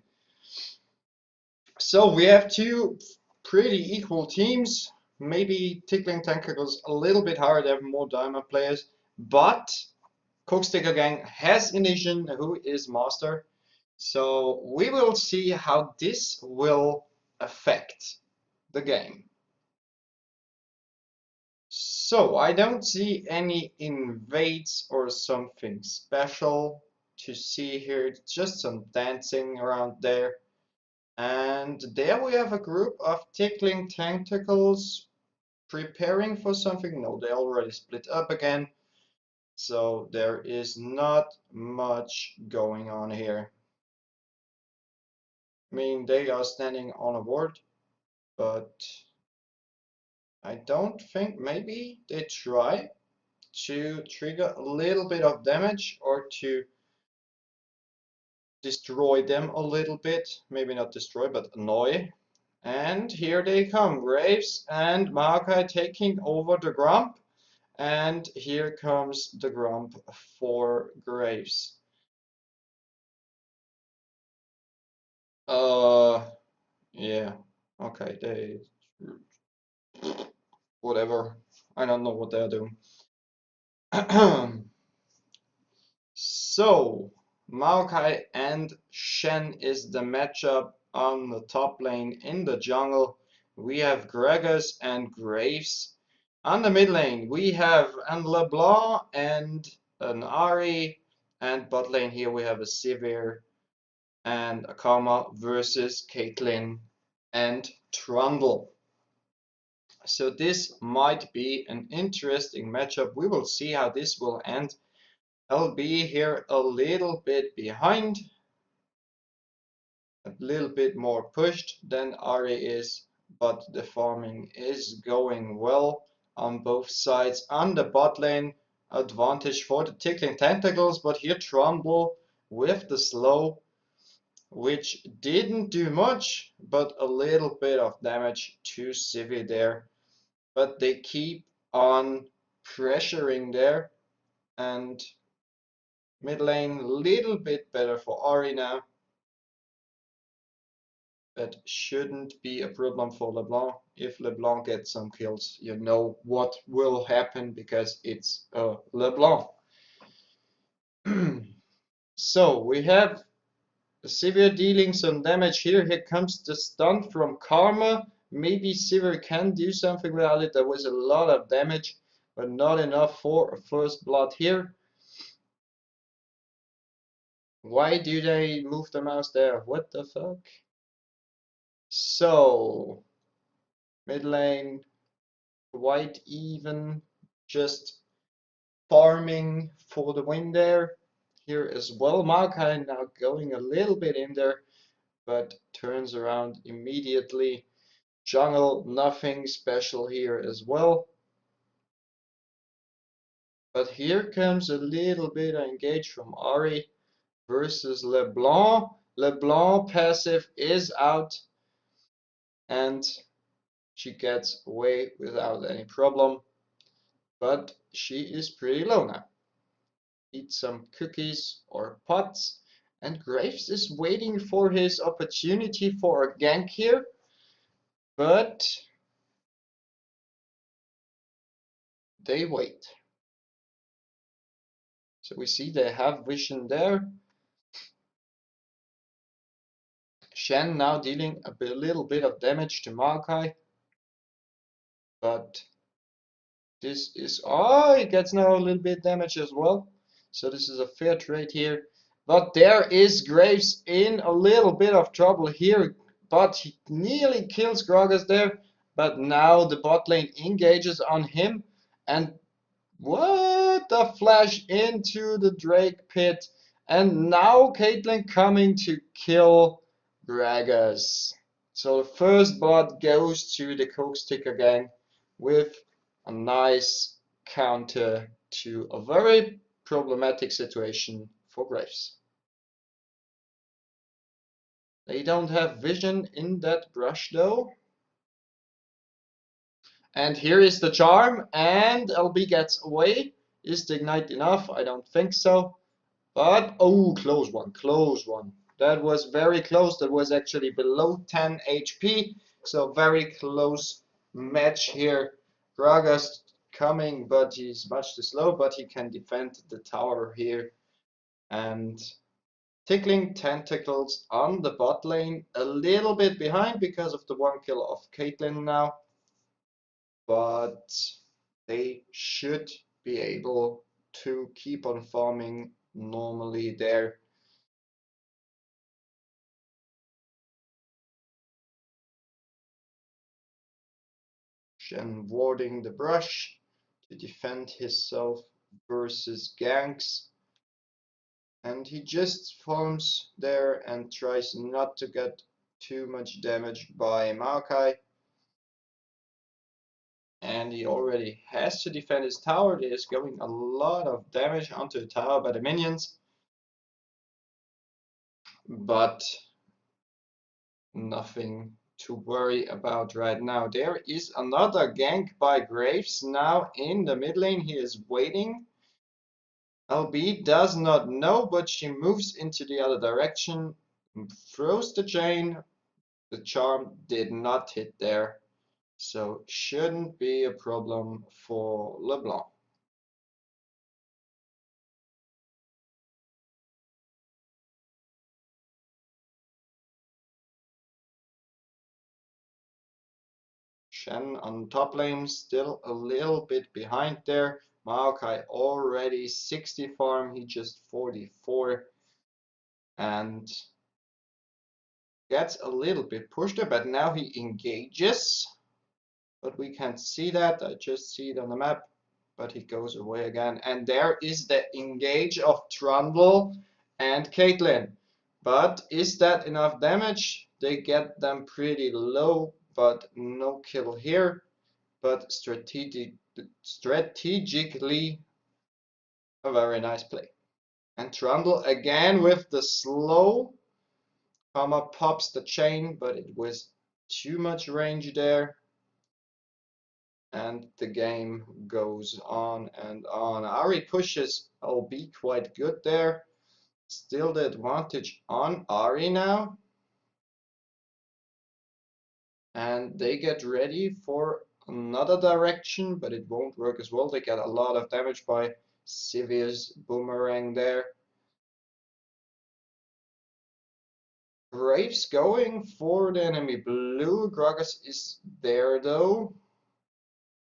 S2: So we have two pretty equal teams. Maybe Tickling Tentacles a little bit harder, they have more diamond players. But Cooksticker Gang has Initian, who is Master. So we will see how this will affect the game. So I don't see any invades or something special to see here. It's just some dancing around there. And there we have a group of tickling tentacles preparing for something. No, they already split up again. So there is not much going on here. I mean, they are standing on a ward, but I don't think maybe they try to trigger a little bit of damage or to destroy them a little bit. Maybe not destroy, but annoy. And here they come, Graves and Maokai taking over the Grump. And here comes the Grump for Graves. Yeah, okay, they, whatever. I don't know what they're doing. So, Maokai and Shen is the matchup on the top lane. In the jungle, we have Gregors and Graves. On the mid lane, we have an LeBlanc and an Ari. And bot lane here, we have a Sivir and a Karma versus Caitlyn and Trundle. So this might be an interesting matchup. We will see how this will end. I'll be here a little bit behind, a little bit more pushed than Ari is, but the farming is going well on both sides. On the bot lane, advantage for the tickling tentacles, but here Trumbull with the slow, which didn't do much, but a little bit of damage to Civi there. But they keep on pressuring there, and mid lane a little bit better for Ari now. That shouldn't be a problem for LeBlanc. If LeBlanc gets some kills, you know what will happen because it's LeBlanc. So we have Sivir dealing some damage here. Here comes the stun from Karma. Maybe Sivir can do something without it. There was a lot of damage, but not enough for a first blood here. Why do they move the mouse there? What the fuck? So, mid lane, quite even, just farming for the win there. Here as well, Maokai now going a little bit in there, but turns around immediately. Jungle, nothing special here as well. But here comes a little bit of engage from Ari versus LeBlanc. LeBlanc passive is out and she gets away without any problem. But she is pretty low now. Eat some cookies or pots. And Graves is waiting for his opportunity for a gank here. But they wait. So we see they have vision there. Shen now dealing little bit of damage to Maokai. But this is, oh, he gets now a little bit damage as well. So this is a fair trade here. But there is Graves in a little bit of trouble here. But he nearly kills Gragas there. But now the bot lane engages on him. And what a flash into the Drake pit. And now Caitlyn coming to kill Gragas. So the first bot goes to the Cooksticker gang with a nice counter to a very problematic situation for Graves. They don't have vision in that brush though. And here is the charm, and LB gets away. Is the ignite enough? I don't think so. But, oh, close one, close one. That was very close. That was actually below 10 HP. So very close match here. Gragas coming, but he's much too slow, but he can defend the tower here. And tickling tentacles on the bot lane, a little bit behind because of the one kill of Caitlyn now. But they should be able to keep on farming normally there. Shen warding the brush to defend himself versus ganks. And he just farms there and tries not to get too much damage by Maokai. And he already has to defend his tower. There is going a lot of damage onto the tower by the minions. But nothing to worry about right now. There is another gank by Graves now in the mid lane. He is waiting. LB does not know, but she moves into the other direction, throws the chain. The charm did not hit there, so shouldn't be a problem for LeBlanc. Shen on top lane, still a little bit behind there. Maokai already 60 farm, he just 44. And gets a little bit pushed there, but now he engages. But we can't see that, I just see it on the map. But he goes away again. And there is the engage of Trundle and Caitlyn. But is that enough damage? They get them pretty low, but no kill here. But strategically, a very nice play. And Trundle again with the slow. Karma pops the chain, but it was too much range there. And the game goes on and on. Ari pushes LB quite good there. Still the advantage on Ari now. And they get ready for another direction, but it won't work as well. They get a lot of damage by Sivir's boomerang there. Graves going for the enemy blue. Gragas is there though.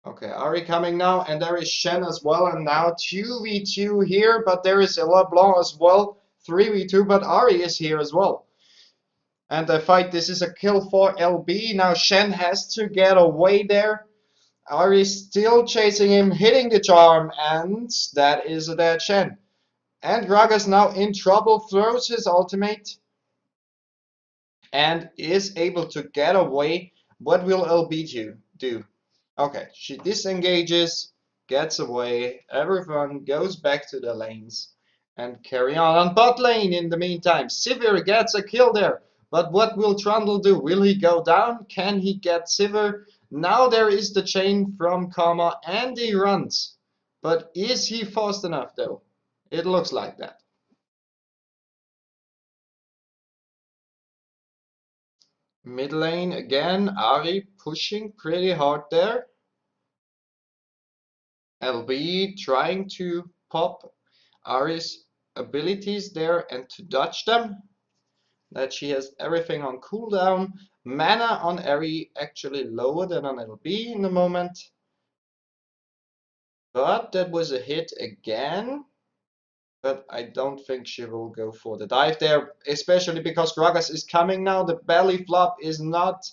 S2: Okay, Ari coming now, and there is Shen as well, and now 2v2 here, but there is a LeBlanc as well, 3v2, but Ari is here as well. And the fight, this is a kill for LB, now Shen has to get away there. Ari still chasing him, hitting the charm, and that is a dead Shen. And Gragas now in trouble, throws his ultimate, and is able to get away. What will LB do? Okay, she disengages, gets away, everyone goes back to the lanes and carry on bot lane in the meantime. Sivir gets a kill there, but what will Trundle do? Will he go down? Can he get Sivir? Now there is the chain from Karma and he runs. But is he fast enough though? It looks like that. Mid lane again, Ari pushing pretty hard there. LB trying to pop Ari's abilities there and to dodge them. That she has everything on cooldown. Mana on Ari actually lower than on LB in the moment. But that was a hit again. But I don't think she will go for the dive there, especially because Gragas is coming now. The belly flop is not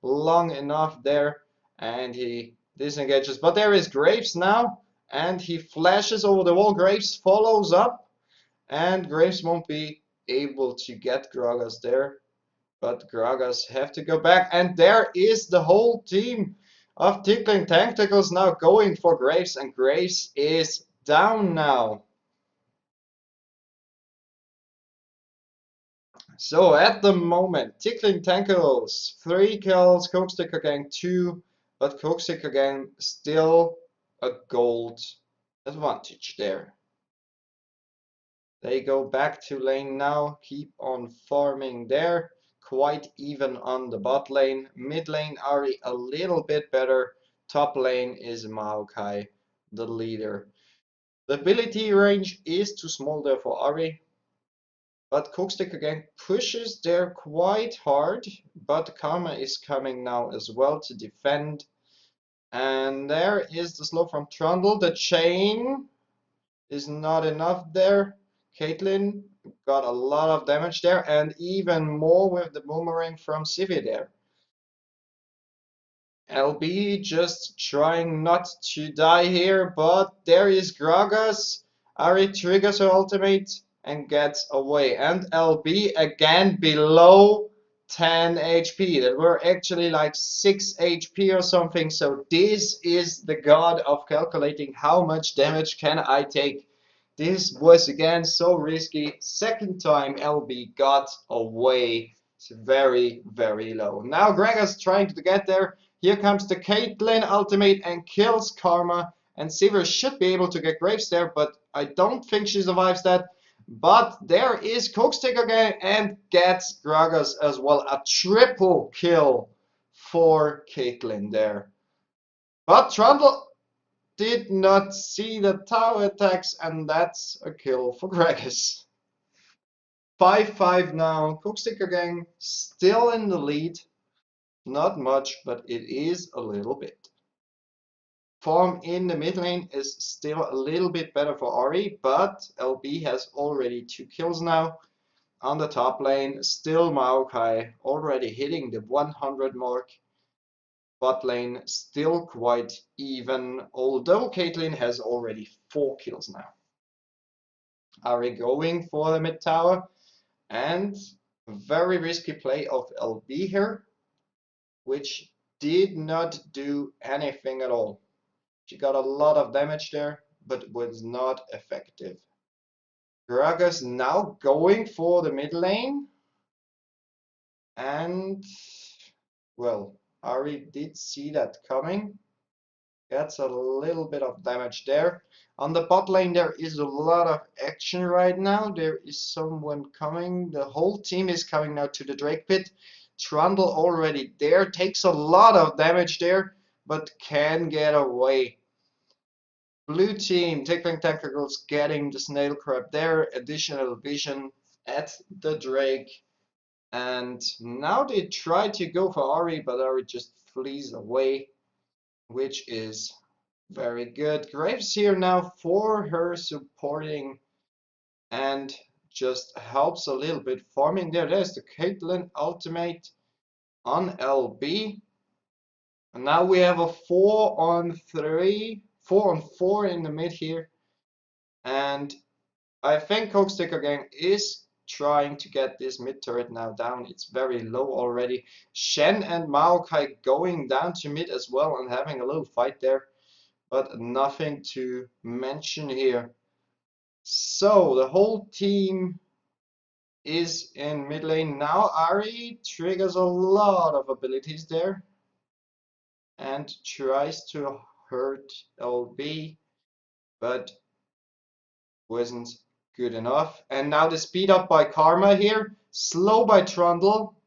S2: long enough there, and he disengages. But there is Graves now, and he flashes over the wall. Graves follows up, and Graves won't be able to get Gragas there. But Gragas have to go back, and there is the whole team of Tickling Tentacles now going for Graves, and Graves is down now. So at the moment, Tickling Tentacles, 3 kills, Cokesticker Gang 2, but Cokesticker Gang still a gold advantage there. They go back to lane now, keep on farming there. Quite even on the bot lane. Mid lane Ari a little bit better. Top lane is Maokai, the leader. The ability range is too small there for Ari, but Cookstick again pushes there quite hard, but Karma is coming now as well to defend. And there is the slow from Trundle. The chain is not enough there. Caitlyn got a lot of damage there, and even more with the boomerang from Civi there. LB just trying not to die here, but there is Gragas. Ari triggers her ultimate and gets away. And LB again below 10 HP. That were actually like 6 HP or something. So this is the god of calculating how much damage can I take. This was again so risky. Second time LB got away. It's very, very low. Now Gragas trying to get there. Here comes the Caitlyn ultimate and kills Karma. And Sivir should be able to get Graves there, but I don't think she survives that. But there is Cookstick again and gets Gragas as well. A triple kill for Caitlyn there. But Trundle did not see the tower attacks, and that's a kill for Gragas. 5-5 now. Cookstick again, still in the lead. Not much, but it is a little bit. Farm in the mid lane is still a little bit better for Ori, but LB has already 2 kills now. On the top lane, still Maokai already hitting the 100 mark. Bot lane still quite even, although Caitlyn has already 4 kills now. Ari going for the mid tower, and very risky play of LB here, which did not do anything at all. She got a lot of damage there, but was not effective. Gragas now going for the mid lane. And, well, Ari did see that coming. Gets a little bit of damage there. On the bot lane, there is a lot of action right now. There is someone coming. The whole team is coming now to the Drake pit. Trundle already there. Takes a lot of damage there, but can get away. Blue team, Tickling Tentacles getting the snail crab there, additional vision at the Drake. And now they try to go for Ari, but Ari just flees away, which is very good. Graves here now for her supporting and just helps a little bit farming there. There's the Caitlyn ultimate on LB. And now we have a 4-on-3, 4-on-4 in the mid here. And I think Cookstick again is trying to get this mid turret now down. It's very low already. Shen and Maokai going down to mid as well and having a little fight there. But nothing to mention here. So the whole team is in mid lane now. Ari triggers a lot of abilities there and tries to hurt LB, but wasn't good enough. And now the speed up by Karma here, slow by Trundle,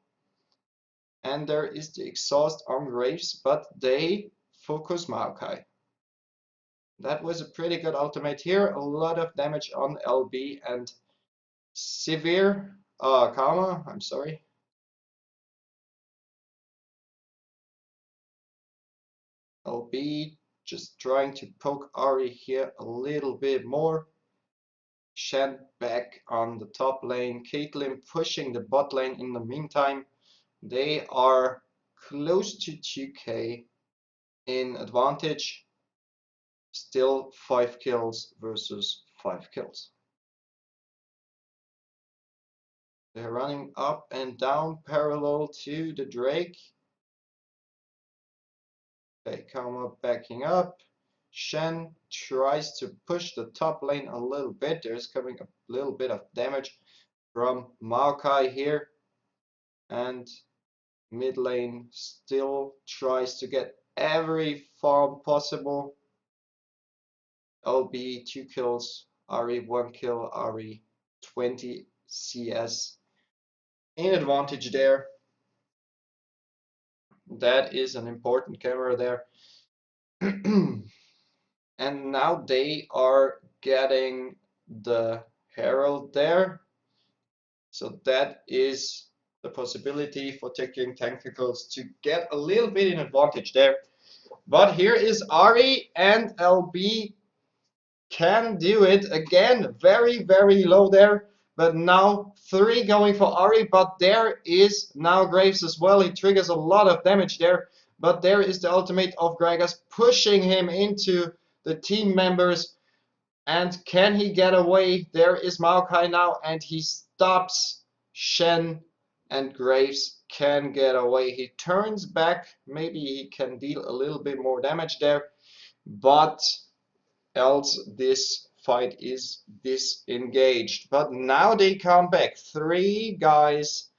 S2: and there is the exhaust on Graves, but they focus Maokai. That was a pretty good ultimate here, a lot of damage on LB and severe Karma, I'm sorry. LB just trying to poke Ari here a little bit more. Shen back on the top lane. Caitlyn pushing the bot lane in the meantime. They are close to 2k in advantage. Still 5 kills versus 5 kills. They're running up and down parallel to the Drake. They come up backing up. Shen tries to push the top lane a little bit. There's coming a little bit of damage from Maokai here. And mid lane still tries to get every farm possible. LB 2 kills, Ari 1 kill, Ari 20 CS in advantage there. That is an important camera there. And now they are getting the Herald there. So that is the possibility for taking Tacticals to get a little bit in advantage there. But here is Ari, and LB can do it again. Very, very low there. But now 3 going for Ari, but there is now Graves as well. He triggers a lot of damage there. But there is the ultimate of Gragas pushing him into the team members. And can he get away? There is Maokai now, and he stops Shen, and Graves can get away. He turns back. Maybe he can deal a little bit more damage there, but else this fight is disengaged. But now they come back. 3 guys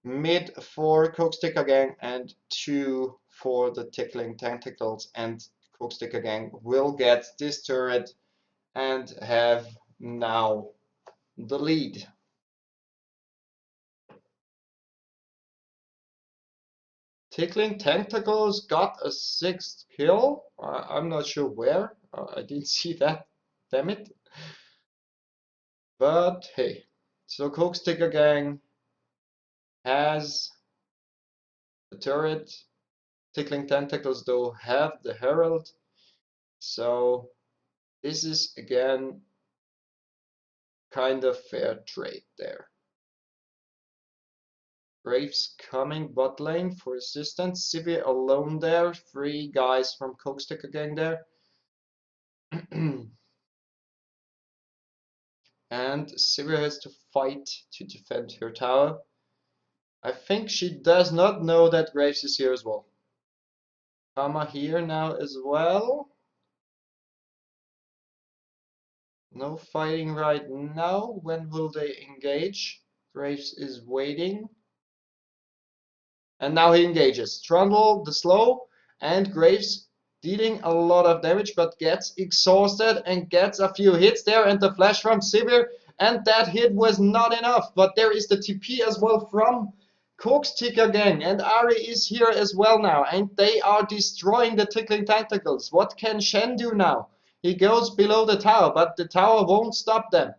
S2: mid for Coke Gang and 2 for the Tickling Tentacles, and Coke Gang will get this turret and have now the lead. Tickling Tentacles got a 6th kill. I'm not sure where. I didn't see that. Damn it. But hey. So Coke Gang has the turret. Tickling Tentacles though have the Herald. So this is again kind of fair trade there. Graves coming bot lane for assistance. Sivir alone there. 3 guys from Coke Gang there. And Sivir has to fight to defend her tower. I think she does not know that Graves is here as well. Kama here now as well. No fighting right now. When will they engage? Graves is waiting. And now he engages. Trundle, the slow, and Graves dealing a lot of damage, but gets exhausted and gets a few hits there, and the flash from Sivir, and that hit was not enough. But there is the TP as well from Coke's Ticker Gang, and Ari is here as well now, and they are destroying the Tickling Tentacles. What can Shen do now? He goes below the tower, but the tower won't stop them.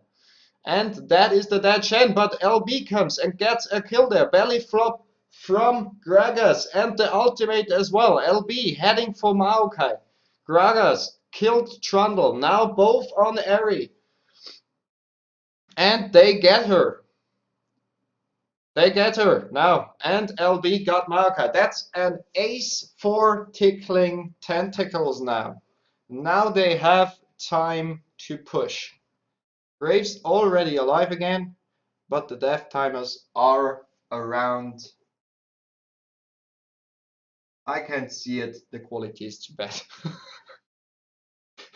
S2: And that is the dead Shen, but LB comes and gets a kill there. Belly flop from Gragas, and the ultimate as well. LB heading for Maokai. Gragas killed Trundle, now both on Eri. And they get her. They get her now, and LB got Maokai. That's an ace for Tickling Tentacles now. Now they have time to push. Graves already alive again, but the death timers are around. I can't see it. The quality is too bad.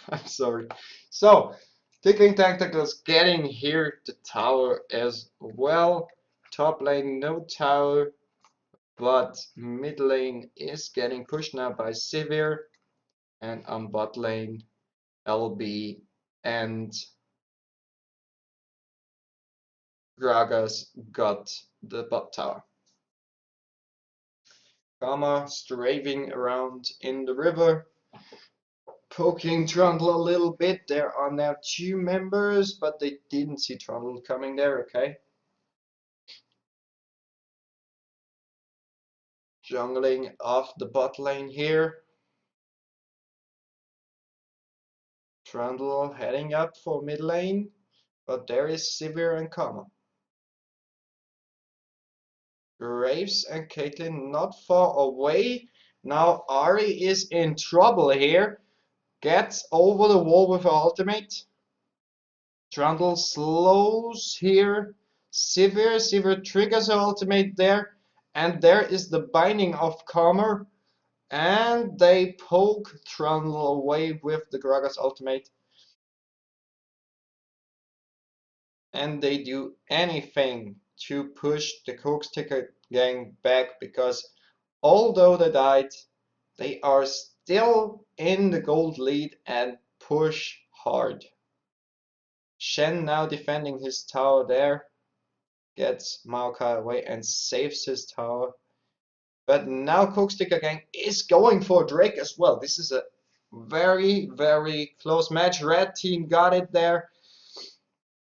S2: I'm sorry. So, Tickling Tentacles getting here the tower as well. Top lane, no tower, but mid lane is getting pushed now by Sivir. And on bot lane, LB and Gragas got the bot tower. Kama strafing around in the river, poking Trundle a little bit. There are now 2 members, but they didn't see Trundle coming there, okay? Jungling off the bot lane here. Trundle heading up for mid lane, but there is Sivir and Kama. Graves and Caitlyn not far away. Now Ari is in trouble here. Gets over the wall with her ultimate. Trundle slows here. Sivir triggers her ultimate there. And there is the binding of Kama. And they poke Trundle away with the Gragas ultimate. And they do anything to push the Coke Gang back, because although they died, they are still in the gold lead and push hard. Shen now defending his tower there, gets Maokai away and saves his tower. But now Cooksticker Gang is going for Drake as well. This is a very, very close match. Red team got it there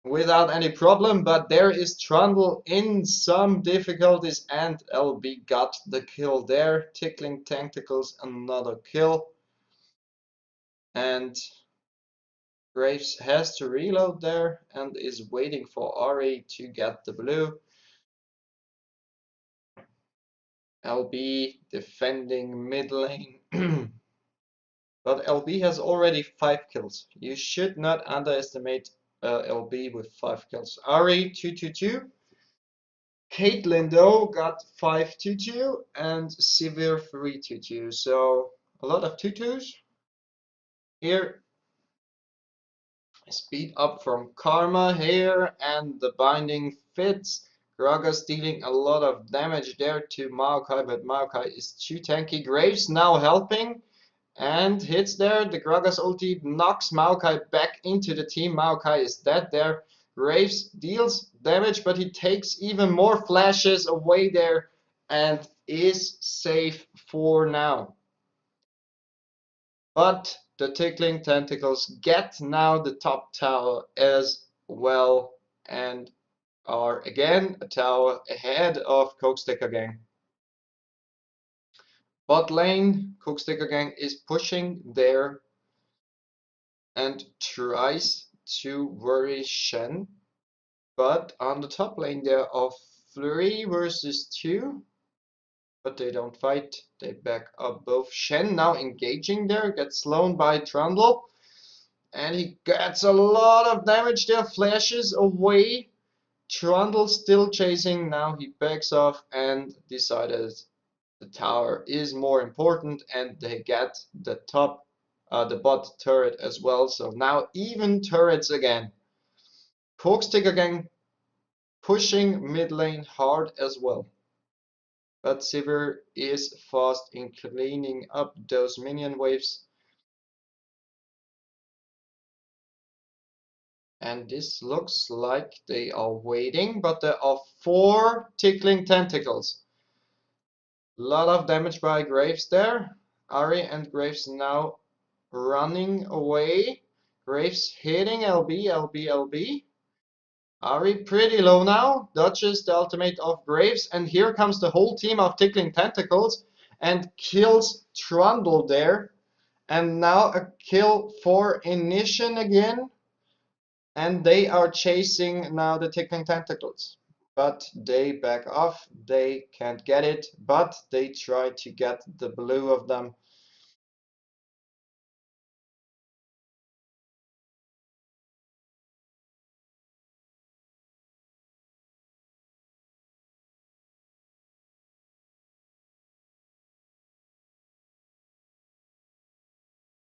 S2: without any problem, but there is Trundle in some difficulties and LB got the kill there. Tickling Tentacles, another kill. And Graves has to reload there and is waiting for Ari to get the blue. LB defending mid lane. But LB has already 5 kills. You should not underestimate LB with 5 kills. Ari 222. Caitlyn though got 522 and Severe 322. So a lot of 22s. Here, speed up from Karma here and the binding fits. Gragas dealing a lot of damage there to Maokai, but Maokai is too tanky. Graves now helping and hits there. The Gragas ulti knocks Maokai back into the team. Maokai is dead there. Graves deals damage, but he takes even more flashes away there and is safe for now. But the Tickling Tentacles get now the top tower as well and are again a tower ahead of Cooksticker Gang. Bot lane, Cooksticker Gang is pushing there and tries to worry Shen. But on the top lane there are 3 versus 2. But they don't fight, they back up both. Shen now engaging there, gets slown by Trundle. And he gets a lot of damage there, flashes away. Trundle still chasing, now he backs off and decided the tower is more important and they get the bot turret as well. So now even turrets again. Cooksticker Gang pushing mid lane hard as well. But Sivir is fast in cleaning up those minion waves. And this looks like they are waiting, but there are 4 tickling tentacles. A lot of damage by Graves there. Ari and Graves now running away. Graves hitting LB, LB, LB. Ari pretty low now, dodges the ultimate of Graves, and here comes the whole team of Tickling Tentacles and kills Trundle there. And now a kill for Initian again. And they are chasing now the Tickling Tentacles. But they back off, they can't get it, but they try to get the blue of them.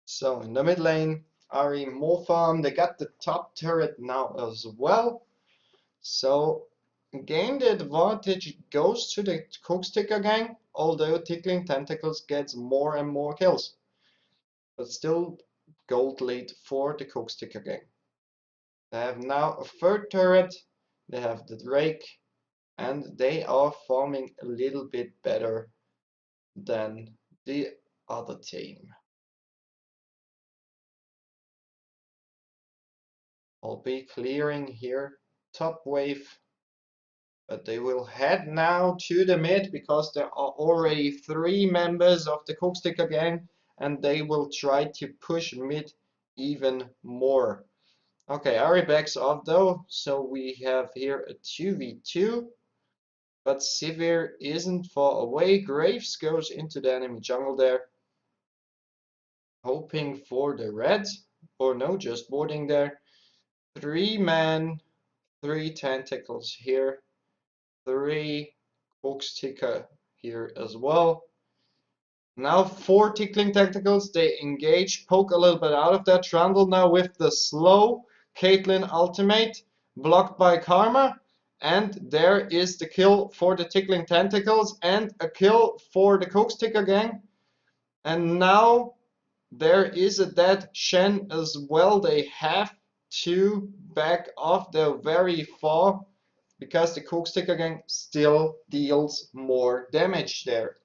S2: So in the mid lane, Ari more farm. They got the top turret now as well. So again, the advantage goes to the Cooksticker Gang, although Tickling Tentacles gets more and more kills. But still gold lead for the Cooksticker Gang. They have now a 3rd turret, they have the Drake, and they are farming a little bit better than the other team. I'll be clearing here top wave, but they will head now to the mid because there are already 3 members of the Cooksticker Gang and they will try to push mid even more. Okay, Ari backs off though, so we have here a 2v2, but Sivir isn't far away. Graves goes into the enemy jungle there, hoping for the red, or no, just boarding there. 3 man, 3 tentacles here, 3 Cooksticker here as well. Now 4 tickling tentacles, they engage, poke a little bit out of that. Trundle now with the slow Caitlyn ultimate, blocked by Karma. And there is the kill for the tickling tentacles and a kill for the Cooksticker Gang. And now There is a dead Shen as well. They have to back off. They're very far because the Cooksticker gang still deals more damage there.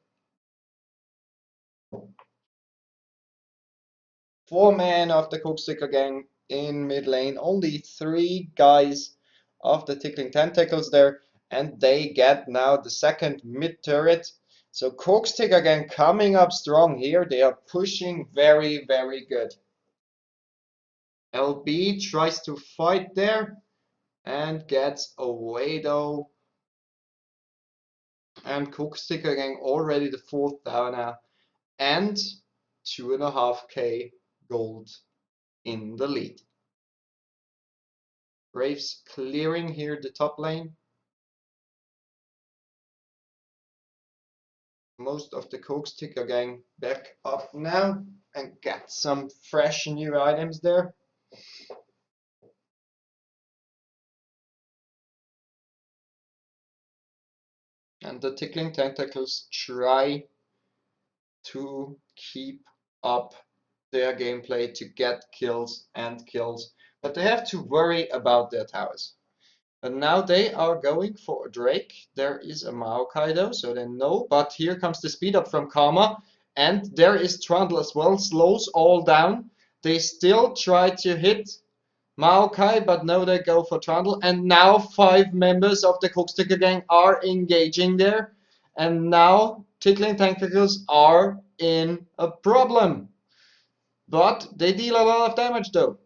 S2: 4 men of the Cooksticker gang in mid lane. Only 3 guys of the Tickling Tentacles there. And they get now the second mid turret. So Cooksticker gang coming up strong here. They are pushing very, very good. LB tries to fight there and gets away though. And Cooksticker gang already the 4th downer and 2.5k gold in the lead. Braves clearing here the top lane. Most of the Cooksticker gang back up now and get some fresh new items there. And the Tickling Tentacles try to keep up their gameplay to get kills and kills, but they have to worry about their towers. But now they are going for a Drake. There is a Maokai though, so they know. But here comes the speed up from Karma. And there is Trundle as well. Slows all down. They still try to hit Maokai, but no, they go for Trundle. And now 5 members of the Cooksticker gang are engaging there. And now Tickling Tentacles are in a problem. But they deal a lot of damage though.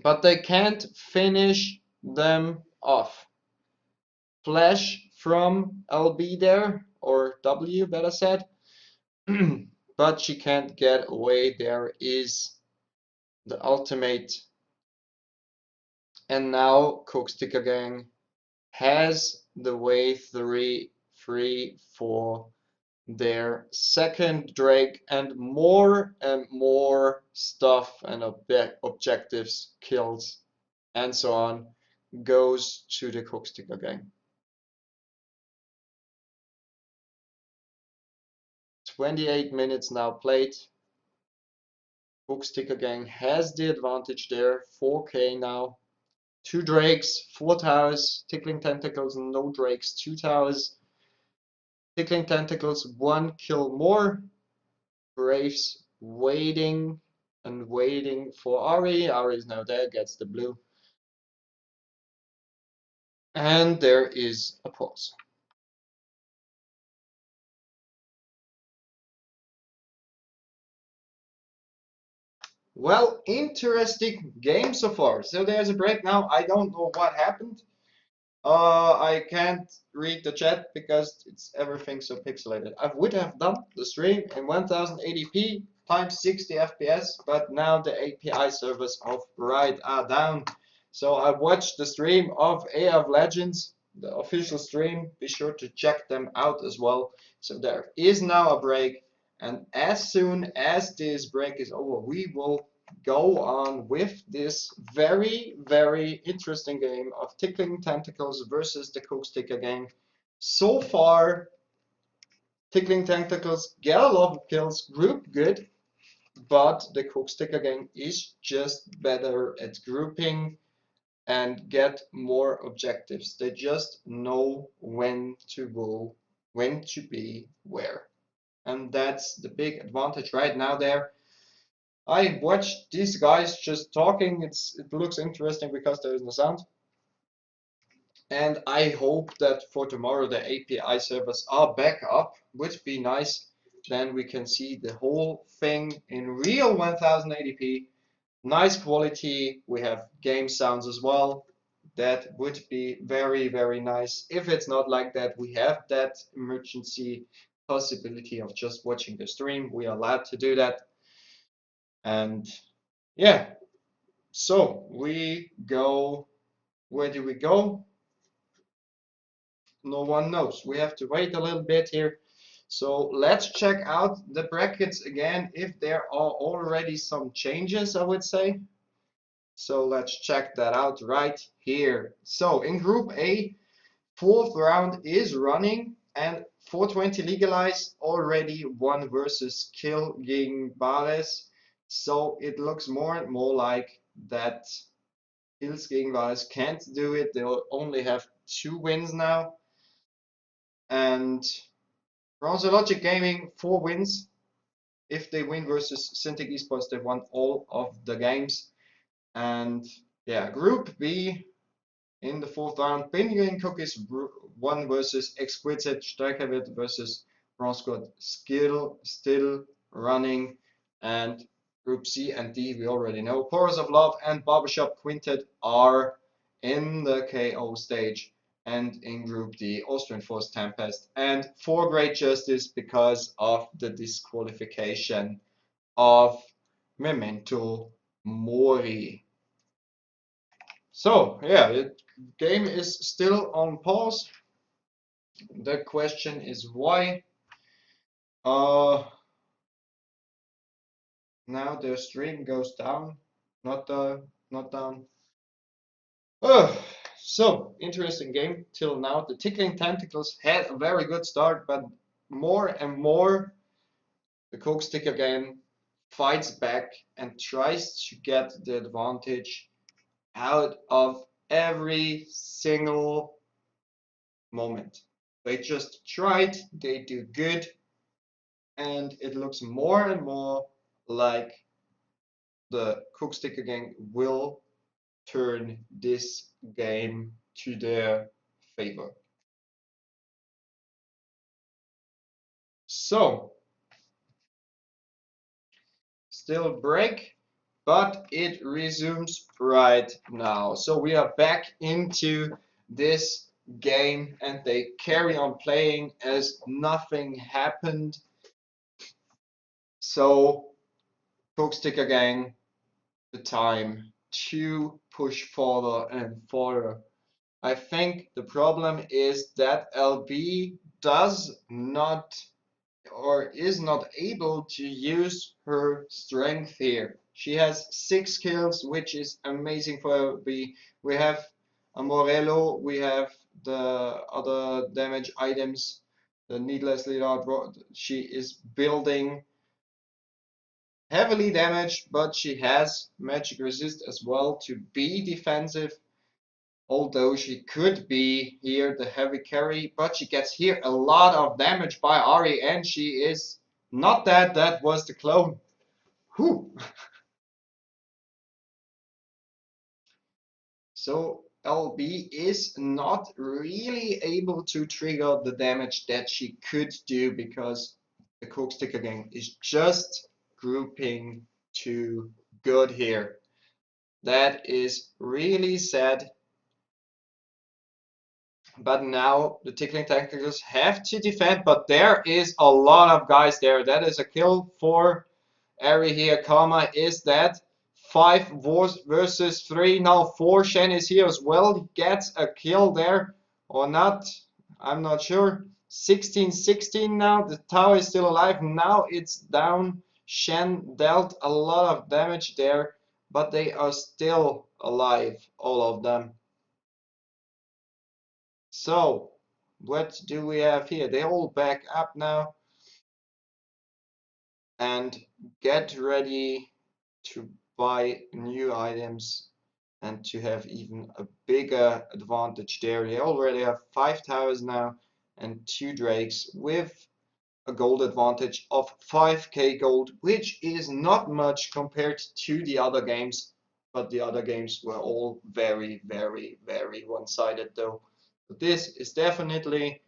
S2: But they can't finish them off. Flash from LB there, or W better said, but she can't get away. There is the ultimate, and now Cooksticker gang has the wave 3 free for their second Drake, and more stuff and objectives, kills, and so on goes to the Cooksticker gang. 28 minutes now played. Cooksticker gang has the advantage there. 4k now. 2 Drakes, 4 towers. Tickling Tentacles, no Drakes, 2 towers. Tickling Tentacles, 1 kill more. Braves waiting and waiting for Ari. Ari is now there, gets the blue. And there is a pause. Well, interesting game so far. So there's a break now. I don't know what happened. I can't read the chat because it's everything so pixelated. I would have done the stream in 1080p times 60 FPS, but now the API servers of Ride are down. So I watched the stream of A of Legends, the official stream. Be sure to check them out as well. So there is now a break, and as soon as this break is over, we will go on with this very, very interesting game of Tickling Tentacles versus the Cooksticker gang. So far, Tickling Tentacles get a lot of kills, group good, but the Cooksticker gang is just better at grouping and get more objectives. They just know when to go, when to be where. And that's the big advantage right now there. I watched these guys just talking. It looks interesting because there is no sound. And I hope that for tomorrow the API servers are back up. Would be nice. Then we can see the whole thing in real 1080p. Nice quality. We have game sounds as well. That would be very, very nice. If it's not like that, we have that emergency possibility of just watching the stream. We are allowed to do that. And yeah, so we go, where do we go? No one knows. We have to wait a little bit here. So let's check out the brackets again if there are already some changes, I would say. So let's check that out right here. So in Group A, 4th round is running, And 420 legalized already one versus Kill gegen Bares. So it looks more and more like that Kills gegen Bares can't do it. They'll only have 2 wins now. And Bronzologic Gaming 4 wins. If they win versus Syntic Esports, they won all of the games. And yeah, Group B in the 4th round, Penguin Cookies won versus Exquisite, Stärkewit versus Bronze Squad Skill, Still Running, and Group C and D we already know. Chorus of Love and Barbershop Quintet are in the KO stage, and in Group D, Austrian Force Tempest and For Great Justice because of the disqualification of Memento Mori. So yeah, the game is still on pause. The question is why. Now the stream goes down, not down. So interesting game till now. The Tickling Tentacles had a very good start, but more and more the Coke Stick again fights back and tries to get the advantage out of every single moment. They just tried, they do good, and it looks more and more like the Cooksticker gang will turn this game to their favor. So, still break, but it resumes right now. So we are back into this game and they carry on playing as nothing happened. So, Cooksticker gang, the time to push further and further. I think the problem is that LB does not or is not able to use her strength here. She has 6 kills, which is amazing for LB. We have a Morello, we have the other damage items, the needlessly loud. She is building heavily damaged, but she has magic resist as well to be defensive. Although she could be here the heavy carry, but she gets here a lot of damage by Ari, and she is not dead. That was the clone. Whew. So LB is not really able to trigger the damage that she could do because the Coke Sticker gang is just grouping too good here. That is really sad. But now the Tickling Tentacles have to defend, but there is a lot of guys there. That is a kill for Ari here. Karma is that 5 versus 3. Now 4. Shen is here as well. He gets a kill there or not. I'm not sure. 16-16 now. The tower is still alive. Now it's down. Shen dealt a lot of damage there, but they are still alive, all of them. So, what do we have here? They all back up now and get ready to buy new items and to have even a bigger advantage there. They already have 5 towers now and 2 drakes with a gold advantage of 5k gold, which is not much compared to the other games, but the other games were all very, very, very one-sided though. But this is definitely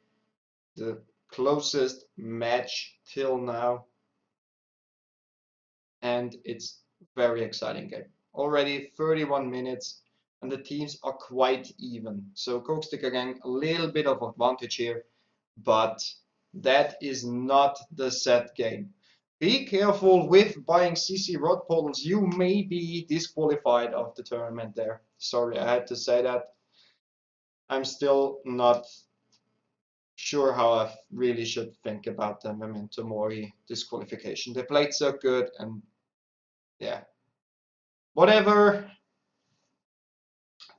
S2: the closest match till now, and it's very exciting game. Already 31 minutes and the teams are quite even. So Coke Sticker gang a little bit of advantage here, but that is not the set game. Be careful with buying CC rod portals. You may be disqualified of the tournament there. Sorry, I had to say that. I'm still not sure how I really should think about the Memento Mori disqualification. They played so good and yeah. Whatever.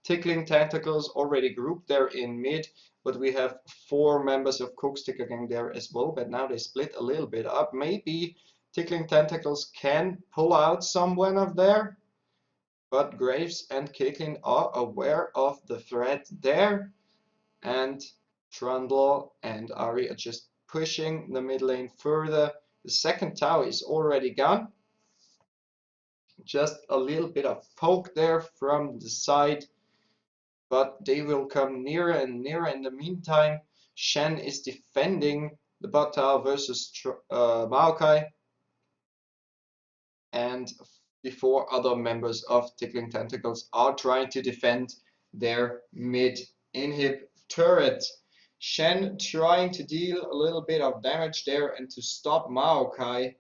S2: Tickling Tentacles already grouped there in mid, but we have 4 members of Cooksticker Gang there as well, but now they split a little bit up. Maybe Tickling Tentacles can pull out someone of there, but Graves and Caitlyn are aware of the threat there, and Trundle and Ari are just pushing the mid lane further. The second tower is already gone. Just a little bit of poke there from the side, but they will come nearer and nearer. In the meantime, Shen is defending the bot tower versus Maokai, and before other members of Tickling Tentacles are trying to defend their mid inhib turret. Shen trying to deal a little bit of damage there and to stop Maokai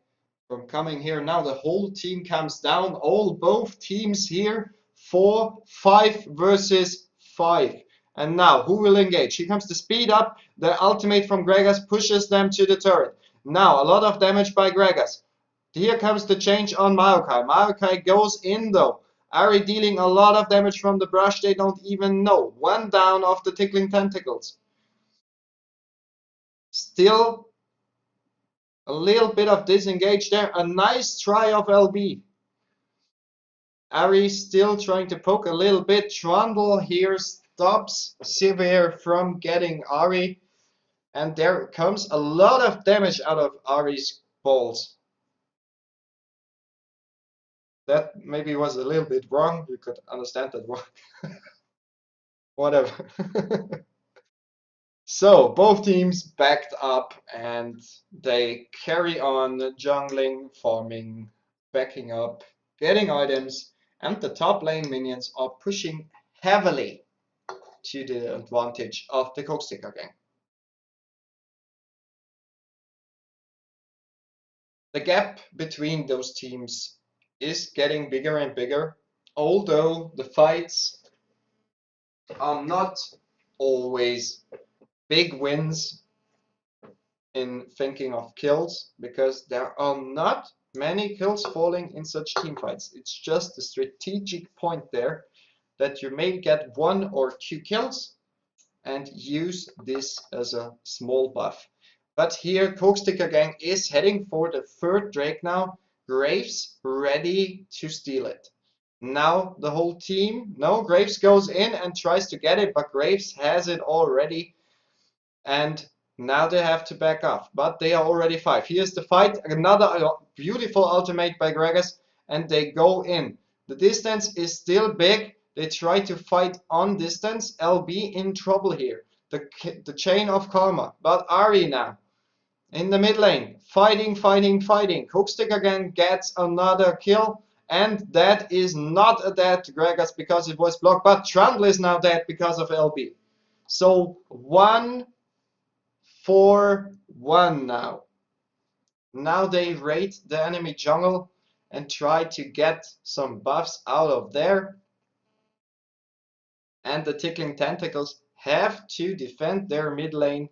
S2: from coming here. Now the whole team comes down, both teams here, 4-5 versus 5. And now who will engage? Here comes the speed up. The ultimate from Gragas pushes them to the turret. Now a lot of damage by Gragas. Here comes the change on Maokai. Maokai goes in though. Ari dealing a lot of damage from the brush, they don't even know. One down of the Tickling Tentacles. Still a little bit of disengage there. A nice try of LB. Ari still trying to poke a little bit. Trundle here stops Sivir from getting Ari. And there comes a lot of damage out of Ari's balls. That maybe was a little bit wrong. You could understand that wrong. Whatever. So both teams backed up and they carry on jungling, farming, backing up, getting items, and the top lane minions are pushing heavily to the advantage of the Cooksticker Gang. The gap between those teams is getting bigger and bigger, although the fights are not always big wins in thinking of kills, because there are not many kills falling in such team fights. It's just a strategic point there that you may get 1 or 2 kills and use this as a small buff. But here Cooksticker Gang is heading for the 3rd Drake now. Graves ready to steal it. Now the whole team, no, Graves goes in and tries to get it, but Graves has it already. And now they have to back off, but they are already 5. Here's the fight, another beautiful ultimate by Gragas, and they go in. The distance is still big. They try to fight on distance. LB in trouble here. The chain of karma, but Ari now in the mid lane, fighting. Cookstick again gets another kill, and that is not a dead Gragas because it was blocked, but Trundle is now dead because of LB. So 1-4-1 now. Now they raid the enemy jungle and try to get some buffs out of there. And the Tickling Tentacles have to defend their mid lane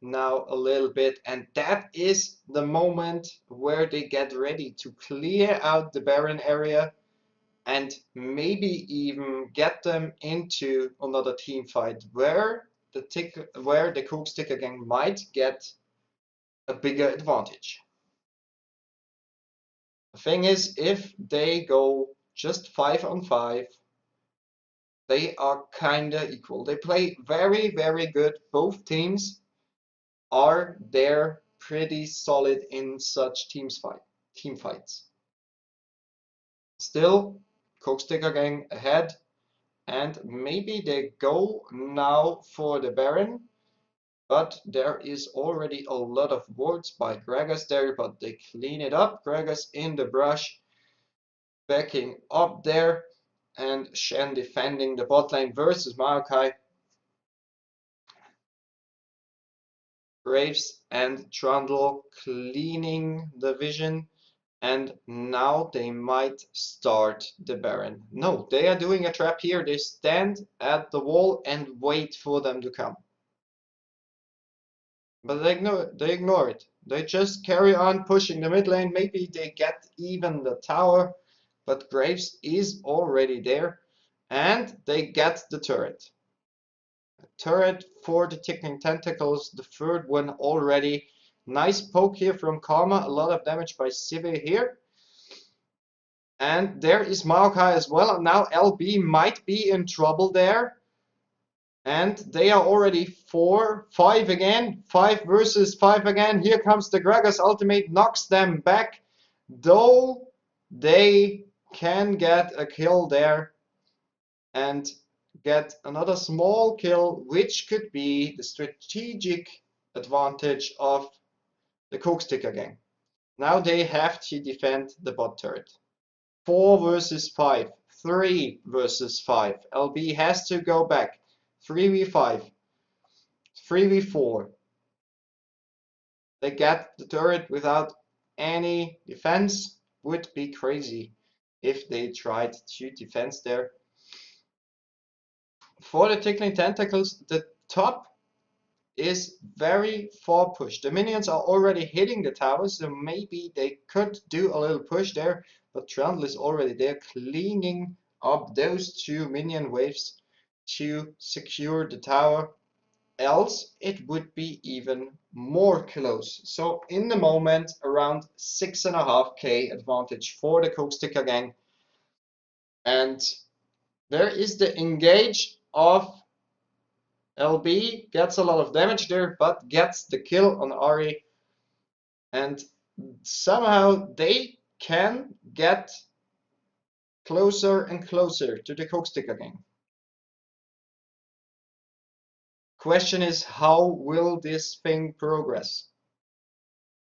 S2: now a little bit. And that is the moment where they get ready to clear out the Baron area and maybe even get them into another team fight where the Cooksticker Gang might get a bigger advantage. The thing is, if they go just 5-on-5, they are kinda equal. They play very, very good. Both teams are there pretty solid in such team fights. Still, Cooksticker Gang ahead, and maybe they go now for the Baron. But there is already a lot of wards by Gragas there, but they clean it up. Gragas in the brush, backing up there, and Shen defending the bot lane versus Maokai. Graves and Trundle cleaning the vision, and now they might start the Baron. No, they are doing a trap here. They stand at the wall and wait for them to come. But they ignore it. They just carry on pushing the mid lane. Maybe they get even the tower, but Graves is already there. And they get the turret. Turret for the ticking tentacles, the third one already. Nice poke here from Karma, a lot of damage by Cive here. And there is Maokai as well. And now LB might be in trouble there. And they are already 4-5 again. 5 versus 5 again. Here comes the Gragas ultimate, knocks them back. Though they can get a kill there and get another small kill, which could be the strategic advantage of the Cooksticker gang. Now they have to defend the bot turret. 4 versus 5, 3 versus 5. LB has to go back. 3v5, 3v4. They get the turret without any defense. Would be crazy if they tried to defense there. For the tickling tentacles, the top is very far pushed. The minions are already hitting the towers, so maybe they could do a little push there, but Trundle is already there cleaning up those 2 minion waves to secure the tower. Else it would be even more close. So in the moment, around 6.5k advantage for the Cooksticker gang. And there is the engage of LB, gets a lot of damage there, but gets the kill on Ari. And somehow they can get closer and closer to the Cooksticker gang. Question is, how will this thing progress?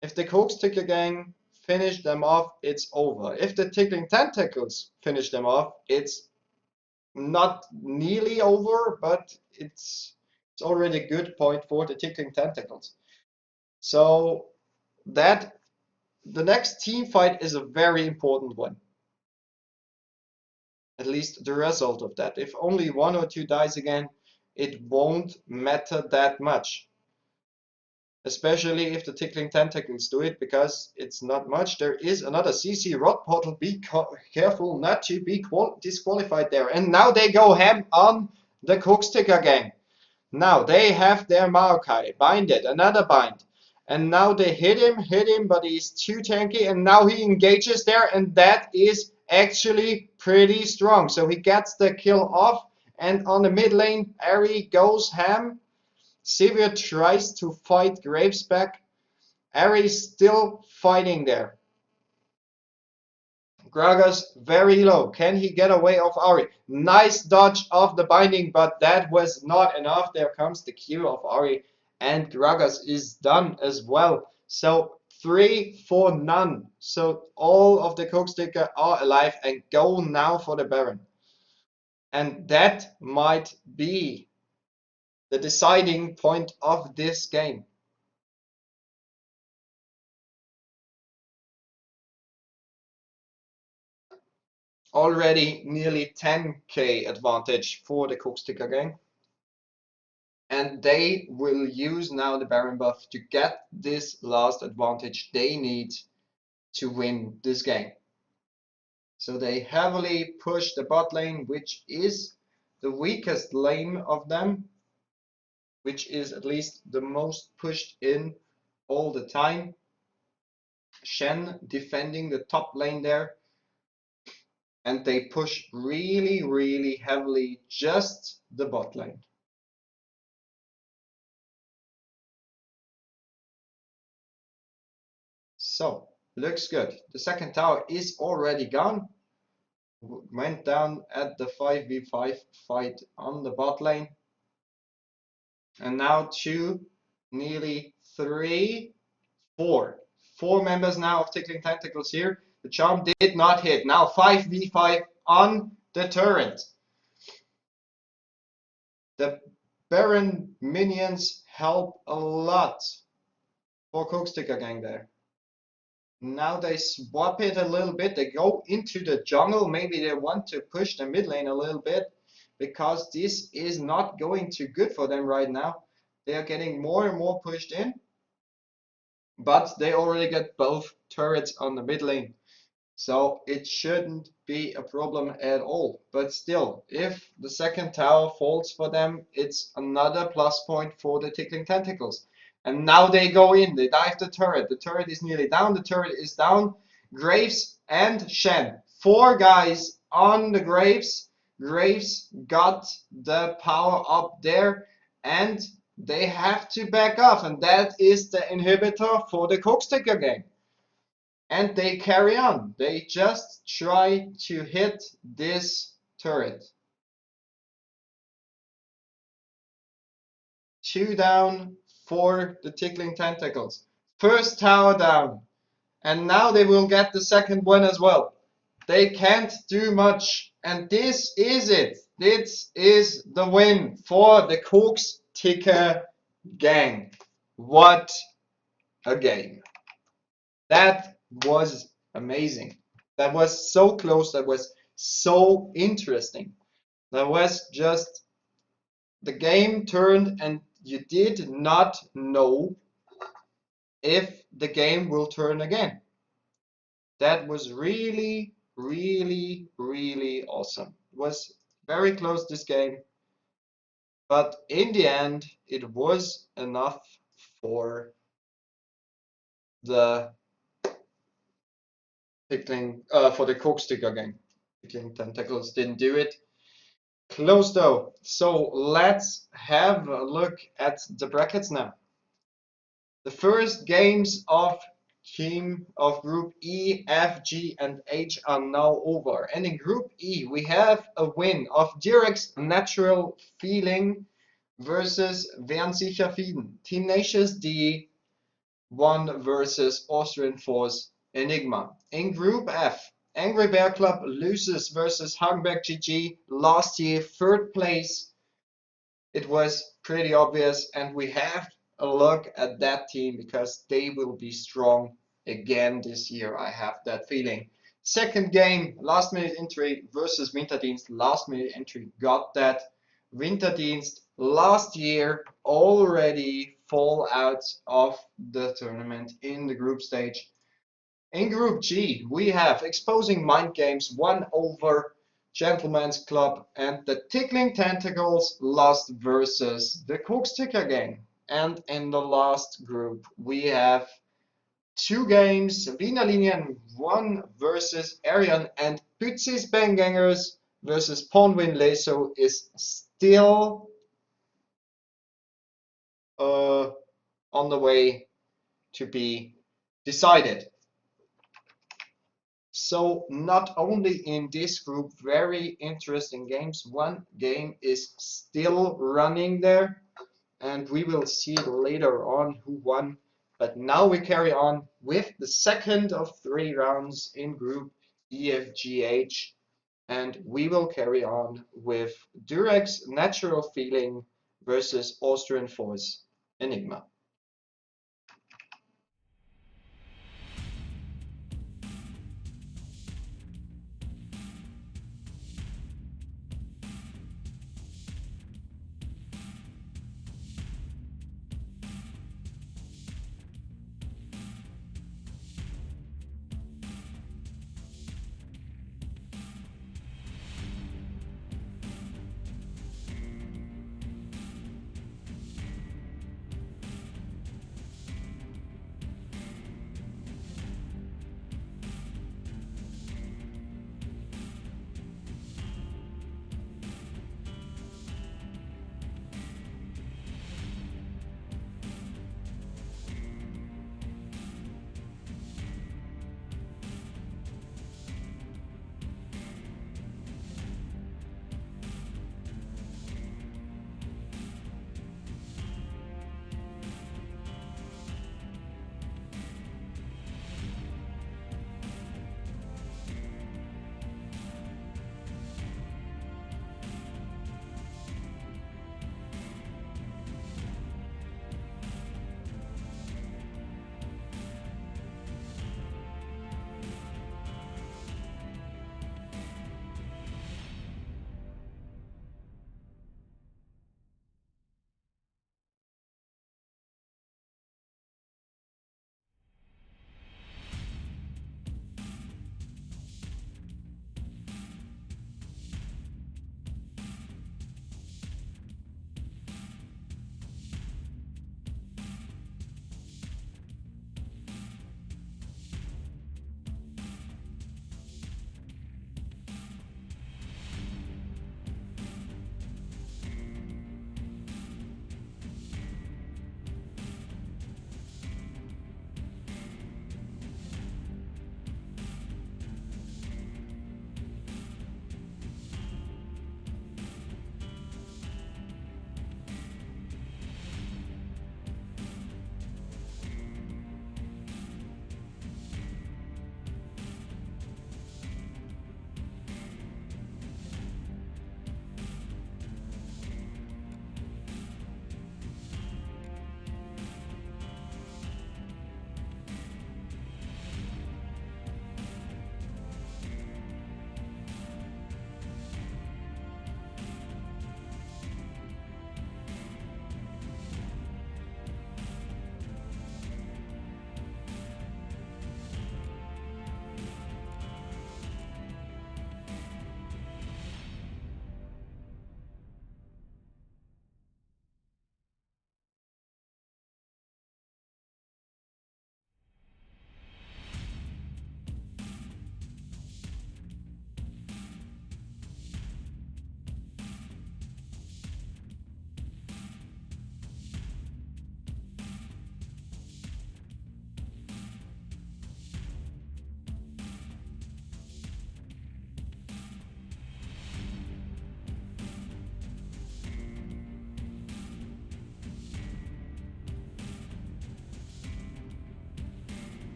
S2: If the Cooksticker gang finish them off, it's over. If the Tickling Tentacles finish them off, it's not nearly over, but it's already a good point for the Tickling Tentacles. So that the next team fight is a very important one. At least the result of that. If only 1 or 2 dies again, it won't matter that much. Especially if the tickling tentacles do it, because it's not much. There is another CC rod portal. Be careful not to be disqualified there. And now they go ham on the Cooksticker gang. Now they have their Maokai binded, another bind. And now they hit him, but he's too tanky. And now he engages there, and that is actually pretty strong. So he gets the kill off. And on the mid lane, Ari goes ham. Sivir tries to fight Graves back. Ari still fighting there. Gragas very low. Can he get away of Ari? Nice dodge of the binding, but that was not enough. There comes the Q of Ari, and Gragas is done as well. So 3 for none. So all of the Cooksticker are alive and go now for the Baron. And that might be the deciding point of this game. Already nearly 10k advantage for the Cooksticker gang. And they will use now the Baron buff to get this last advantage they need to win this game. So they heavily push the bot lane, which is the weakest lane of them, which is at least the most pushed in all the time. Shen defending the top lane there. And they push really, really heavily just the bot lane. So, looks good. The second tower is already gone. Went down at the 5v5 fight on the bot lane. And now 2, nearly 3, 4. 4 members now of Tickling Tentacles here. The charm did not hit. Now 5v5 on the turret. The Baron minions help a lot for Cooksticker gang there. Now they swap it a little bit. They go into the jungle. Maybe they want to push the mid lane a little bit, because this is not going too good for them right now. They are getting more and more pushed in, but they already got both turrets on the mid lane. So it shouldn't be a problem at all. But still, if the second tower falls for them, it's another plus point for the tickling tentacles. And now they go in, they dive the turret. The turret is nearly down, the turret is down. Graves and Shen. 4 guys on the Graves. Graves got the power up there and they have to back off. And that is the inhibitor for the Cooksticker game. And they carry on. They just try to hit this turret. 2 down for the tickling tentacles. First tower down. And now they will get the second one as well. They can't do much. And this is it. This is the win for the Cooks Ticker gang. What a game. That was amazing. That was so close. That was so interesting. That was just the game turned and you did not know if the game will turn again. That was really, really, really awesome. It was very close this game, but in the end, it was enough for the for the Cooksticker game. Tickling Tentacles didn't do it. Close though. So let's have a look at the brackets now. The first games of Group E, F, G, and H are now over. And in Group E, we have a win of Durex Natural Feeling versus Werden sicher Fieden. Tenacious D won versus Austrian Force Enigma. In Group F, Angry Bear Club loses versus Hagenberg GG. Last year, third place. It was pretty obvious, and we have a look at that team because they will be strong again this year. I have that feeling. Second game, last minute entry versus Winterdienst. Last minute entry got that. Winterdienst last year already fall out of the tournament in the group stage. In Group G, we have Exposing Mind Games won over Gentleman's Club, and the Tickling Tentacles lost versus the Cooksticker game. And in the last group, we have 2 games, Wiener Linien 1 versus Arion, and Pützis Bangangers versus Ponwin Leso is still on the way to be decided. So not only in this group, very interesting games. One game is still running there, and we will see later on who won. But now we carry on with the second of 3 rounds in Group EFGH, and we will carry on with Durex Natural Feeling versus Austrian Force Enigma.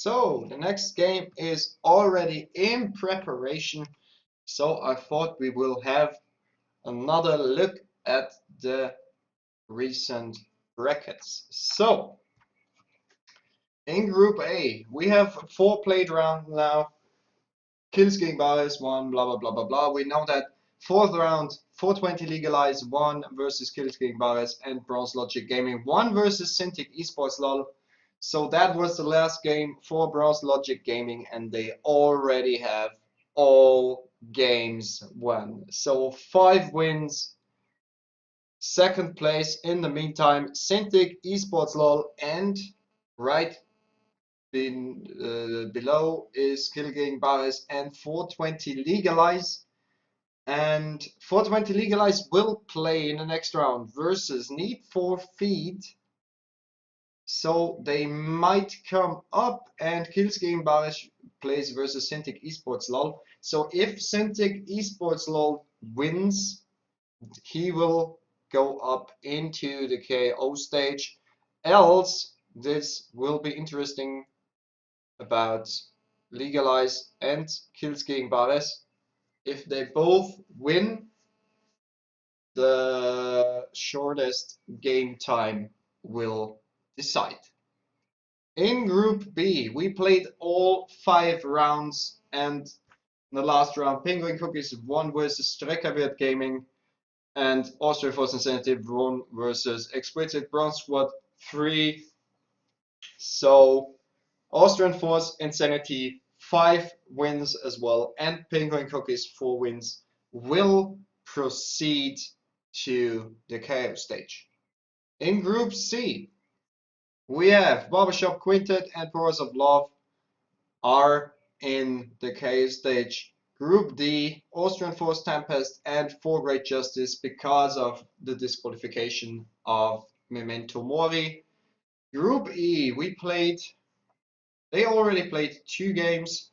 S2: So the next game is already in preparation. So I thought we will have another look at the recent brackets. So in Group A, we have 4 played rounds now. Kills King Bias 1, blah blah blah blah blah. We know that fourth round, 420 Legalize 1 versus Kills King Bias and Bronze Logic Gaming 1 versus Cintiq Esports LOL. So that was the last game for Bronze Logic Gaming, and they already have all games won. So 5 wins. Second place in the meantime, Cintiq Esports LOL, and right below is Killing Baris and 420 Legalize. And 420 Legalize will play in the next round versus Need for Feed. So they might come up, and Killing Baris plays versus Cintiq Esports LOL. So if Cintiq Esports LOL wins, he will go up into the KO stage. Else, this will be interesting about Legalize and Killing Bares. If they both win, the shortest game time will decide. In Group B, we played all 5 rounds, and in the last round, Penguin Cookies won versus Streckerwirt Gaming, and Austria Force Incentive won versus Explicit Bronze Squad 3. So Austrian Force Insanity 5 wins as well, and Penguin Cookies 4 wins will proceed to the KO stage. In Group C, we have Barbershop Quintet and Powers of Love are in the KO stage. Group D, Austrian Force Tempest and For Great Justice because of the disqualification of Memento Mori. Group E, they already played 2 games.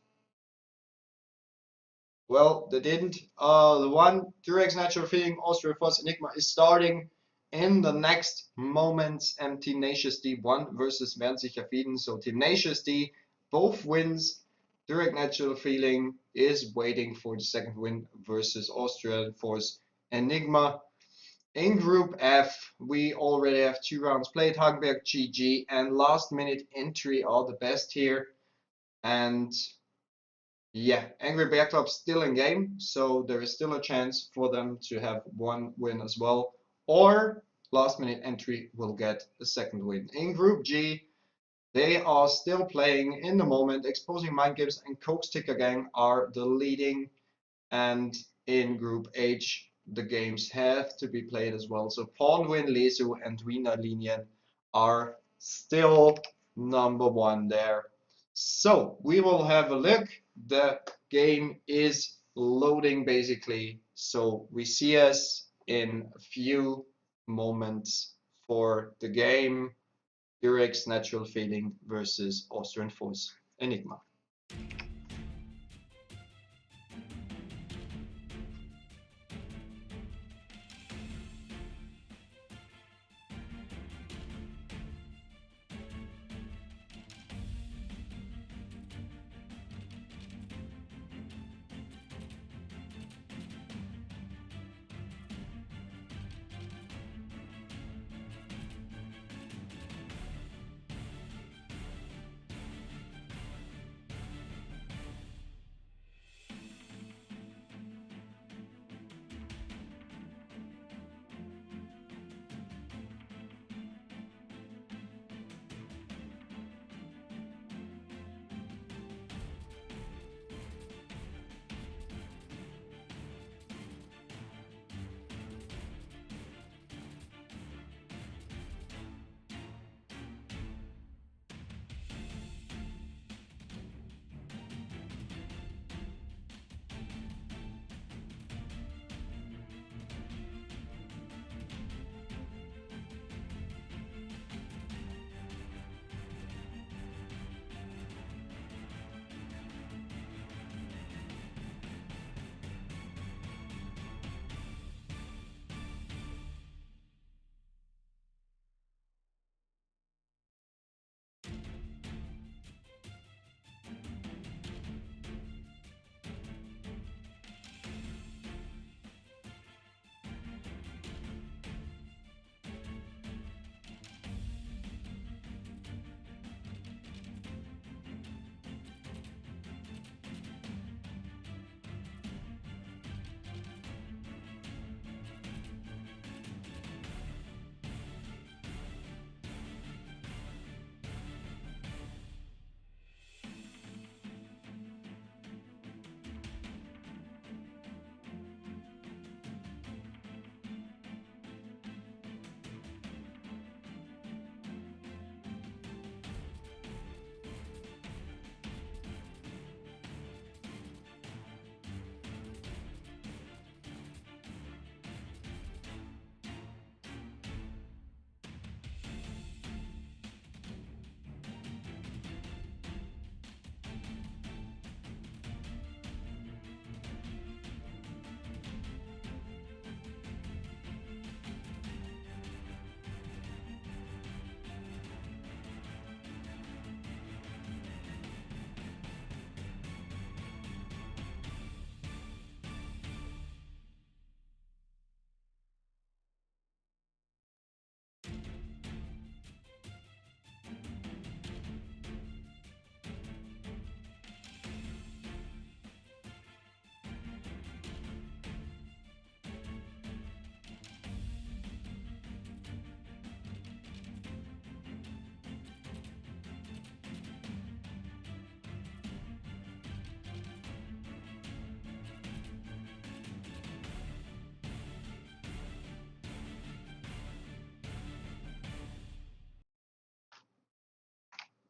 S2: Well, they didn't. The one, Durex Natural Feeling, Austria Force Enigma is starting in the next moments, and Tenacious D 1 versus Wernsicher Fieden. So Tenacious D, both wins. Durex Natural Feeling is waiting for the second win versus Austria Force Enigma. In Group F, we already have 2 rounds played. Hagenberg, GG, and last minute entry are the best here. And yeah, Angry Bear Club still in game, so there is still a chance for them to have 1 win as well. Or last minute entry will get a second win. In Group G, they are still playing in the moment. Exposing Mind Games and Coke Sticker Gang are the leading. And in Group H, the games have to be played as well. So Pornwin, Lesu, and Wiener Linien are still number 1 there. So we will have a look. The game is loading basically. So we see us in a few moments for the game. Durex Natural Feeling versus Austrian Force Enigma.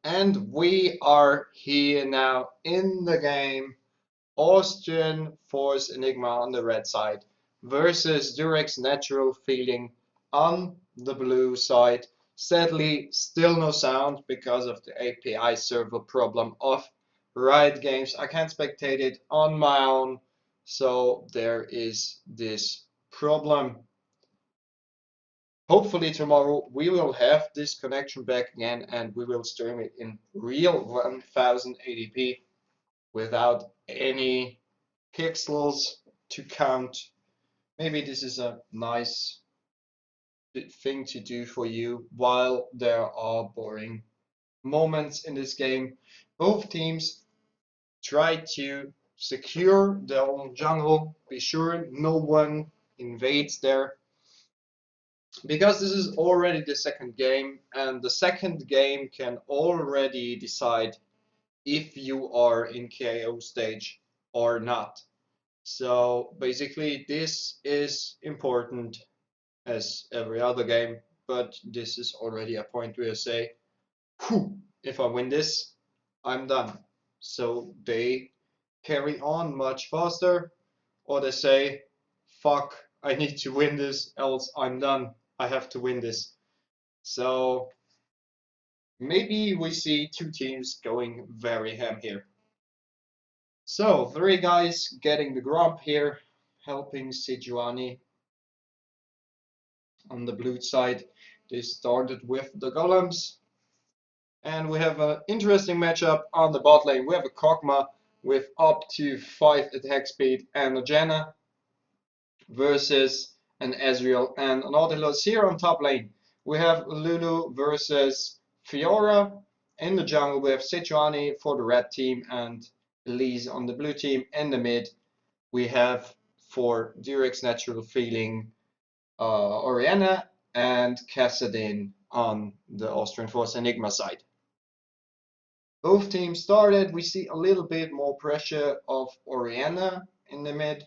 S2: And we are here now in the game. Austrian Force Enigma on the red side versus Durex Natural Feeling on the blue side. Sadly, still no sound because of the API server problem of Riot Games. I can't spectate it on my own, so there is this problem. Hopefully tomorrow we will have this connection back again and we will stream it in real 1080p without any pixels to count. Maybe this is a nice thing to do for you while there are boring moments in this game. Both teams try to secure their own jungle, be sure no one invades there. Because this is already the second game, and the second game can already decide if you are in KO stage or not. So basically this is important as every other game, but this is already a point where you say, whew, if I win this, I'm done. So they carry on much faster, or they say, fuck, I need to win this, else I'm done. I have to win this. So maybe we see two teams going very ham here. So three guys getting the grump here, helping Sejuani on the blue side. They started with the golems. And we have an interesting matchup on the bot lane. We have a Kog'Maw with up to 5 attack speed and a Janna versus an Ezreal and an Nautilus. Here on top lane, we have Lulu versus Fiora. In the jungle, we have Sejuani for the red team and Elise on the blue team. In the mid, we have for Durex Natural Feeling Orianna and Kassadin on the Austrian Force Enigma side. Both teams started. We see a little bit more pressure of Orianna in the mid.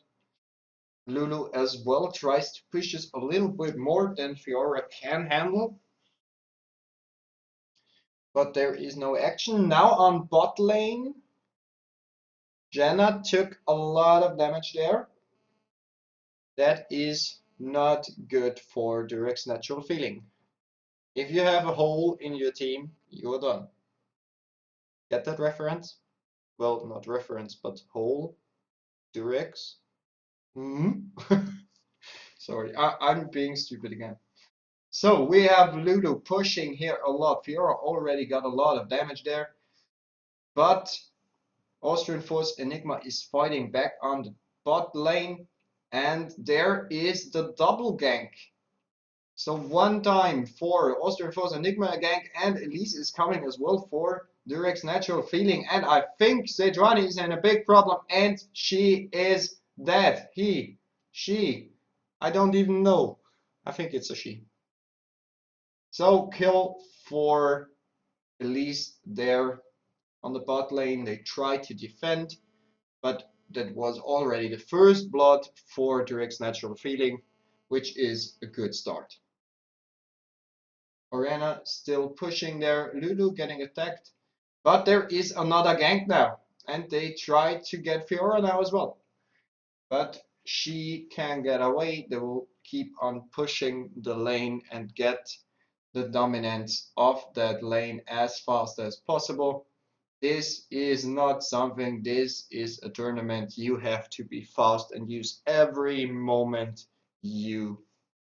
S2: Lulu as well tries to push us a little bit more than Fiora can handle. But there is no action. Now on bot lane, Janna took a lot of damage there. That is not good for Durex Natural Feeling. If you have a hole in your team, you're done. Get that reference? Well, not reference, but hole. Durex. Sorry, I'm being stupid again. So we have Lulu pushing here a lot. Fiora already got a lot of damage there. But Austrian Force Enigma is fighting back on the bot lane. And there is the double gank. So one time for Austrian Force Enigma gank, and Elise is coming as well for Durex Natural Feeling. And I think Sejuani is in a big problem, and she is dead. She, I don't even know. I think it's a she. So kill for Elise there on the bot lane. They try to defend, but that was already the first blood for Durex Natural Feeling, which is a good start. Orianna still pushing there. Lulu getting attacked. But there is another gank now. And they try to get Fiora now as well. But she can get away. They will keep on pushing the lane and get the dominance of that lane as fast as possible. This is not something, this is a tournament. You have to be fast and use every moment you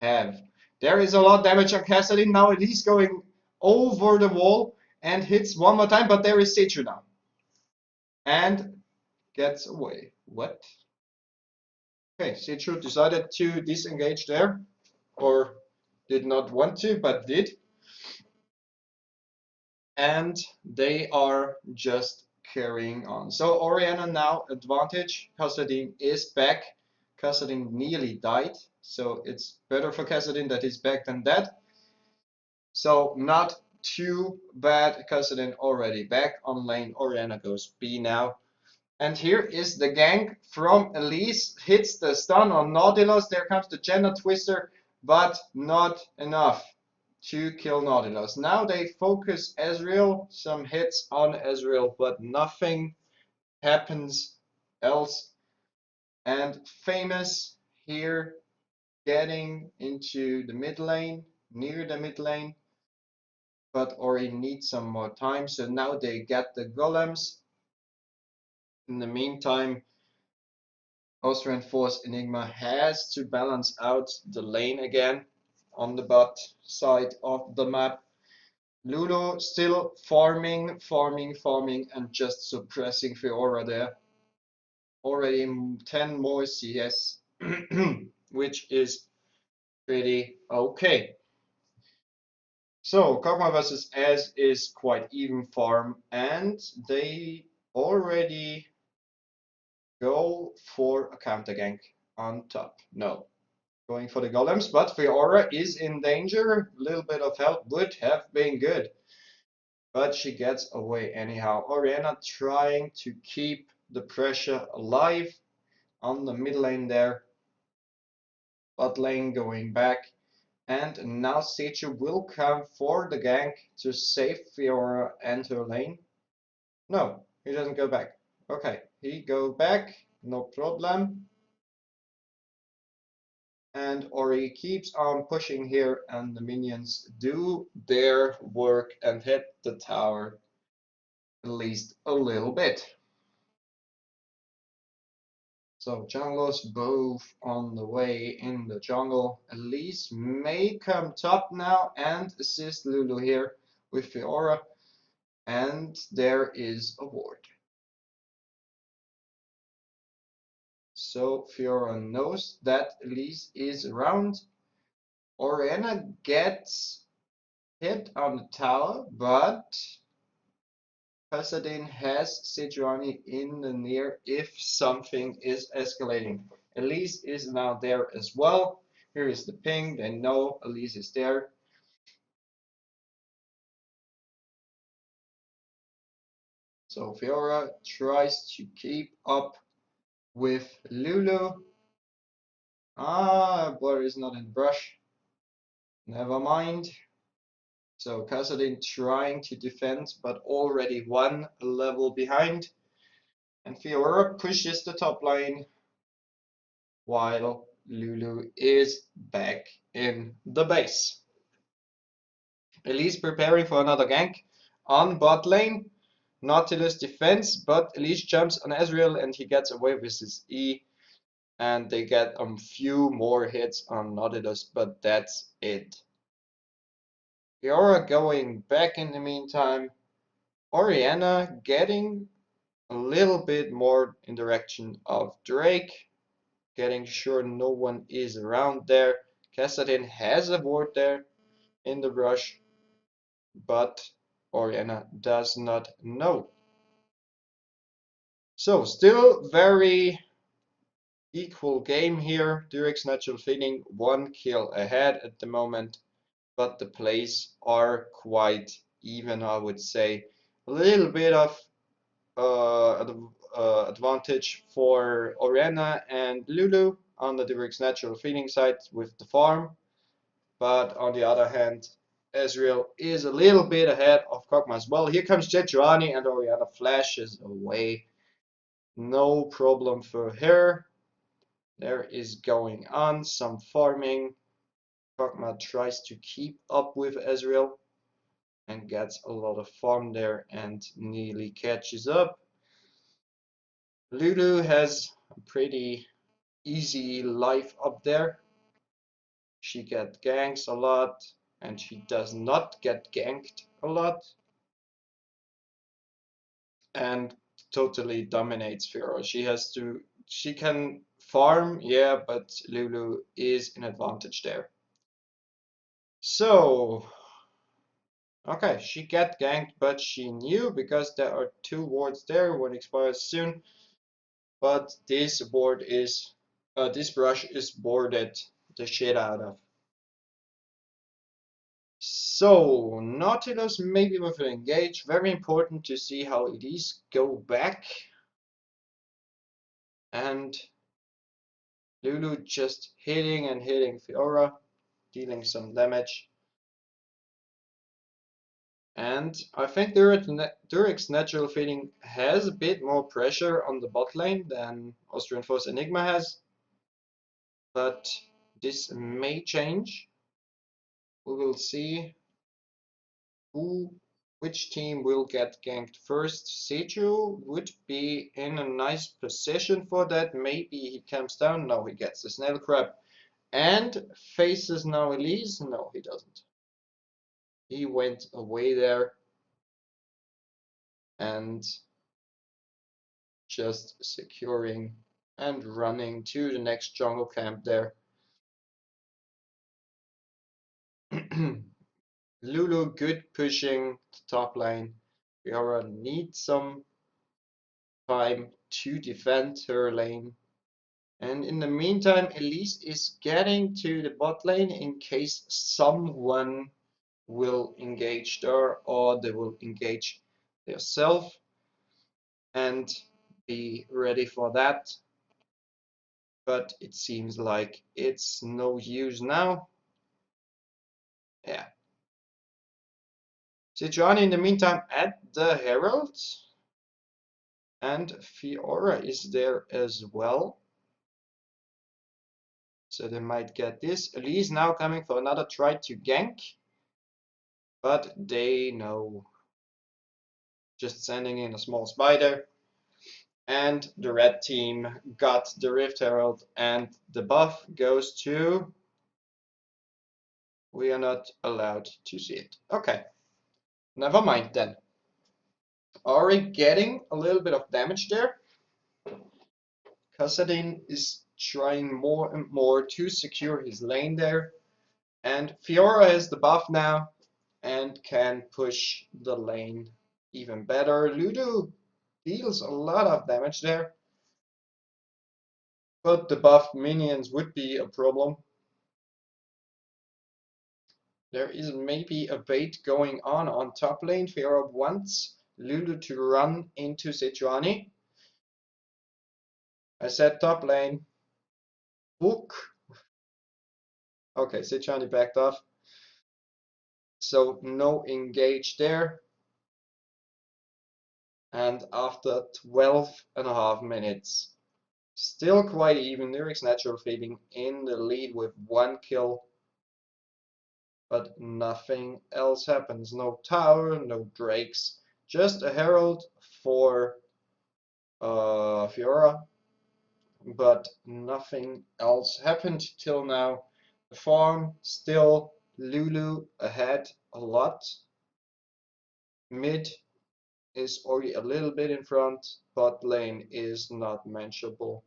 S2: have. There is a lot of damage on Cassidy. Now he's going over the wall and hits one more time, but there is Seju now. And gets away. What? Okay, Seju decided to disengage there, or did not want to, but did. And they are just carrying on. So Orianna now advantage. Kassadin is back. Kassadin nearly died, so it's better for Kassadin that he's back than that. So not too bad. Kassadin already back on lane. Orianna goes B now. And here is the gank from Elise. Hits the stun on Nautilus. There comes the Janna Twister, but not enough to kill Nautilus. Now they focus Ezreal, some hits on Ezreal, but nothing happens else. And Famous here getting into the mid lane, near the mid lane, but Ori needs some more time. So now they get the golems. In the meantime, Austrian Force Enigma has to balance out the lane again on the bot side of the map. Lulu still farming, and just suppressing Fiora there. Already 10 more CS, which is pretty okay. So Kog'Maw versus Ez is quite even farm, and they already go for a counter gank on top. No, going for the golems, but Fiora is in danger. A little bit of help would have been good, but she gets away anyhow. Orianna trying to keep the pressure alive on the mid lane there. Bot lane going back. And now Seju will come for the gank to save Fiora and her lane. No, he doesn't go back. Okay, he go back, no problem. And Ori keeps on pushing here, and the minions do their work and hit the tower at least a little bit. So junglers both on the way in the jungle. Elise may come top now and assist Lulu here with Fiora. And there is a ward. So Fiora knows that Elise is around. Orianna gets hit on the tower, but Pasadena has Sejuani in the near if something is escalating. Elise is now there as well. Here is the ping. They know Elise is there. So Fiora tries to keep up with Lulu. Ah, Blur is not in the brush. Never mind. So Kassadin trying to defend, but already one level behind. And Fiora pushes the top lane while Lulu is back in the base. Elise preparing for another gank on bot lane. Nautilus defense, but Elise jumps on Ezreal and he gets away with his E. And they get a few more hits on Nautilus, but that's it. Fiora going back in the meantime. Orianna getting a little bit more in direction of Drake, getting sure no one is around there. Kassadin has a ward there in the brush, but Orianna does not know. So still very equal game here. Drake's natural feeling 1 kill ahead at the moment, but the plays are quite even, I would say. A little bit of advantage for Orianna and Lulu on the Dirk's natural feeding side with the farm. But on the other hand, Ezreal is a little bit ahead of Kog'Maw as well. Here comes Sejuani and Orianna flashes away. No problem for her. There is going on some farming. Kog'Maw tries to keep up with Ezreal and gets a lot of farm there and nearly catches up. Lulu has a pretty easy life up there. She gets ganks a lot, and she does not get ganked a lot, and totally dominates Firo. She can farm, yeah, but Lulu is an advantage there. So, okay, she get ganked, but she knew because there are 2 wards there, one expires soon. But this this brush is boarded the shit out of. So Nautilus maybe with an engage, very important to see how Elise go back. And Lulu just hitting and hitting Fiora, dealing some damage. And I think Durek's natural feeling has a bit more pressure on the bot lane than Austrian Force Enigma has, but this may change. We will see which team will get ganked first. Seju would be in a nice position for that. Maybe he comes down. No, he gets the snail crab and faces now Elise. No, he doesn't. He went away there and just securing and running to the next jungle camp there. Lulu, good pushing the top lane. Fiora needs some time to defend her lane. And in the meantime, Elise is getting to the bot lane in case someone will engage her or they will engage themselves and be ready for that. But it seems like it's no use now. Yeah. Sejuani in the meantime at the Herald. And Fiora is there as well. So they might get this. Elise now coming for another try to gank. But they know. Just sending in a small spider. And the red team got the Rift Herald and the buff goes to... We are not allowed to see it. Okay. Never mind then. Are getting a little bit of damage there? Kassadin is trying more and more to secure his lane there. And Fiora has the buff now and can push the lane even better. Ludo deals a lot of damage there. But the buff minions would be a problem. There is maybe a bait going on top lane. Fiora wants Lulu to run into Sejuani. I said top lane. Hook. Okay, Sejuani backed off. So no engage there. And after 12.5 minutes, still quite even. Nurik's natural feeling in the lead with 1 kill. But nothing else happens. No tower, no drakes. Just a herald for Fiora. But nothing else happened till now. The farm still Lulu ahead a lot. Mid is already a little bit in front. Bot lane is not mentionable.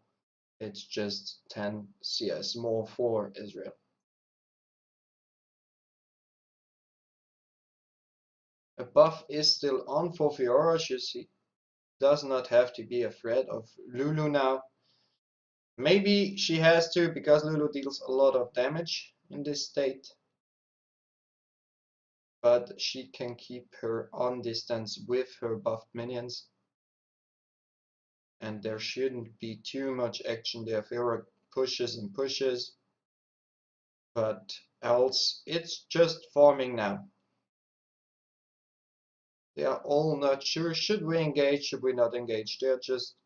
S2: It's just 10 CS more for Israel. A buff is still on for Fiora. She does not have to be afraid of Lulu now. Maybe she has to because Lulu deals a lot of damage in this state. But she can keep her on distance with her buffed minions. And there shouldn't be too much action there. Fiora pushes and pushes. But else it's just farming now. They are all not sure. Should we engage? Should we not engage? They're just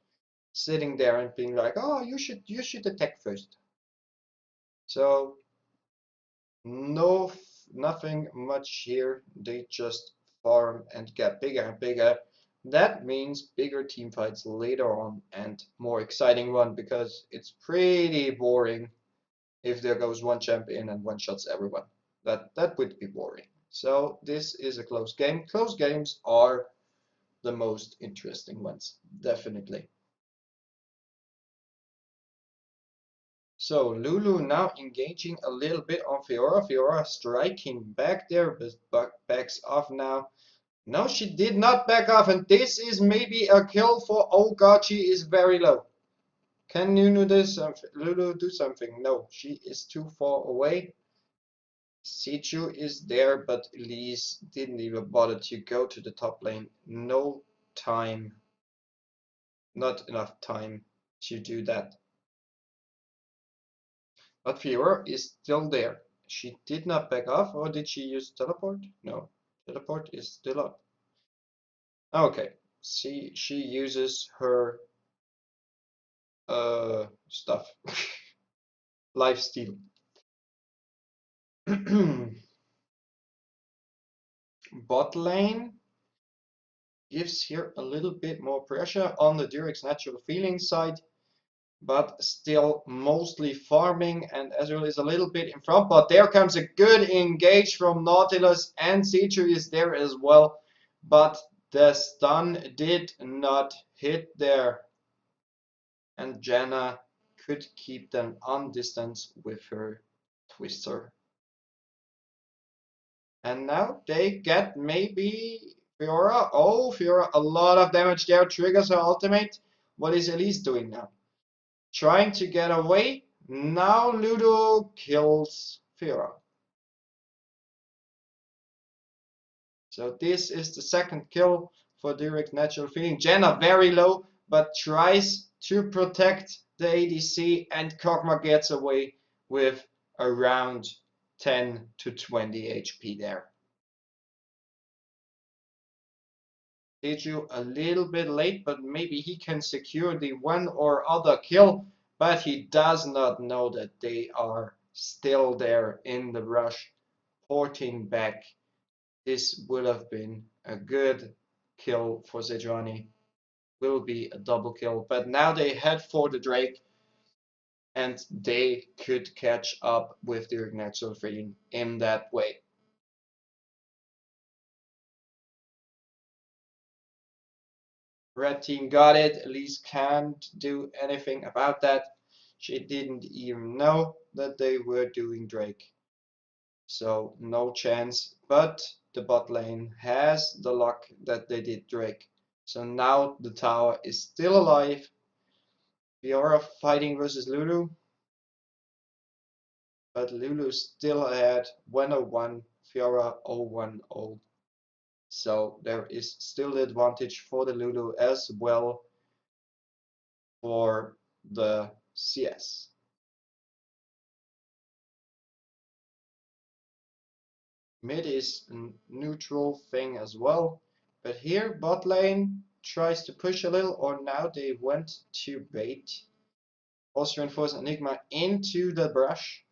S2: sitting there and being like, oh, you should attack first. So nothing much here. They just farm and get bigger and bigger. That means bigger team fights later on and more exciting one because it's pretty boring if there goes one champ in and one shots everyone. That would be boring. So this is a close game. Close games are the most interesting ones, definitely. So Lulu now engaging a little bit on Fiora. Fiora striking back there, but backs off now. No, she did not back off, and this is maybe a kill for... Oh god, she is very low. Can Lulu do something? Lulu do something? No, she is too far away. Sichu is there, but Elise didn't even bother to go to the top lane. No time. Not enough time to do that. But Fiora is still there. She did not back off, or did she use teleport? No. Teleport is still up. Okay. She uses her stuff. Life steal. Bot lane gives here a little bit more pressure on the Durex natural feeling side, but still mostly farming, and Ezreal is a little bit in front, but there comes a good engage from Nautilus, and Sichu is there as well, but the stun did not hit there, and Janna could keep them on distance with her Twister. And now they get maybe Fiora. Oh, Fiora, a lot of damage there, triggers her ultimate. What is Elise doing now? Trying to get away. Now Ludo kills Fiora. So this is the second kill for Direct Natural Feeling. Janna very low, but tries to protect the ADC, and Kog'Maw gets away with around 10 to 20 HP there. Teju a little bit late, but maybe he can secure the one or other kill, but he does not know that they are still there in the rush, porting back. This would have been a good kill for Sejuani. Will be a double kill, but now they head for the Drake, and they could catch up with their natural feeling in that way. Red team got it. Elise can't do anything about that. She didn't even know that they were doing Drake. So no chance. But the bot lane has the luck that they did Drake. So now the tower is still alive. Fiora fighting versus Lulu. But Lulu still ahead 101. Fiora 010. So there is still the advantage for the Lulu as well for the CS. Mid is a neutral thing as well, but here bot lane tries to push a little, or now they went to bait. Also reinforce Enigma into the brush.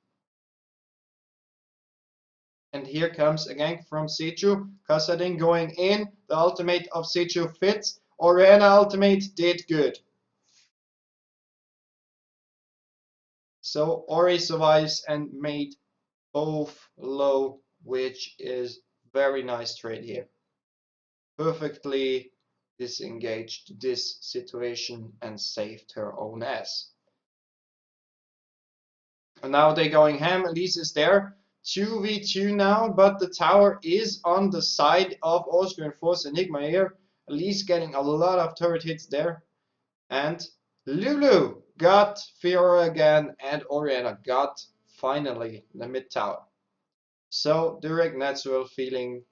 S2: And here comes a gank from Sichu. Kassadin going in. The ultimate of Sichu fits. Orianna ultimate did good. So Ori survives and made both low, which is very nice trade here. Perfectly disengaged this situation and saved her own ass. And now they're going ham. Elise is there. 2v2 now, but the tower is on the side of Austrian Force Enigma here. Elise getting a lot of turret hits there. And Lulu got Fiora again, and Orianna got finally the mid tower. So direct natural feeling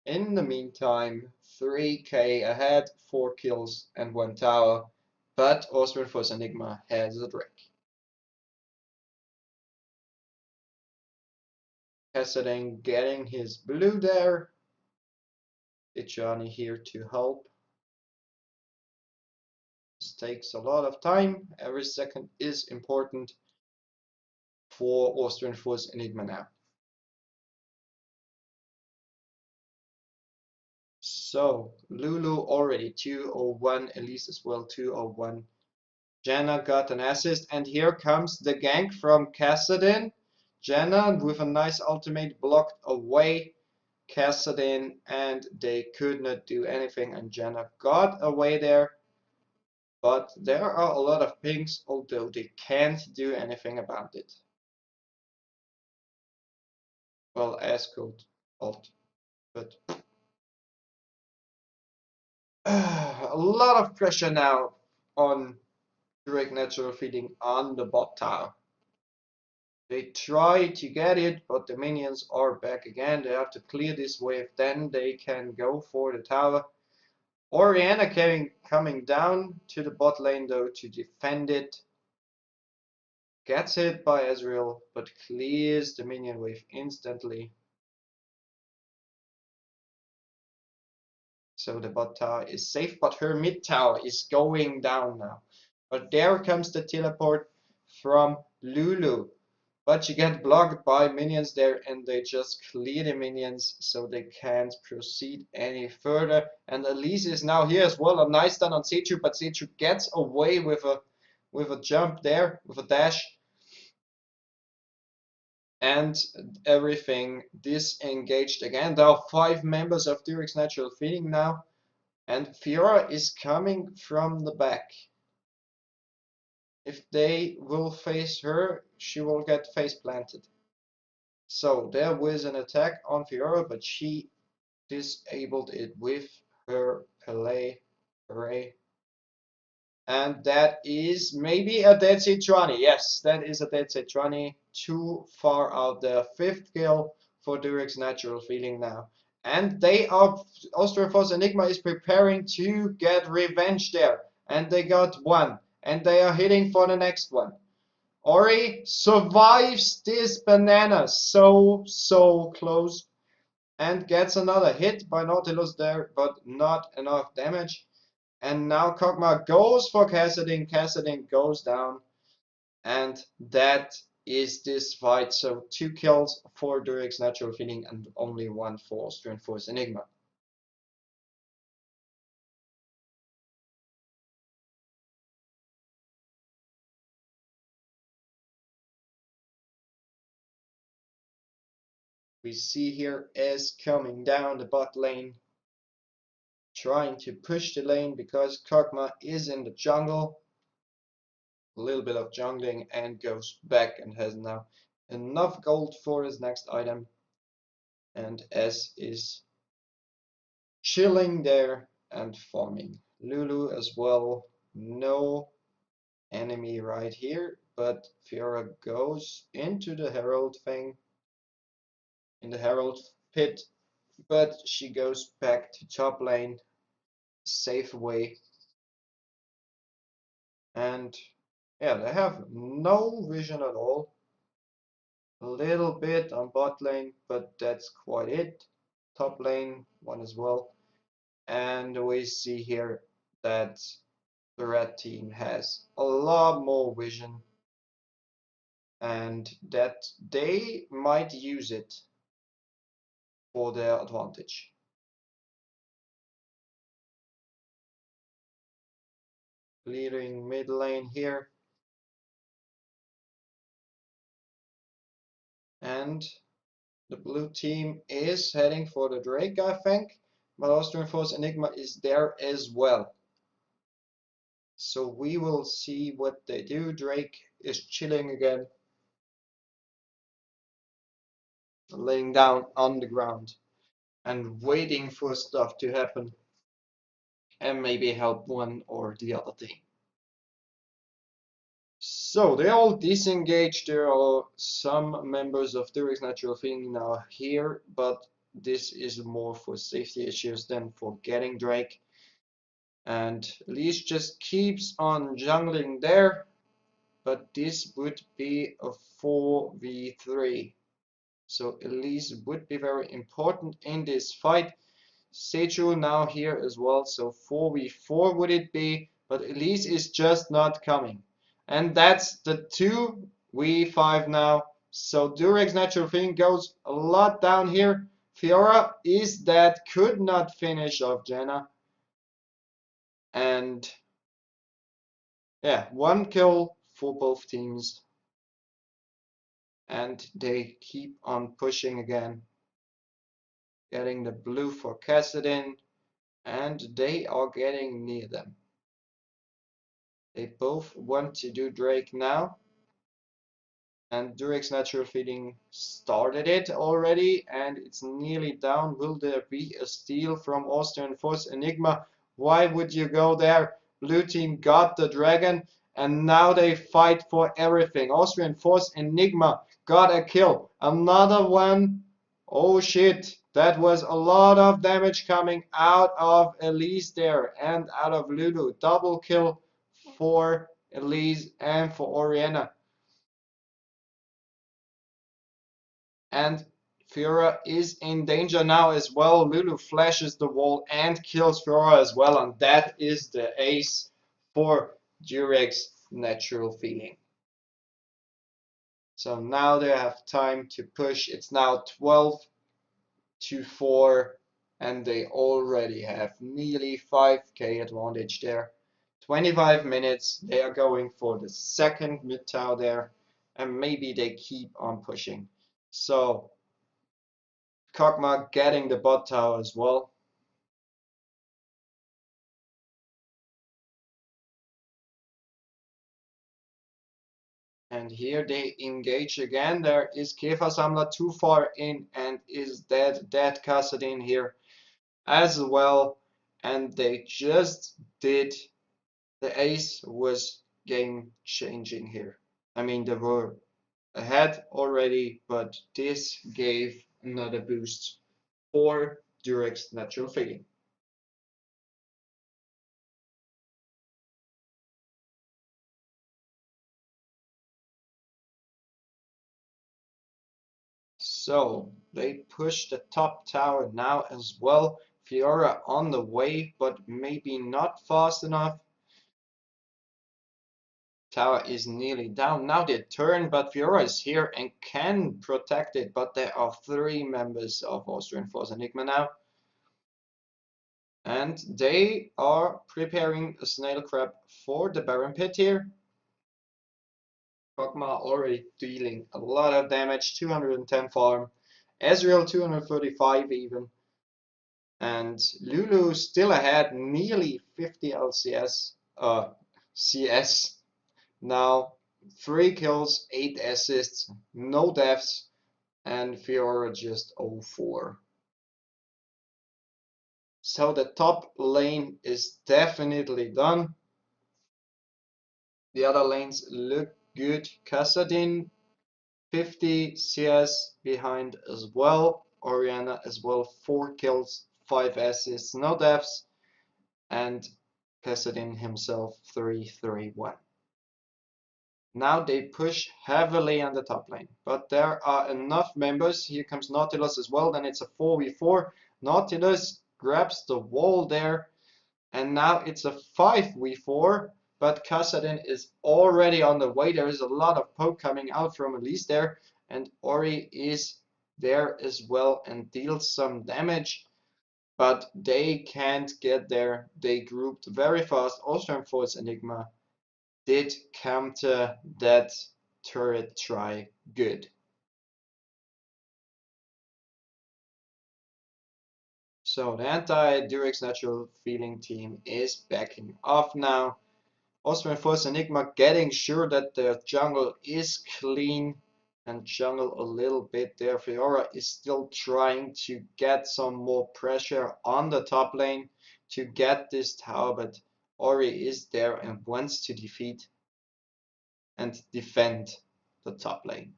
S2: in the meantime 3k ahead, 4 kills and 1 tower, but Austrian Force Enigma has a Drake. Kassadin getting his blue there. Johnny here to help. This takes a lot of time. Every second is important for Austrian Force Enigma now. So Lulu already 201, Elise as well 201. Janna got an assist, and here comes the gank from Kassadin. Janna with a nice ultimate blocked away Kassadin, and they could not do anything, and Janna got away there. But there are a lot of pings, although they can't do anything about it. Well, as code alt, but a lot of pressure now on direct natural feeding on the bot tower. They try to get it, but the minions are back again. They have to clear this wave, then they can go for the tower. Orianna coming down to the bot lane though to defend it. Gets hit by Ezreal, but clears the minion wave instantly. So the bot tower is safe, but her mid tower is going down now. But there comes the teleport from Lulu. But you get blocked by minions there, and they just clear the minions, so they can't proceed any further. And Elise is now here as well. A nice stun on Seju, but Seju gets away with a jump there, with a dash. And everything disengaged again. There are 5 members of Durek's Natural Feeling now. And Fiora is coming from the back. If they will face her, she will get face planted. So there was an attack on Fiora, but she disabled it with her Pele array. And that is maybe a dead Citrani. Yes, that is a dead Citrani. Too far out there. 5th kill for Durek's Natural Feeling now. And they are, Austrian Force Enigma is preparing to get revenge there. And they got 1. And they are hitting for the next one. Ori survives this banana. So close. And gets another hit by Nautilus there, but not enough damage. And now Kog'Maw goes for Kassadin. Kassadin goes down. And that is this fight. So 2 kills for Durek's Natural Feeling and only 1 for Austrian Force Enigma. We see here Ez coming down the bot lane, trying to push the lane because Kog'Maw is in the jungle. A little bit of jungling and goes back and has now enough gold for his next item. And Ez is chilling there and farming. Lulu as well. No enemy right here, but Fiora goes into the Herald thing, in the Herald pit, but she goes back to top lane, safe way. And yeah, they have no vision at all. A little bit on bot lane, but that's quite it. Top lane, one as well. And we see here that the red team has a lot more vision and that they might use it for their advantage. Clearing mid lane here. And the blue team is heading for the Drake, I think. But Austrian Force Enigma is there as well. So we will see what they do. Drake is chilling again, laying down on the ground and waiting for stuff to happen and maybe help one or the other team. So they all disengaged. There are some members of Durek's Natural Feeling now here, but this is more for safety issues than for getting Drake. And Elise just keeps on jungling there, but this would be a 4v3. So Elise would be very important in this fight. Seju now here as well, so 4v4 would it be, but Elise is just not coming. And that's the 2v5 now. So Durek's Natural Feeling goes a lot down here. Fiora is that, could not finish off Jenna. And yeah, 1 kill for both teams. And they keep on pushing again. Getting the blue for Kassadin. And they are getting near them. They both want to do Drake now. And Durek's Natural Feeling started it already, and it's nearly down. Will there be a steal from Austrian Force Enigma? Why would you go there? Blue team got the dragon, and now they fight for everything. Austrian Force Enigma got a kill. Another one. Oh shit. That was a lot of damage coming out of Elise there and out of Lulu. Double kill for Elise and for Oriana. And Fiora is in danger now as well. Lulu flashes the wall and kills Fiora as well, and that is the ace for Durex Natural Feeling. So now they have time to push. It's now 12-4, and they already have nearly 5k advantage there. 25 minutes, they are going for the second mid tower there, and maybe they keep on pushing. So Kog'Maw getting the bot tower as well. And here they engage again. There is Kefa Samla too far in and is dead Kassadin here as well. And they just did. The ace was game changing here. I mean, they were ahead already, but this gave another boost for Durex Natural Feeling. So they push the top tower now as well. Fiora on the way, but maybe not fast enough. Tower is nearly down. Now they turn, but Fiora is here and can protect it. But there are 3 members of Austrian Force Enigma now. And they are preparing a snail crab for the Baron Pit here. Kog'Maw already dealing a lot of damage, 210 farm. Ezreal 235 even. And Lulu still ahead, nearly 50 LCS, CS. Now 3 kills, 8 assists, no deaths, and Fiora just 0-4. So the top lane is definitely done. The other lanes look good. Kassadin 50 CS behind as well. Orianna as well, 4 kills, 5 assists, no deaths, and Kassadin himself 3-3-1. Now they push heavily on the top lane, but there are enough members. Here comes Nautilus as well, then it's a 4v4. Nautilus grabs the wall there, and now it's a 5v4, but Kassadin is already on the way. There is a lot of poke coming out from Elise there, and Ori is there as well and deals some damage, but they can't get there. They grouped very fast. Austrian Force Enigma did counter that turret try good. So the anti-Durex Natural Feeling team is backing off now. Austrian Force Enigma getting sure that the jungle is clean and jungle a little bit there. Fiora is still trying to get some more pressure on the top lane to get this tower, but Ori is there and wants to defeat and defend the top lane.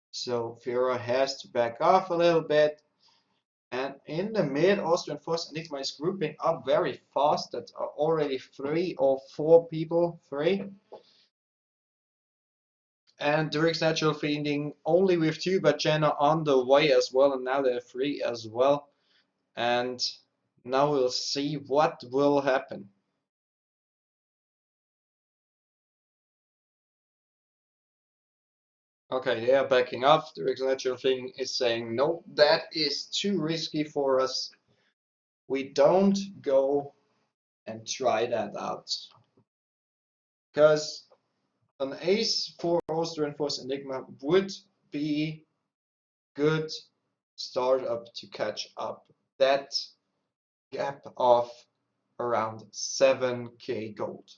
S2: So Fiora has to back off a little bit. And in the mid, Austrian Force Enigma is grouping up very fast. That are already 3 or 4 people. 3. And Durex Natural Feeding only with 2, but Jenna on the way as well. And now they're 3 as well. And now we'll see what will happen. Okay, they are backing off. Durex Natural Feeding is saying, no, that is too risky for us. We don't go and try that out. Because an ace for Austrian Force Enigma would be good startup to catch up that gap of around 7k gold.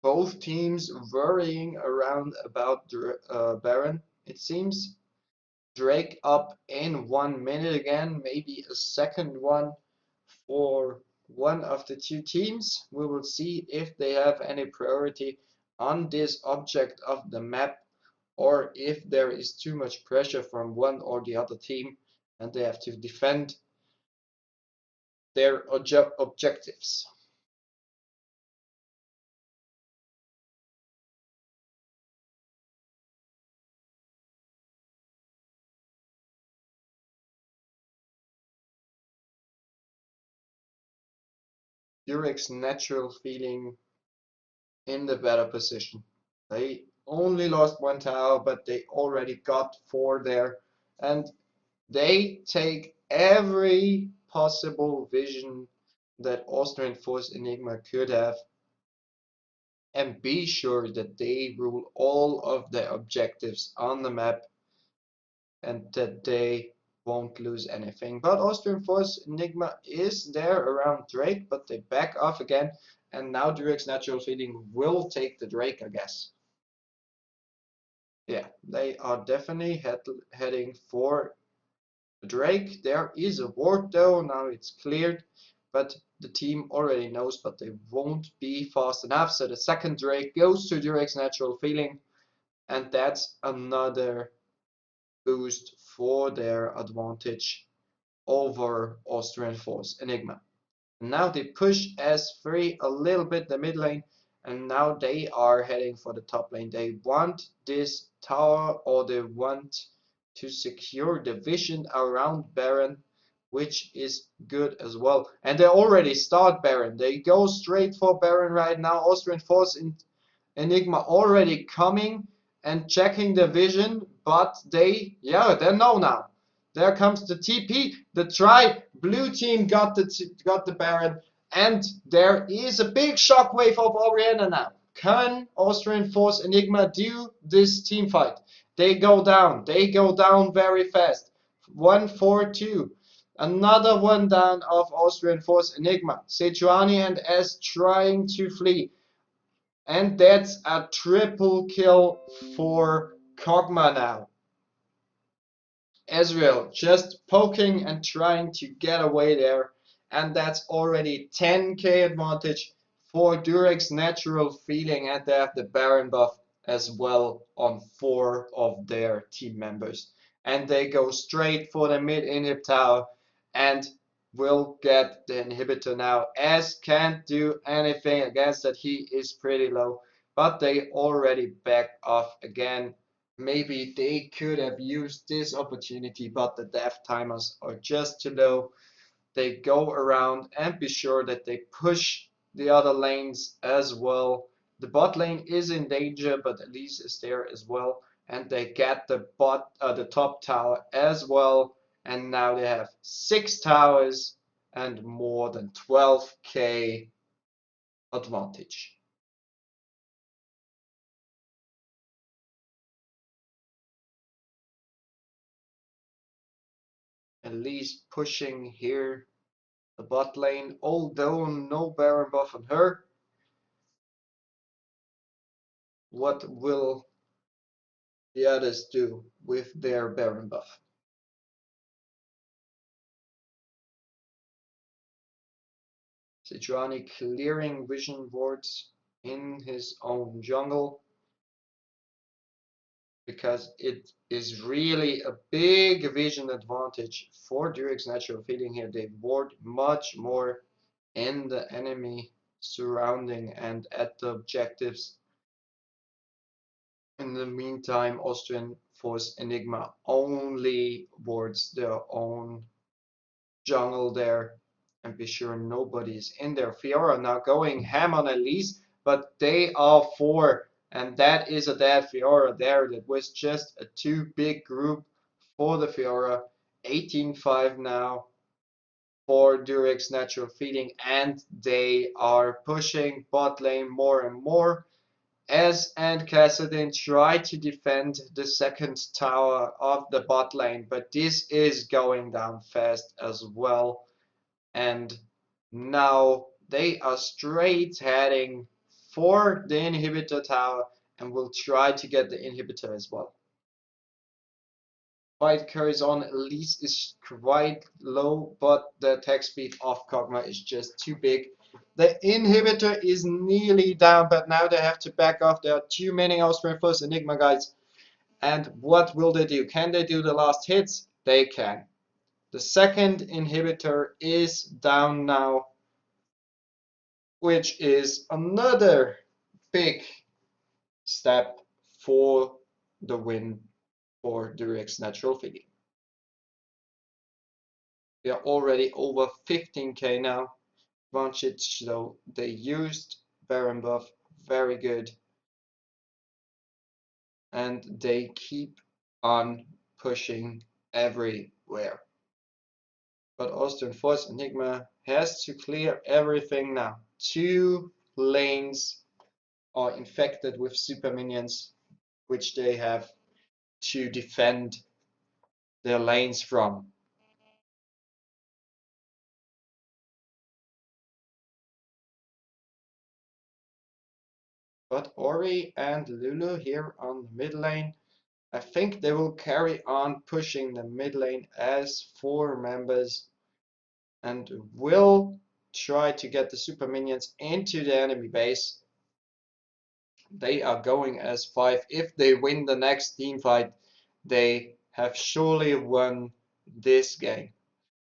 S2: Both teams worrying around about Baron, it seems. Drake up in 1 minute again, maybe a second one for one of the 2 teams. We will see if they have any priority on this object of the map, or if there is too much pressure from one or the other team and they have to defend their objectives. Durex Natural Feeling in the better position. They only lost one tower, but they already got 4 there. And they take every possible vision that Austrian Force Enigma could have and be sure that they rule all of their objectives on the map and that they won't lose anything. But Austrian Force Enigma is there around Drake, but they back off again. And now Durex Natural Feeling will take the Drake, I guess. Yeah, they are definitely heading for Drake. There is a ward though, now it's cleared, but the team already knows, but they won't be fast enough. So the second Drake goes to Durex Natural Feeling, and that's another boost for their advantage over Austrian Force Enigma. Now they push S3 a little bit the mid lane, and now they are heading for the top lane. They want this tower, or they want to secure the vision around Baron, which is good as well. And they already start Baron. They go straight for Baron right now. Austrian Force Enigma already coming and checking the vision, but they know now. There comes the TP, the try. Blue team got the Baron, and there is a big shockwave of Oriana now. Can Austrian Force Enigma do this team fight? They go down. They go down very fast. 1-4-2. Another one down of Austrian Force Enigma. Sejuani and S trying to flee. And that's a triple kill for Kog'Maw now. Ezreal just poking and trying to get away there. And that's already 10k advantage for Durex Natural Feeling. And they have the Baron buff as well on 4 of their team members. And they go straight for the mid inhib tower and will get the inhibitor now. Az can't do anything against that. He is pretty low. But they already back off again. Maybe they could have used this opportunity, but the death timers are just too low. They go around and be sure that they push the other lanes as well. The bot lane is in danger, but Elise is there as well. And they get the top tower as well. And now they have 6 towers and more than 12k advantage. Elise pushing here the bot lane, although no Baron buff on her. What will the others do with their Baron buff? Sejuani clearing vision wards in his own jungle, because it is really a big vision advantage for Durex Natural Feeling here. They ward much more in the enemy surrounding and at the objectives. In the meantime, Austrian Force Enigma only wards their own jungle there, and be sure nobody's in there. Fiora now going ham on Elise, but they are 4, and that is a dead Fiora there. That was just a too big group for the Fiora. 18-5 now for Durex Natural Feeding, and they are pushing bot lane more and more. Az and Kassadin try to defend the second tower of the bot lane, but this is going down fast as well. And now they are straight heading for the inhibitor tower and will try to get the inhibitor as well. Fight carries on. Elise is quite low, but the attack speed of Kog'Maw is just too big. The inhibitor is nearly down, but now they have to back off. There are too many Austrian Force Enigma guys. And what will they do? Can they do the last hits? They can. The second inhibitor is down now, which is another big step for the win for Durex Natural Feeding. We are already over 15k now. advantage, so they used Baron buff very good, and they keep on pushing everywhere. But Austrian Force Enigma has to clear everything now. 2 lanes are infected with super minions, which they have to defend their lanes from. But Ori and Lulu here on the mid lane, I think they will carry on pushing the mid lane as 4 members and will try to get the super minions into the enemy base. They are going as 5. If they win the next team fight, they have surely won this game.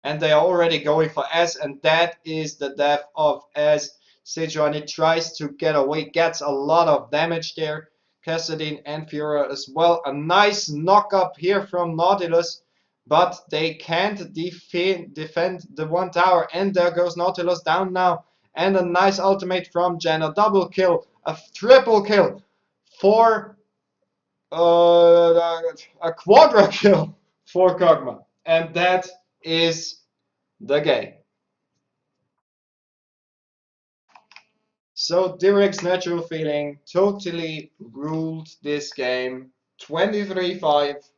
S2: And they are already going for S, and that is the death of S. Sejuani tries to get away, gets a lot of damage there. Cassadine and Fiora as well. A nice knock up here from Nautilus, but they can't defend the 1 tower, and there goes Nautilus down now. And a nice ultimate from Jen, a double kill, a triple kill for a quadra kill for Kog'Maw. And that is the game. So Direct's natural feeling totally ruled this game 23-5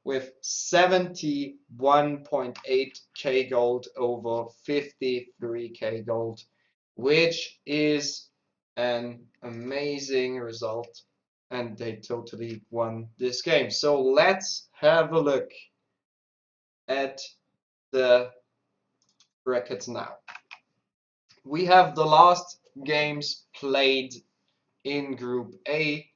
S2: with 71.8k gold over 53k gold, which is an amazing result, and they totally won this game. So let's have a look at the brackets now. We have the last games played in Group A.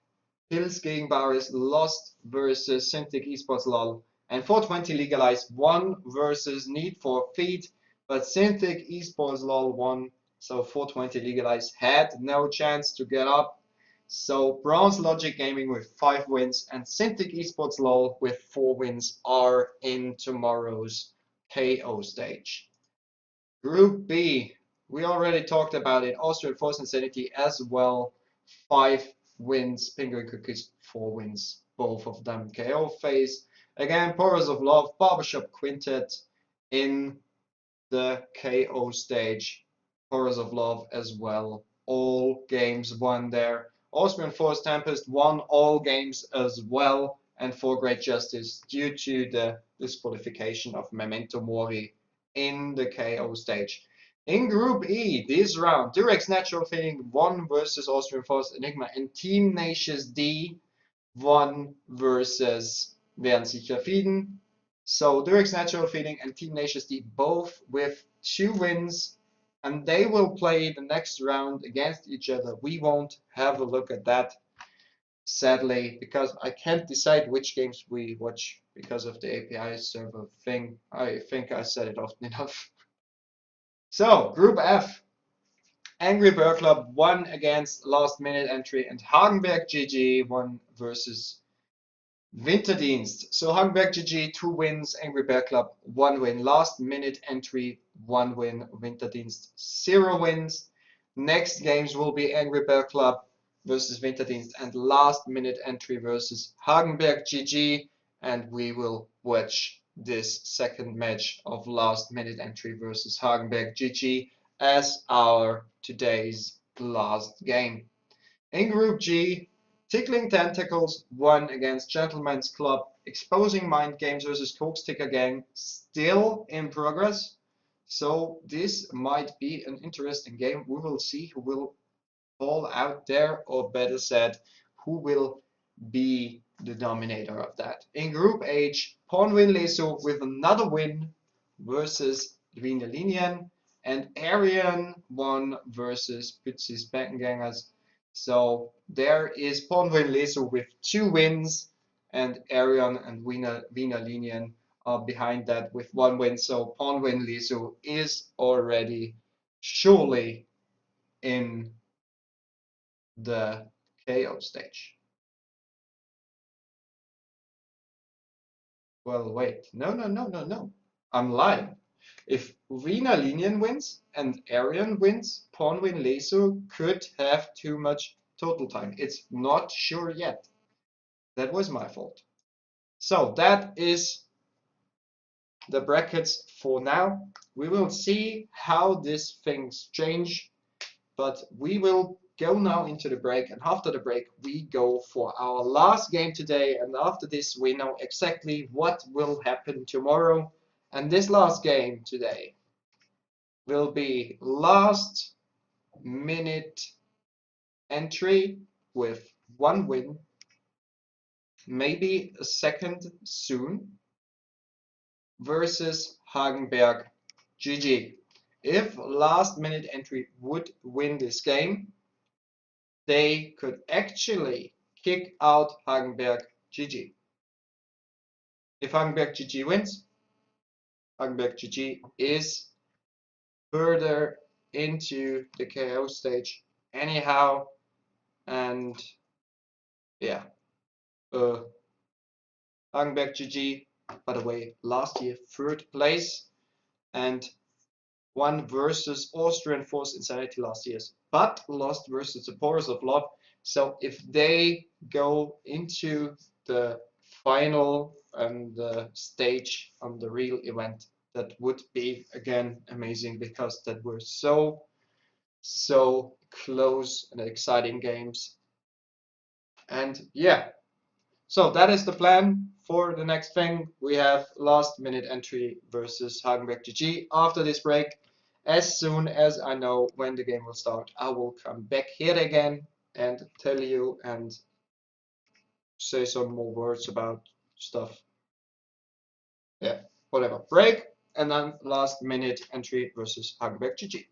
S2: Hills gegen Baris lost versus Synthetic Esports LOL, and 420 Legalized won versus Need for Feed, but Synthetic Esports LOL won, so 420 Legalized had no chance to get up. So Bronze Logic Gaming with 5 wins and Synthetic Esports LOL with 4 wins are in tomorrow's KO stage. Group B, we already talked about it. Austrian Force Insanity as well. 5 wins. Penguin Cookies, 4 wins. Both of them KO phase. Again, Porous of Love, Barbershop Quintet in the KO stage. Porous of Love as well. All games won there. Austrian Force Tempest won all games as well. And for Great Justice, due to the disqualification of Memento Mori in the KO stage. In Group E, this round, Durex Natural Feeling won versus Austrian Force Enigma, and Team Nations D won versus Werden sicher Fieden. So Durex Natural Feeling and Team Nations D both with 2 wins, and they will play the next round against each other. We won't have a look at that, sadly, because I can't decide which games we watch because of the API server thing. I think I said it often enough. So, Group F, Angry Bird Club won against Last Minute Entry, and Hagenberg GG won versus Winterdienst. So Hagenberg GG, 2 wins, Angry Bear Club, 1 win. Last Minute Entry, 1 win, Winterdienst, 0 wins. Next games will be Angry Bear Club versus Winterdienst and Last Minute Entry versus Hagenberg GG, and we will watch this second match of Last Minute Entry versus Hagenberg GG as our today's last game. In Group G, Tickling Tentacles won against Gentleman's Club. Exposing Mind Games versus Cokesticker Gang still in progress. So this might be an interesting game. We will see who will fall out there, or better said, who will be the dominator of that. In Group H, Pornwin Leso with another win versus Wiener Linien, and Arian won versus Pützis Beckengangers. So there is Pornwin Leso with 2 wins, and Arian and Wiener Linien are behind that with 1 win. So Pornwin Leso is already surely in the KO stage. Well, wait. No. I'm lying. If Rina Linian wins and Arian wins, pawn win Lesu could have too much total time. It's not sure yet. That was my fault. So that is the brackets for now. We will see how these things change, but we will go now into the break, and after the break we go for our last game today, and after this we know exactly what will happen tomorrow. And this last game today will be last minute entry with one win, maybe a second soon, versus Hagenberg GG. If last minute entry would win this game, they could actually kick out Hagenberg GG. If Hagenberg GG wins, Hagenberg GG is further into the KO stage anyhow. And yeah, Hagenberg GG, by the way, last year third place, and won versus Austrian Force Insanity last year, but lost versus the Porous of Love. So if they go into the final stage on the real event, that would be again amazing, because that were so close and exciting games. And yeah, so that is the plan for the next thing. We have last minute entry versus Hagenberg GG after this break. As soon as I know when the game will start, I will come back here again and tell you and say some more words about stuff. Yeah, whatever. Break, and then last minute entry versus Hagenberg GG.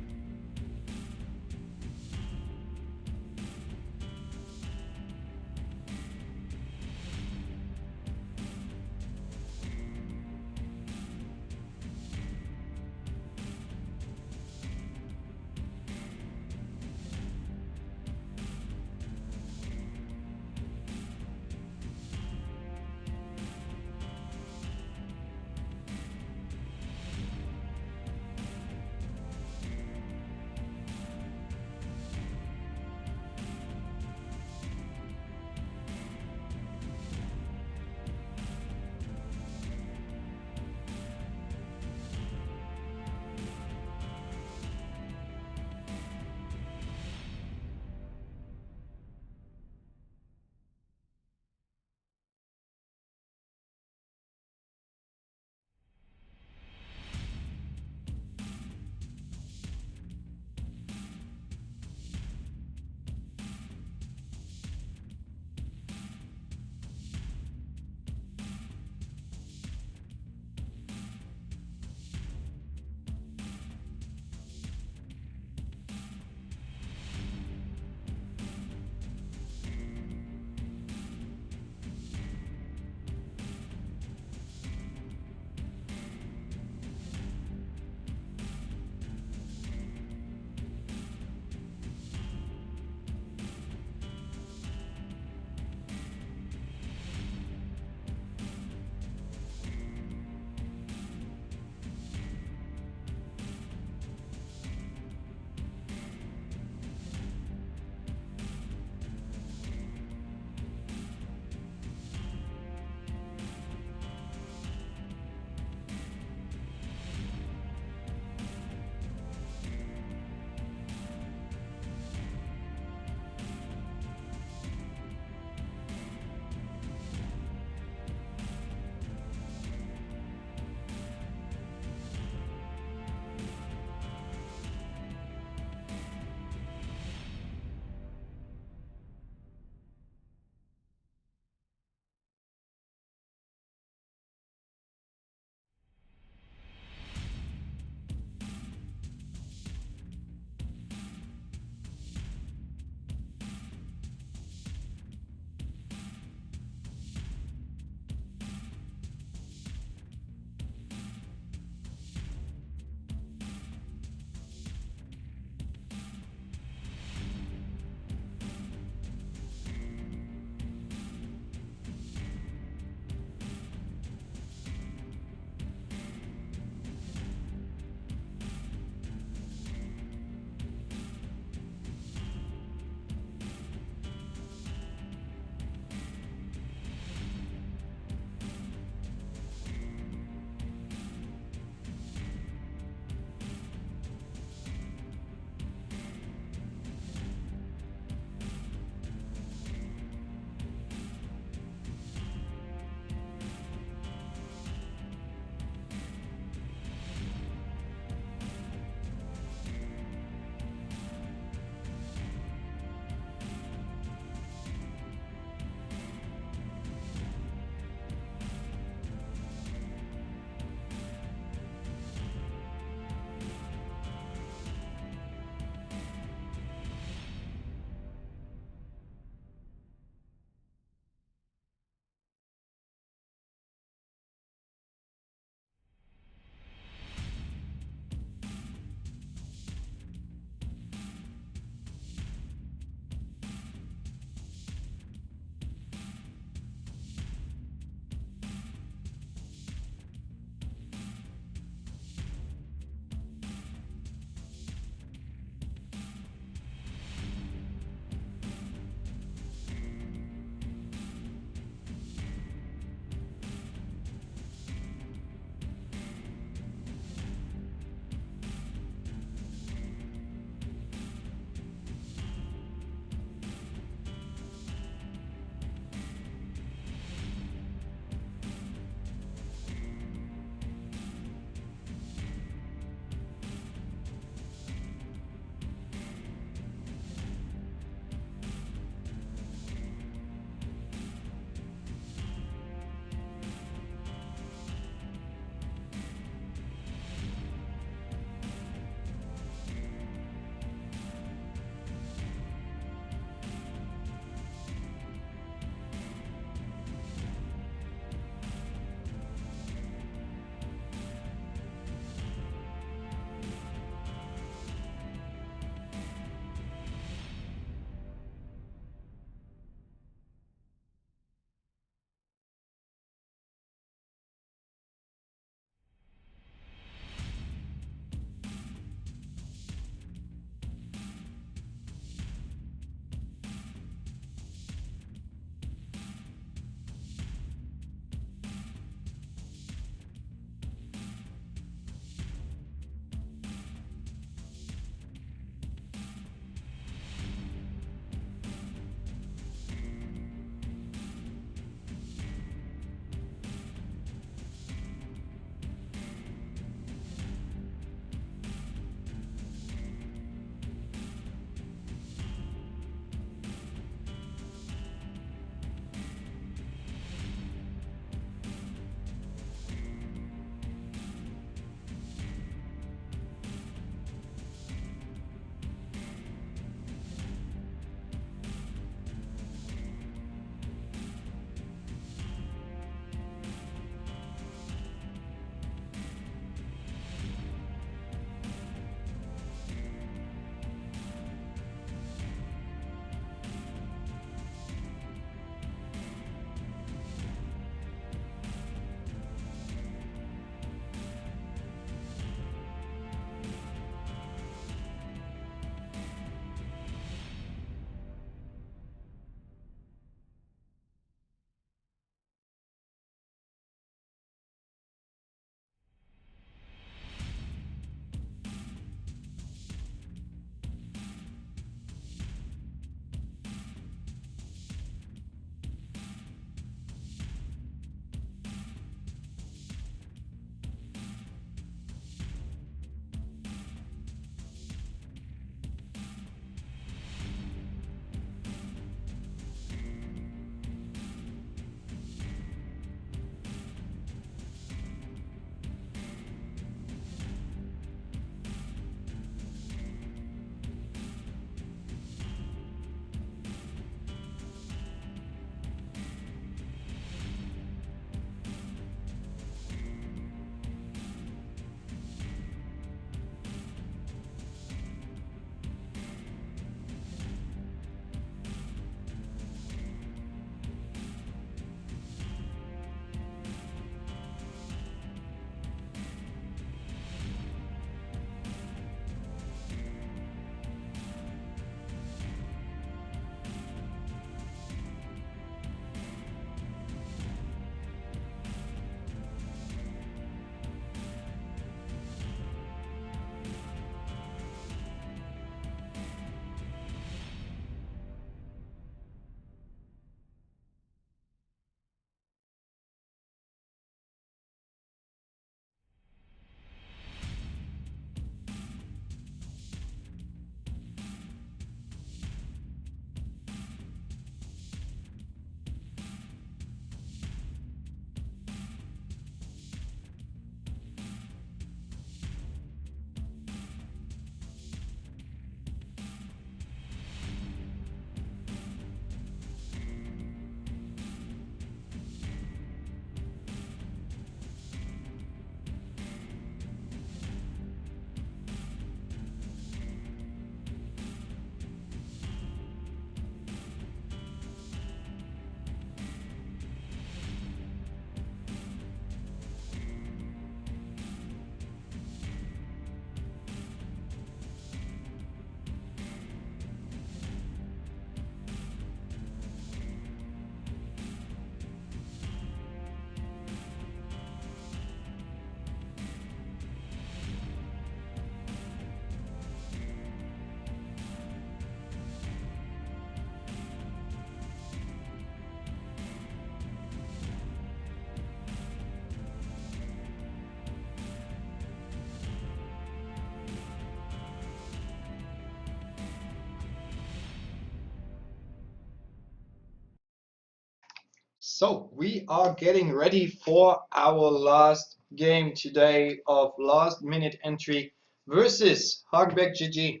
S2: So we are getting ready for our last game today of last minute entry versus Hagenberg GG.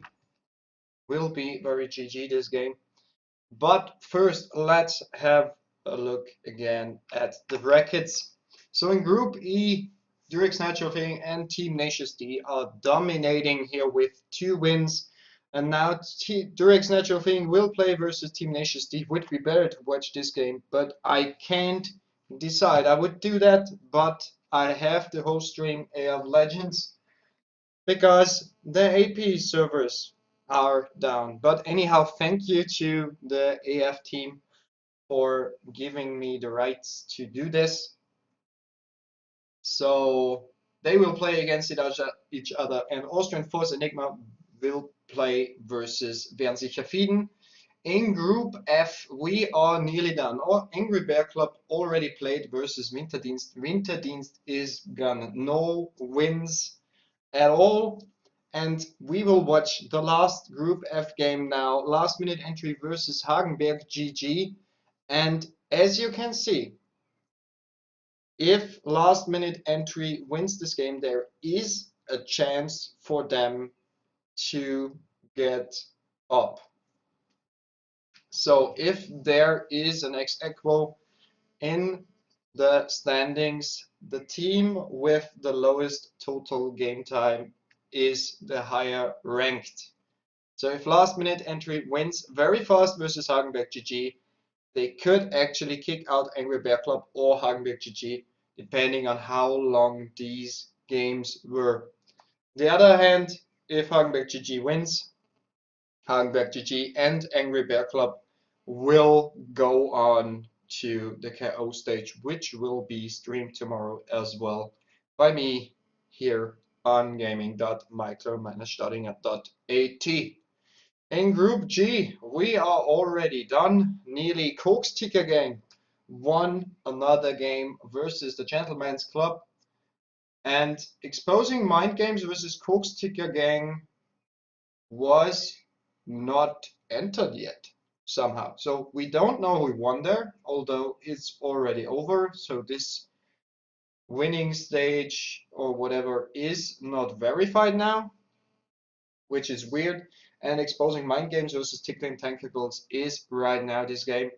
S2: Will be very GG this game. But first, let's have a look again at the brackets. So in Group E, Durex Natural Thing and Team Nations D are dominating here with 2 wins. And now Durex Natural Thing will play versus Team Nations D. Would be better to watch this game, but I can't decide. I would do that, but I have the whole stream of Legends because the AP servers are down. But anyhow, thank you to the AF team for giving me the rights to do this. So they will play against each other, and Austrian Force Enigma will play versus Wernsicher Fieden. In Group F, we are nearly done. Angry Bear Club already played versus Winterdienst. Winterdienst is gone. No wins at all. And we will watch the last Group F game now. Last minute entry versus Hagenberg GG. And as you can see, if last minute entry wins this game, there is a chance for them to get up. So if there is an ex aequo in the standings, the team with the lowest total game time is the higher ranked. So if last minute entry wins very fast versus Hagenberg GG, they could actually kick out Angry Bear Club or Hagenberg GG, depending on how long these games were. The other hand, if Hagenberg GG wins, Hagenberg GG and Angry Bear Club will go on to the KO stage, which will be streamed tomorrow as well by me here on gaming.micro-starting.at. In Group G, we are already done. Nearly Koks Ticker Gang won another game versus the Gentleman's Club. And Exposing Mind Games versus Koks Ticker Gang was not entered yet somehow. So we don't know who won there, although it's already over. So this winning stage or whatever is not verified now, which is weird. And Exposing Mind Games versus Tickling Tentacles is right now this game.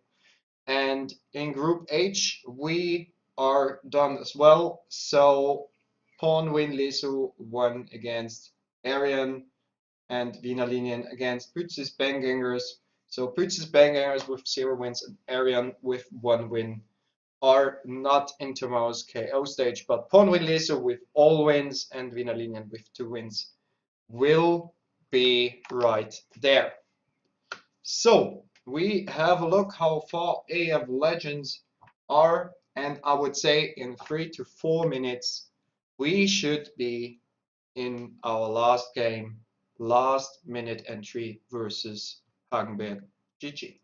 S2: And in Group H, we are done as well. So Pawn Win Lesu won against Arian and Wiener Linien against Pützis Bangangers. So Pützis Bangangers with 0 wins and Arian with 1 win are not in tomorrow's KO stage, but Pawn Win Lesu with all wins and Wiener Linien with 2 wins will be right there. So we have a look how far AF Legends are, and I would say in 3 to 4 minutes we should be in our last game, last minute entry versus Hagenberg GG.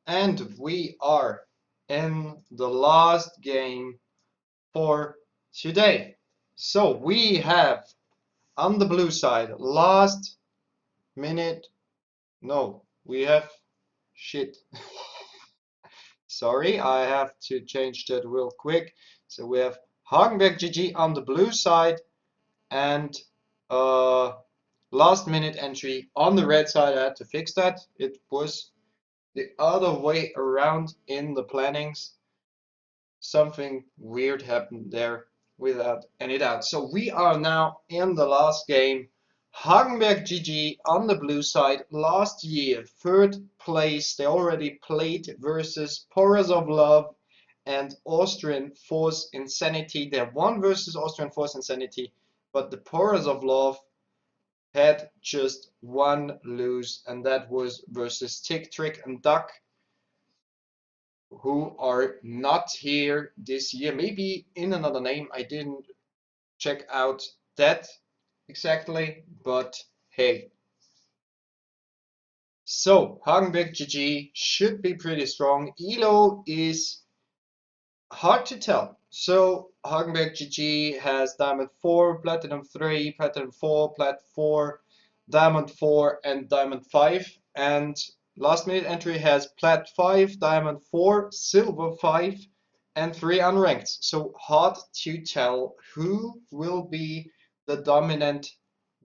S2: And we are in the last game for today. So we have on the blue side, last minute. No, we have shit. Sorry, I have to change that real quick. So we have Hagenberg GG on the blue side and uh, last minute entry on the red side. I had to fix that. It was the other way around in the plannings. Something weird happened there without any doubt. So we are now in the last game. Hagenberg GG on the blue side last year, third place. They already played versus Porous of Love and Austrian Force Insanity. They won versus Austrian Force Insanity, but the Porous of Love had just one lose, and that was versus Tick, Trick, and Duck, who are not here this year. Maybe in another name. I didn't check out that exactly, but hey. So Hagenberg GG should be pretty strong. Elo is hard to tell. So Hagenberg GG has Diamond 4, Platinum 3, Platinum 4, Plat 4, Diamond 4, and Diamond 5. And last minute entry has Plat 5, Diamond 4, Silver 5, and 3 unranked. So hard to tell who will be the dominant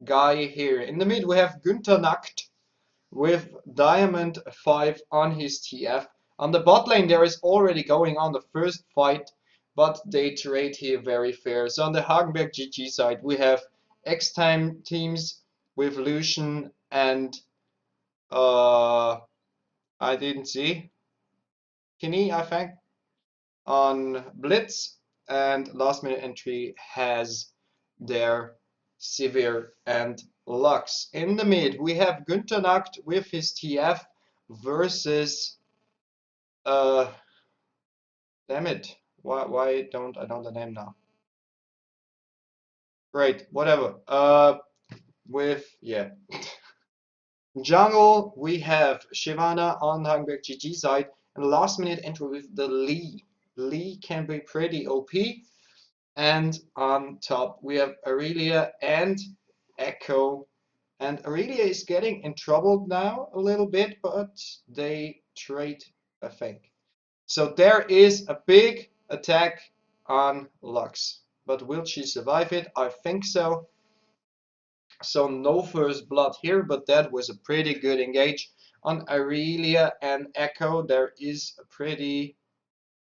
S2: guy here. In the mid we have Günther Nacht with Diamond 5 on his TF. On the bot lane there is already going on the first fight, but they trade here very fair. So on the Hagenberg GG side we have X-Time teams with Lucian and I didn't see Kinney, I think, on Blitz, and last minute entry has their Sivir and Lux. In the mid, we have Günther Nacht with his TF versus damn it. Why don't I know the name now? Great, whatever. With yeah. Jungle, we have Shyvana on Hagenberg GG side, and last minute entry with the Lee. Lee can be pretty OP. And on top we have Aurelia and Echo. And Aurelia is getting in trouble now a little bit, but they trade, I think. So there is a big attack on Lux. But will she survive it? I think so. So no first blood here, but that was a pretty good engage. On Aurelia and Echo, there is a pretty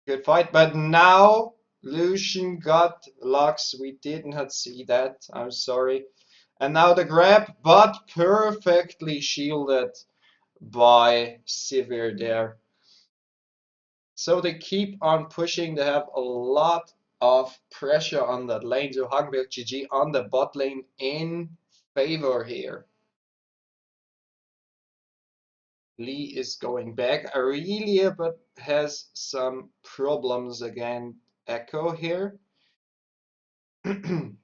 S2: good fight. But now Lucian got Lux. We did not see that. I'm sorry. And now the grab, but perfectly shielded by Sivir there. So they keep on pushing. They have a lot of pressure on that lane. So Hagenberg GG on the bot lane in favor here. Lee is going back. Aurelia but has some problems again. Echo here. We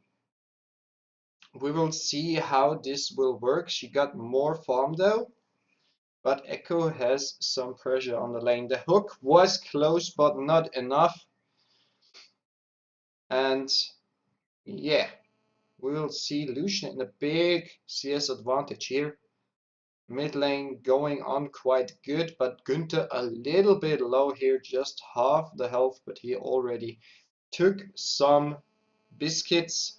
S2: will see how this will work. She got more farm though, but Echo has some pressure on the lane. The hook was close but not enough. And yeah, we will see Lucian in a big CS advantage here. Mid lane going on quite good, but Günther a little bit low here, just half the health, but he already took some biscuits,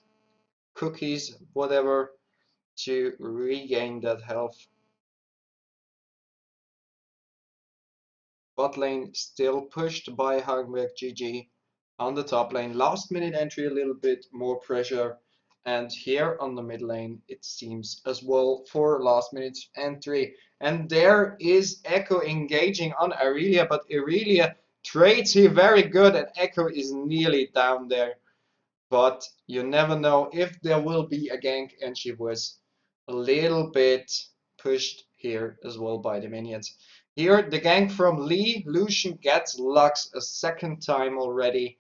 S2: cookies, whatever, to regain that health. Bot lane still pushed by Hagenberg GG. On the top lane, last minute entry, a little bit more pressure. And here on the mid lane, it seems as well for last minute entry. And there is Echo engaging on Aurelia, but Aurelia trades here very good, and Echo is nearly down there. But you never know if there will be a gank, and she was a little bit pushed here as well by the minions. Here, the gank from Lee. Lucian gets Lux a second time already,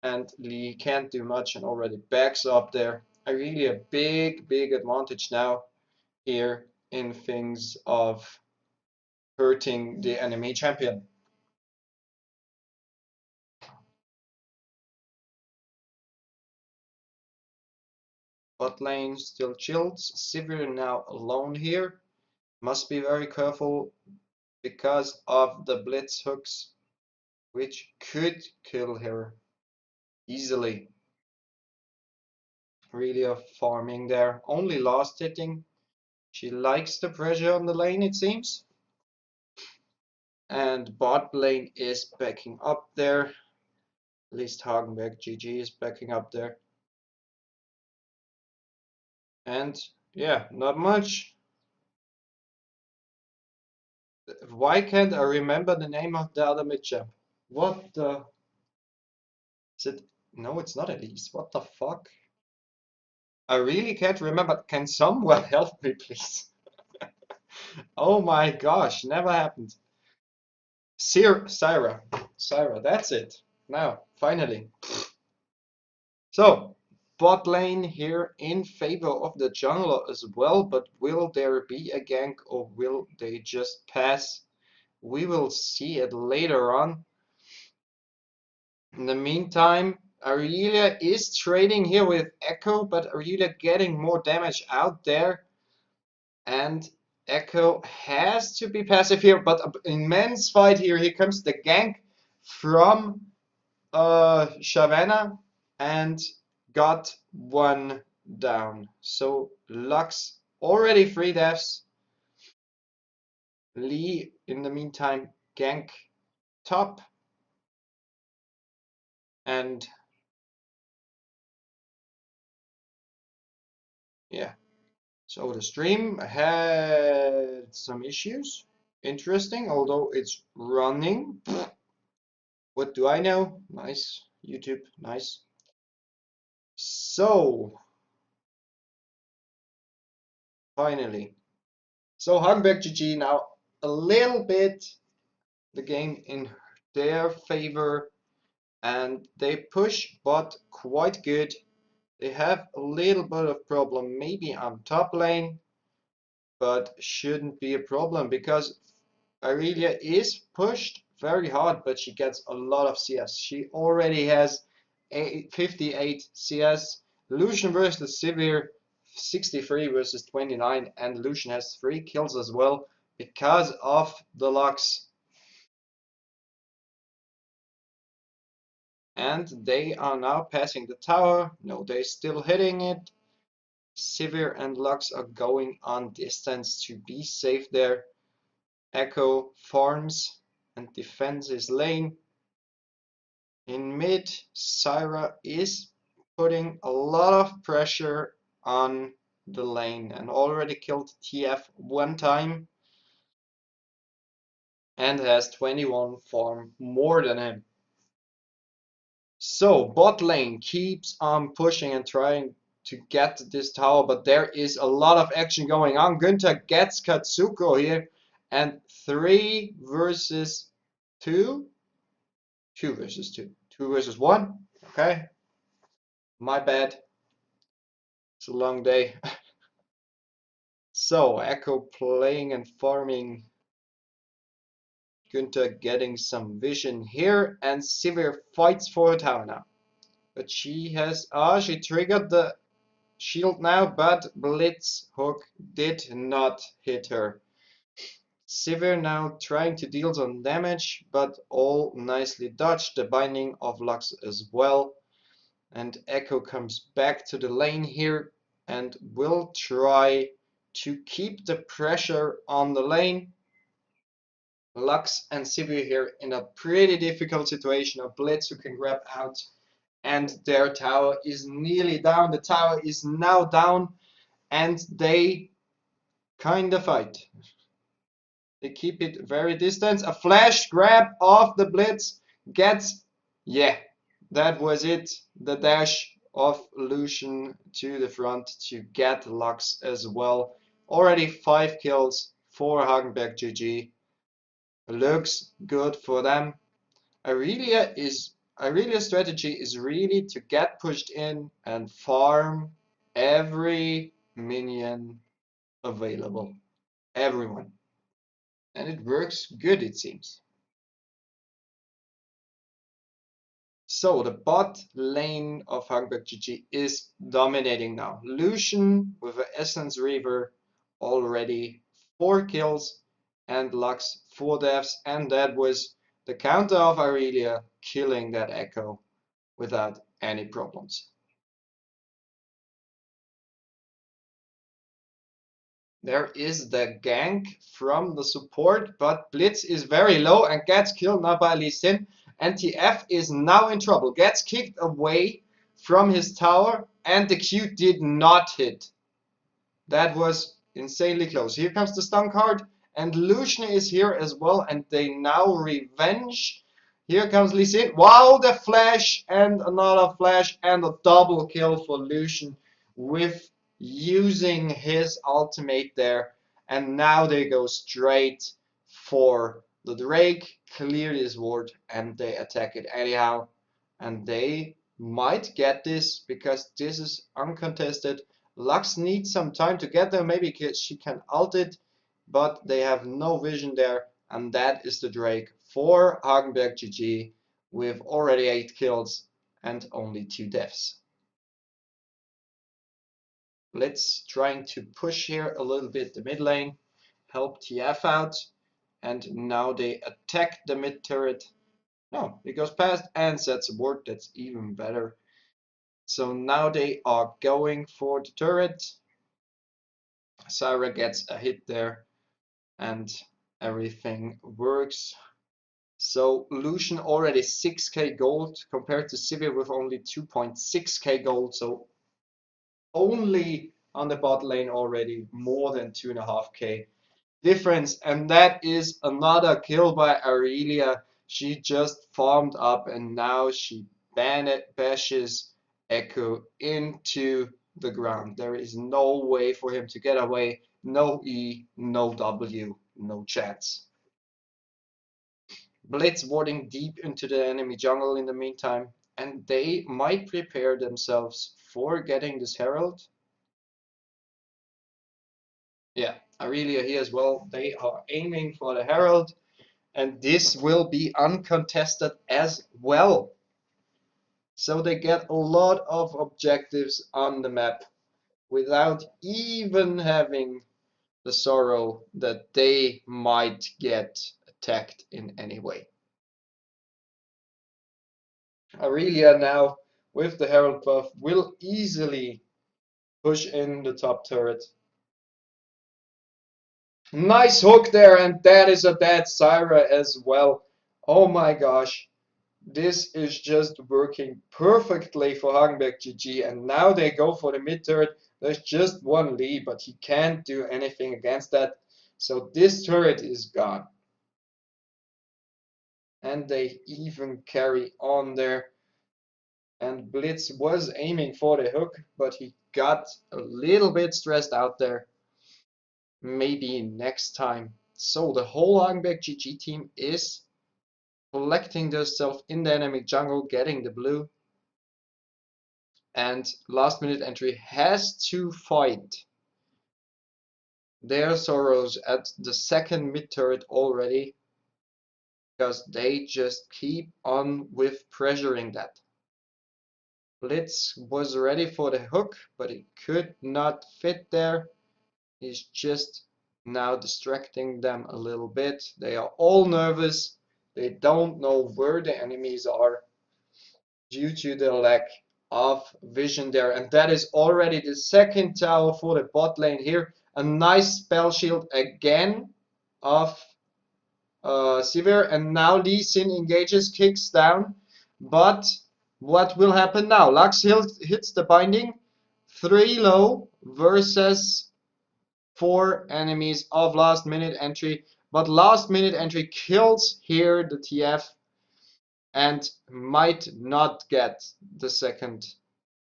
S2: and Lee can't do much and already backs up there. Really a big advantage now here in things of hurting the enemy champion. Bot lane still chilled. Sivir now alone here. Must be very careful because of the blitz hooks, which could kill her easily. Really a farming there. Only last hitting. She likes the pressure on the lane, it seems. And bot lane is backing up there. At least Hagenberg GG is backing up there. And yeah, not much. Why can't I remember the name of the other mid champ? What the? Is it? No, it's not Elise. What the fuck? I really can't remember. Can someone help me, please? Oh my gosh, never happened. Syra. Syra, that's it. Now, finally. So, bot lane here in favor of the jungler as well, but will there be a gank or will they just pass? We will see it later on. In the meantime, Aurelia is trading here with Echo, but Aurelia getting more damage out there. And Echo has to be passive here, but an immense fight here. Here comes the gank from Shyvana and got one down. So Lux already 3 deaths. Lee, in the meantime, gank top. And yeah, so the stream had some issues. Interesting, although it's running. What do I know? Nice. YouTube, nice. So, finally. So Hagenberg GG now a little bit the game in their favor and they push bot quite good. They have a little bit of problem maybe on top lane, but shouldn't be a problem because Aurelia is pushed very hard, but she gets a lot of CS. She already has 58 CS. Lucian versus Sivir 63 versus 29, and Lucian has 3 kills as well because of the Lux. And they are now passing the tower. No, they're still hitting it. Sivir and Lux are going on distance to be safe there. Echo farms and defends his lane. In mid, Syra is putting a lot of pressure on the lane and already killed TF one time and has 21 farm more than him. So bot lane keeps on pushing and trying to get this tower, but there is a lot of action going on. Günther gets Katsuko here and 3 versus 2. 2 versus 2. 2 versus 1. Okay. My bad. It's a long day. So Echo playing and farming. Günther getting some vision here and Sivir fights for her tower now. But she has she triggered the shield now, but Blitz Hook did not hit her. Sivir now trying to deal some damage, but all nicely dodged. The binding of Lux as well. And Echo comes back to the lane here and will try to keep the pressure on the lane. Lux and Sivir here in a pretty difficult situation. A Blitz who can grab out and their tower is nearly down. The tower is now down and they kind of fight. They keep it very distant. A flash grab of the Blitz gets, yeah, that was it. The dash of Lucian to the front to get Lux as well. Already 5 kills for Hagenberg GG. Looks good for them. Aurelia's strategy is really to get pushed in and farm every minion available. Everyone. and it works good, it seems. So the bot lane of Hagenberg GG is dominating now. Lucian with an Essence Reaver already 4 kills and Lux 4 deaths, and that was the counter of Aurelia killing that Echo without any problems. There is the gank from the support, but Blitz is very low and gets killed now by Lee Sin. And TF is now in trouble, gets kicked away from his tower, and the Q did not hit. That was insanely close. Here comes the stun card, and Lucian is here as well, and they now revenge. Here comes Lee Sin. Wow, the flash, and another flash, and a double kill for Lucian with using his ultimate there. And now they go straight for the Drake, clear this ward, and they attack it anyhow. And they might get this because this is uncontested. Lux needs some time to get there, maybe she can ult it, but they have no vision there, and that is the Drake for Hagenberg GG with already 8 kills and only 2 deaths. Let's trying to push here a little bit the mid lane, help TF out, and now they attack the mid turret. No, it goes past and sets a ward, that's even better. So now they are going for the turret. Syra gets a hit there and everything works. So Lucian already 6k gold compared to Sivir with only 2.6k gold. So only on the bot lane already more than 2.5k difference. And that is another kill by Aurelia. She just farmed up and now she bashes Echo into the ground. There is no way for him to get away. No E, no W, no chance. Blitz warding deep into the enemy jungle in the meantime, and they might prepare themselves for getting this Herald. Yeah, Aurelia here as well. They are aiming for the Herald, and this will be uncontested as well. So they get a lot of objectives on the map without even having the sorrow that they might get attacked in any way. Aurelia now with the Herald buff will easily push in the top turret. Nice hook there, and that is a dead Syra as well. Oh my gosh. This is just working perfectly for Hagenberg GG, and now they go for the mid turret. There's just one Lee, but he can't do anything against that. So this turret is gone. And they even carry on there. And Blitz was aiming for the hook, but he got a little bit stressed out there. Maybe next time. So the whole Hagenberg GG team is collecting themselves in the enemy jungle, getting the blue. And last minute entry has to fight their sorrows at the second mid turret already because they just keep on with pressuring that. Blitz was ready for the hook, but he could not fit there. He's just now distracting them a little bit. They are all nervous. They don't know where the enemies are due to the lack of vision there. And that is already the second tower for the bot lane here. A nice spell shield again of Sivir. And now Lee Sin engages, kicks down. But what will happen now? Lux hits the binding. 3 low versus 4 enemies of last minute entry. But last minute entry kills here the TF and might not get the second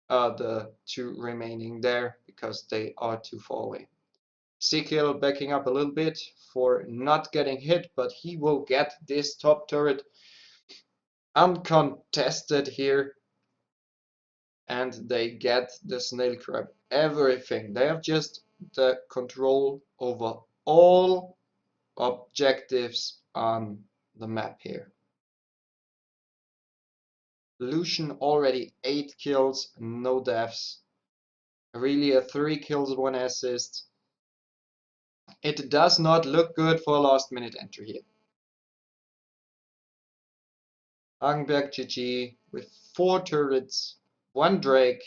S2: the 2 remaining there because they are too far away. Sekiel backing up a little bit for not getting hit, but he will get this top turret uncontested here. And they get the snail crab, everything. They have just the control over all objectives on the map here. Lucian already 8 kills, no deaths. Aurelia 3 kills, 1 assist. It does not look good for a last minute entry here. Hagenberg GG with 4 turrets, 1 Drake,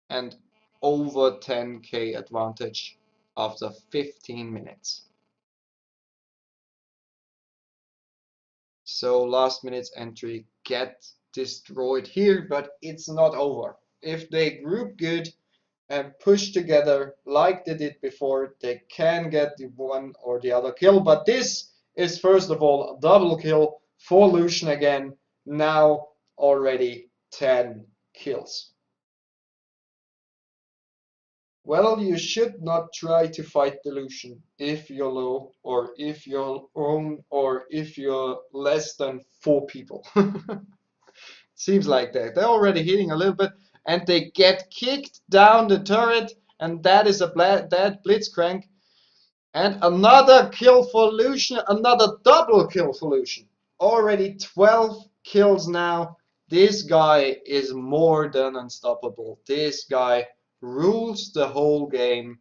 S2: and over 10k advantage after 15 minutes. So last minute's entry get destroyed here, but it's not over. If they group good and push together like they did before, they can get the one or the other kill. But this is first of all a double kill for Lucian again. Now already 10 kills. Well, you should not try to fight delusion if you're low or if you're own or if you're less than 4 people. Seems like that. They're already hitting a little bit and they get kicked down the turret, and that is a dead blitzcrank. And another kill for Lucian, another double kill for Lucian. Already 12 kills now. This guy is more than unstoppable. This guy rules the whole game.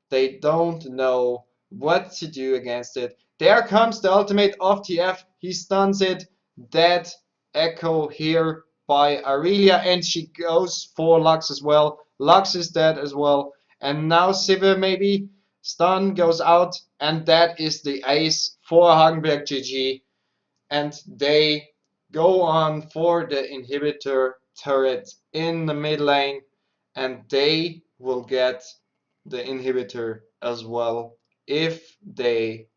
S2: They don't know what to do against it. There comes the ultimate of TF. He stuns it. Dead echo here by Aurelia, and she goes for Lux as well. Lux is dead as well. And now Sivir maybe. Stun goes out, and that is the ace for Hagenberg GG. And they go on for the inhibitor turret in the mid lane, and they will get the inhibitor as well if they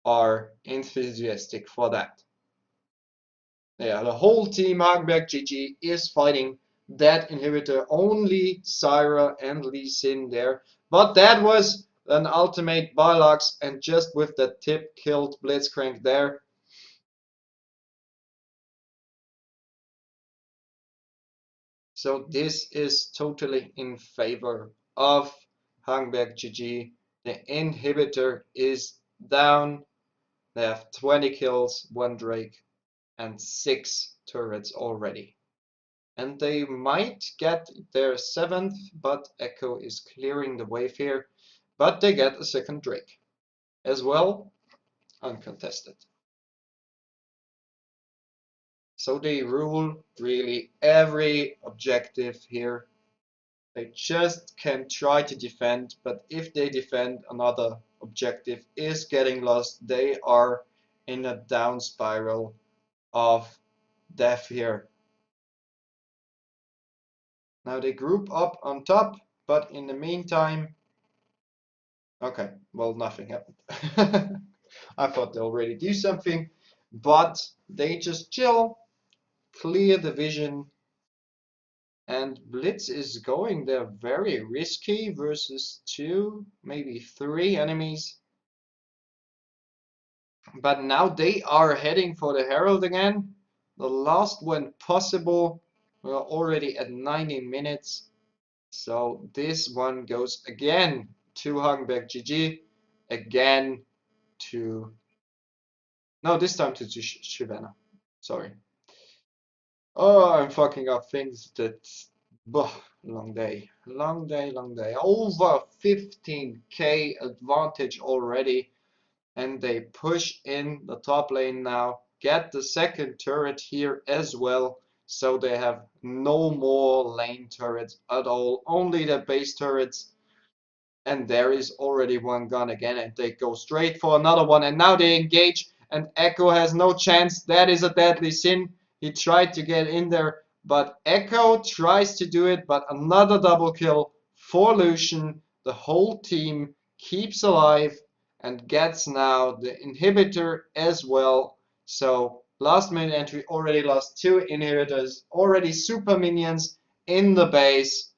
S2: are enthusiastic for that. Yeah, the whole team Hagenberg GG is fighting that inhibitor. Only Syra and Lee Sin there. But that was an ultimate by Lux, and just with the tip killed Blitzcrank there. So this is totally in favor of Hagenberg GG. The inhibitor is down. They have 20 kills, 1 Drake, and 6 turrets already. And they might get their 7th, but Echo is clearing the wave here. But they get a 2nd Drake as well, uncontested. So they rule really every objective here. They just can try to defend, but if they defend, another objective is getting lost. They are in a down spiral of death here. Now they group up on top, but in the meantime, okay, well, nothing happened. I thought they already do something, but they just chill, clear the vision, and Blitz is going there very risky versus 2, maybe 3 enemies. But now they are heading for the Herald again. The last one possible. We're already at 90 minutes. So this one goes again to Hagenberg GG. Again to... No, this time to Shivana. Sorry. Oh, I'm fucking up things that... long day. Long day, long day. Over 15k advantage already. And they push in the top lane now, get the 2nd turret here as well, so they have no more lane turrets at all, only the base turrets. And there is already one gone again, and they go straight for another one, and now they engage, and Echo has no chance. That is a deadly sin. He tried to get in there, but Echo tries to do it, but another double kill for Lucian. The whole team keeps alive and gets now the inhibitor as well. So last minute entry already lost 2 inhibitors, already super minions in the base,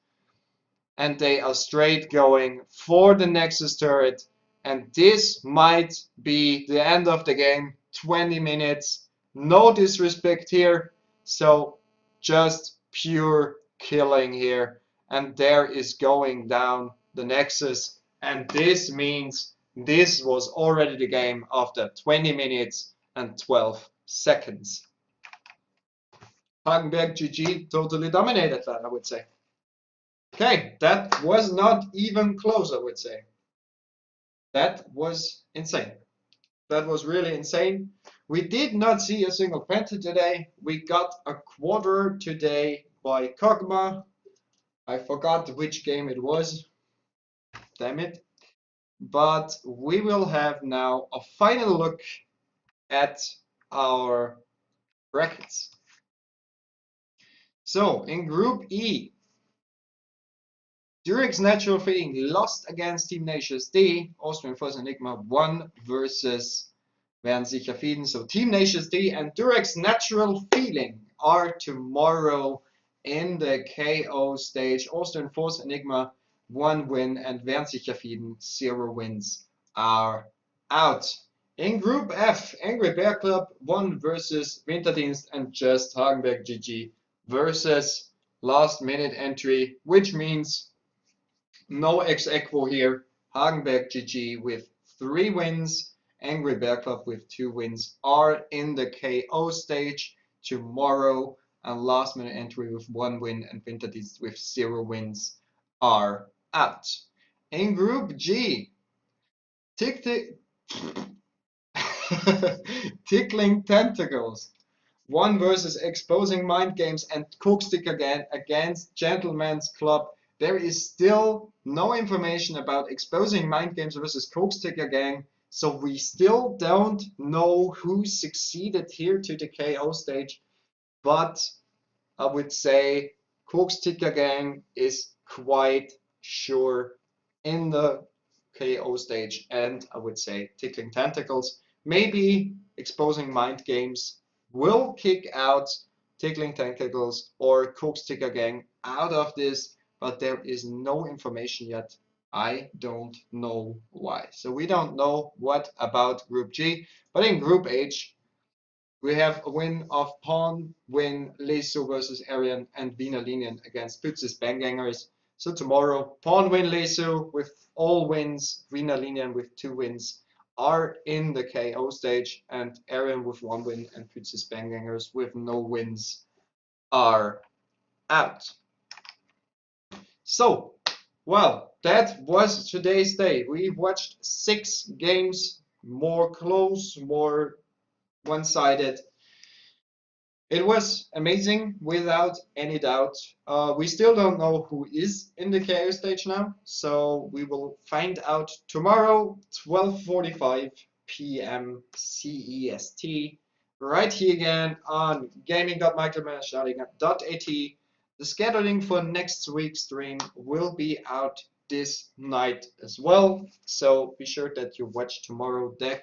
S2: and they are straight going for the Nexus turret, and this might be the end of the game. 20 minutes, no disrespect here, so just pure killing here, and there is going down the Nexus. And this means This was already the game after 20 minutes and 12 seconds. Hagenberg GG totally dominated that, I would say. Okay, that was not even close, I would say. That was insane. That was really insane. We did not see a single penalty today. We got a quarter today by Kogma. I forgot which game it was. Damn it. But we will have now a final look at our brackets. So in Group E, Zurich's Natural Feeling lost against Team Nations D. Austrian Force Enigma won versus Werden sicher Frieden. So Team Nations D and Durex Natural Feeling are tomorrow in the KO stage. Austrian Force Enigma 1 win and Werden sicher Frieden 0 wins are out. In Group F, Angry Bear Club 1 versus Winterdienst and Just Hagenberg GG versus last minute entry, which means no ex aequo here. Hagenberg GG with 3 wins. Angry Bear Club with 2 wins are in the KO stage tomorrow. And last minute entry with 1 win and Winterdienst with 0 wins are out. In Group G, Tickling Tentacles 1 versus Exposing Mind Games and Cookstick again against Gentleman's Club. There is still no information about Exposing Mind Games versus Cookstick again, so we still don't know who succeeded here to the KO stage, but I would say Cookstick again is quite sure in the KO stage, and I would say Tickling Tentacles. Maybe Exposing Mind Games will kick out Tickling Tentacles or Cooksticker Gang out of this, but there is no information yet. I don't know why. So we don't know what about Group G, but in Group H, we have a win of Pawn, win Lesu versus Arian, and Wiener Linien against Pützes Bangangers. So tomorrow, Pawn, win Lesu with all wins, Wiener Linien with 2 wins are in the KO stage, and Arian with 1 win and Pützes Bangangers with no wins are out. So, well, that was today's day. We watched 6 games, more close, more one-sided. It was amazing, without any doubt. We still don't know who is in the KO stage now, so we will find out tomorrow, 12:45 p.m. CEST, right here again on gaming.michaelmanschadinger.at. The scheduling for next week's stream will be out this night as well, so be sure that you watch tomorrow the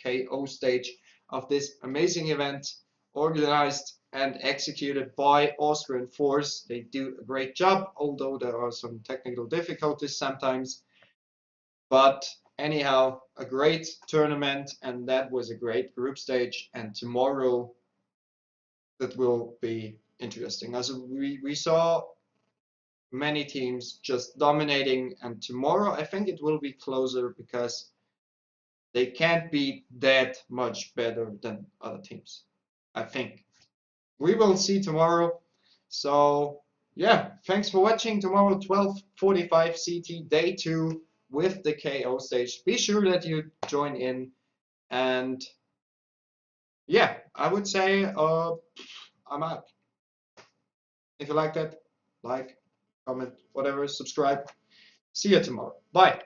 S2: KO stage of this amazing event, organized and executed by Austrian Force. They do a great job, although there are some technical difficulties sometimes. But anyhow, a great tournament, and that was a great group stage. And tomorrow, that will be interesting. As we saw many teams just dominating, and tomorrow I think it will be closer because they can't be that much better than other teams, I think. We will see tomorrow. So yeah, thanks for watching. Tomorrow 12:45 CT, day 2 with the KO stage. Be sure that you join in, and yeah, I would say I'm out. If you like that, like, comment, whatever, subscribe. See you tomorrow. Bye.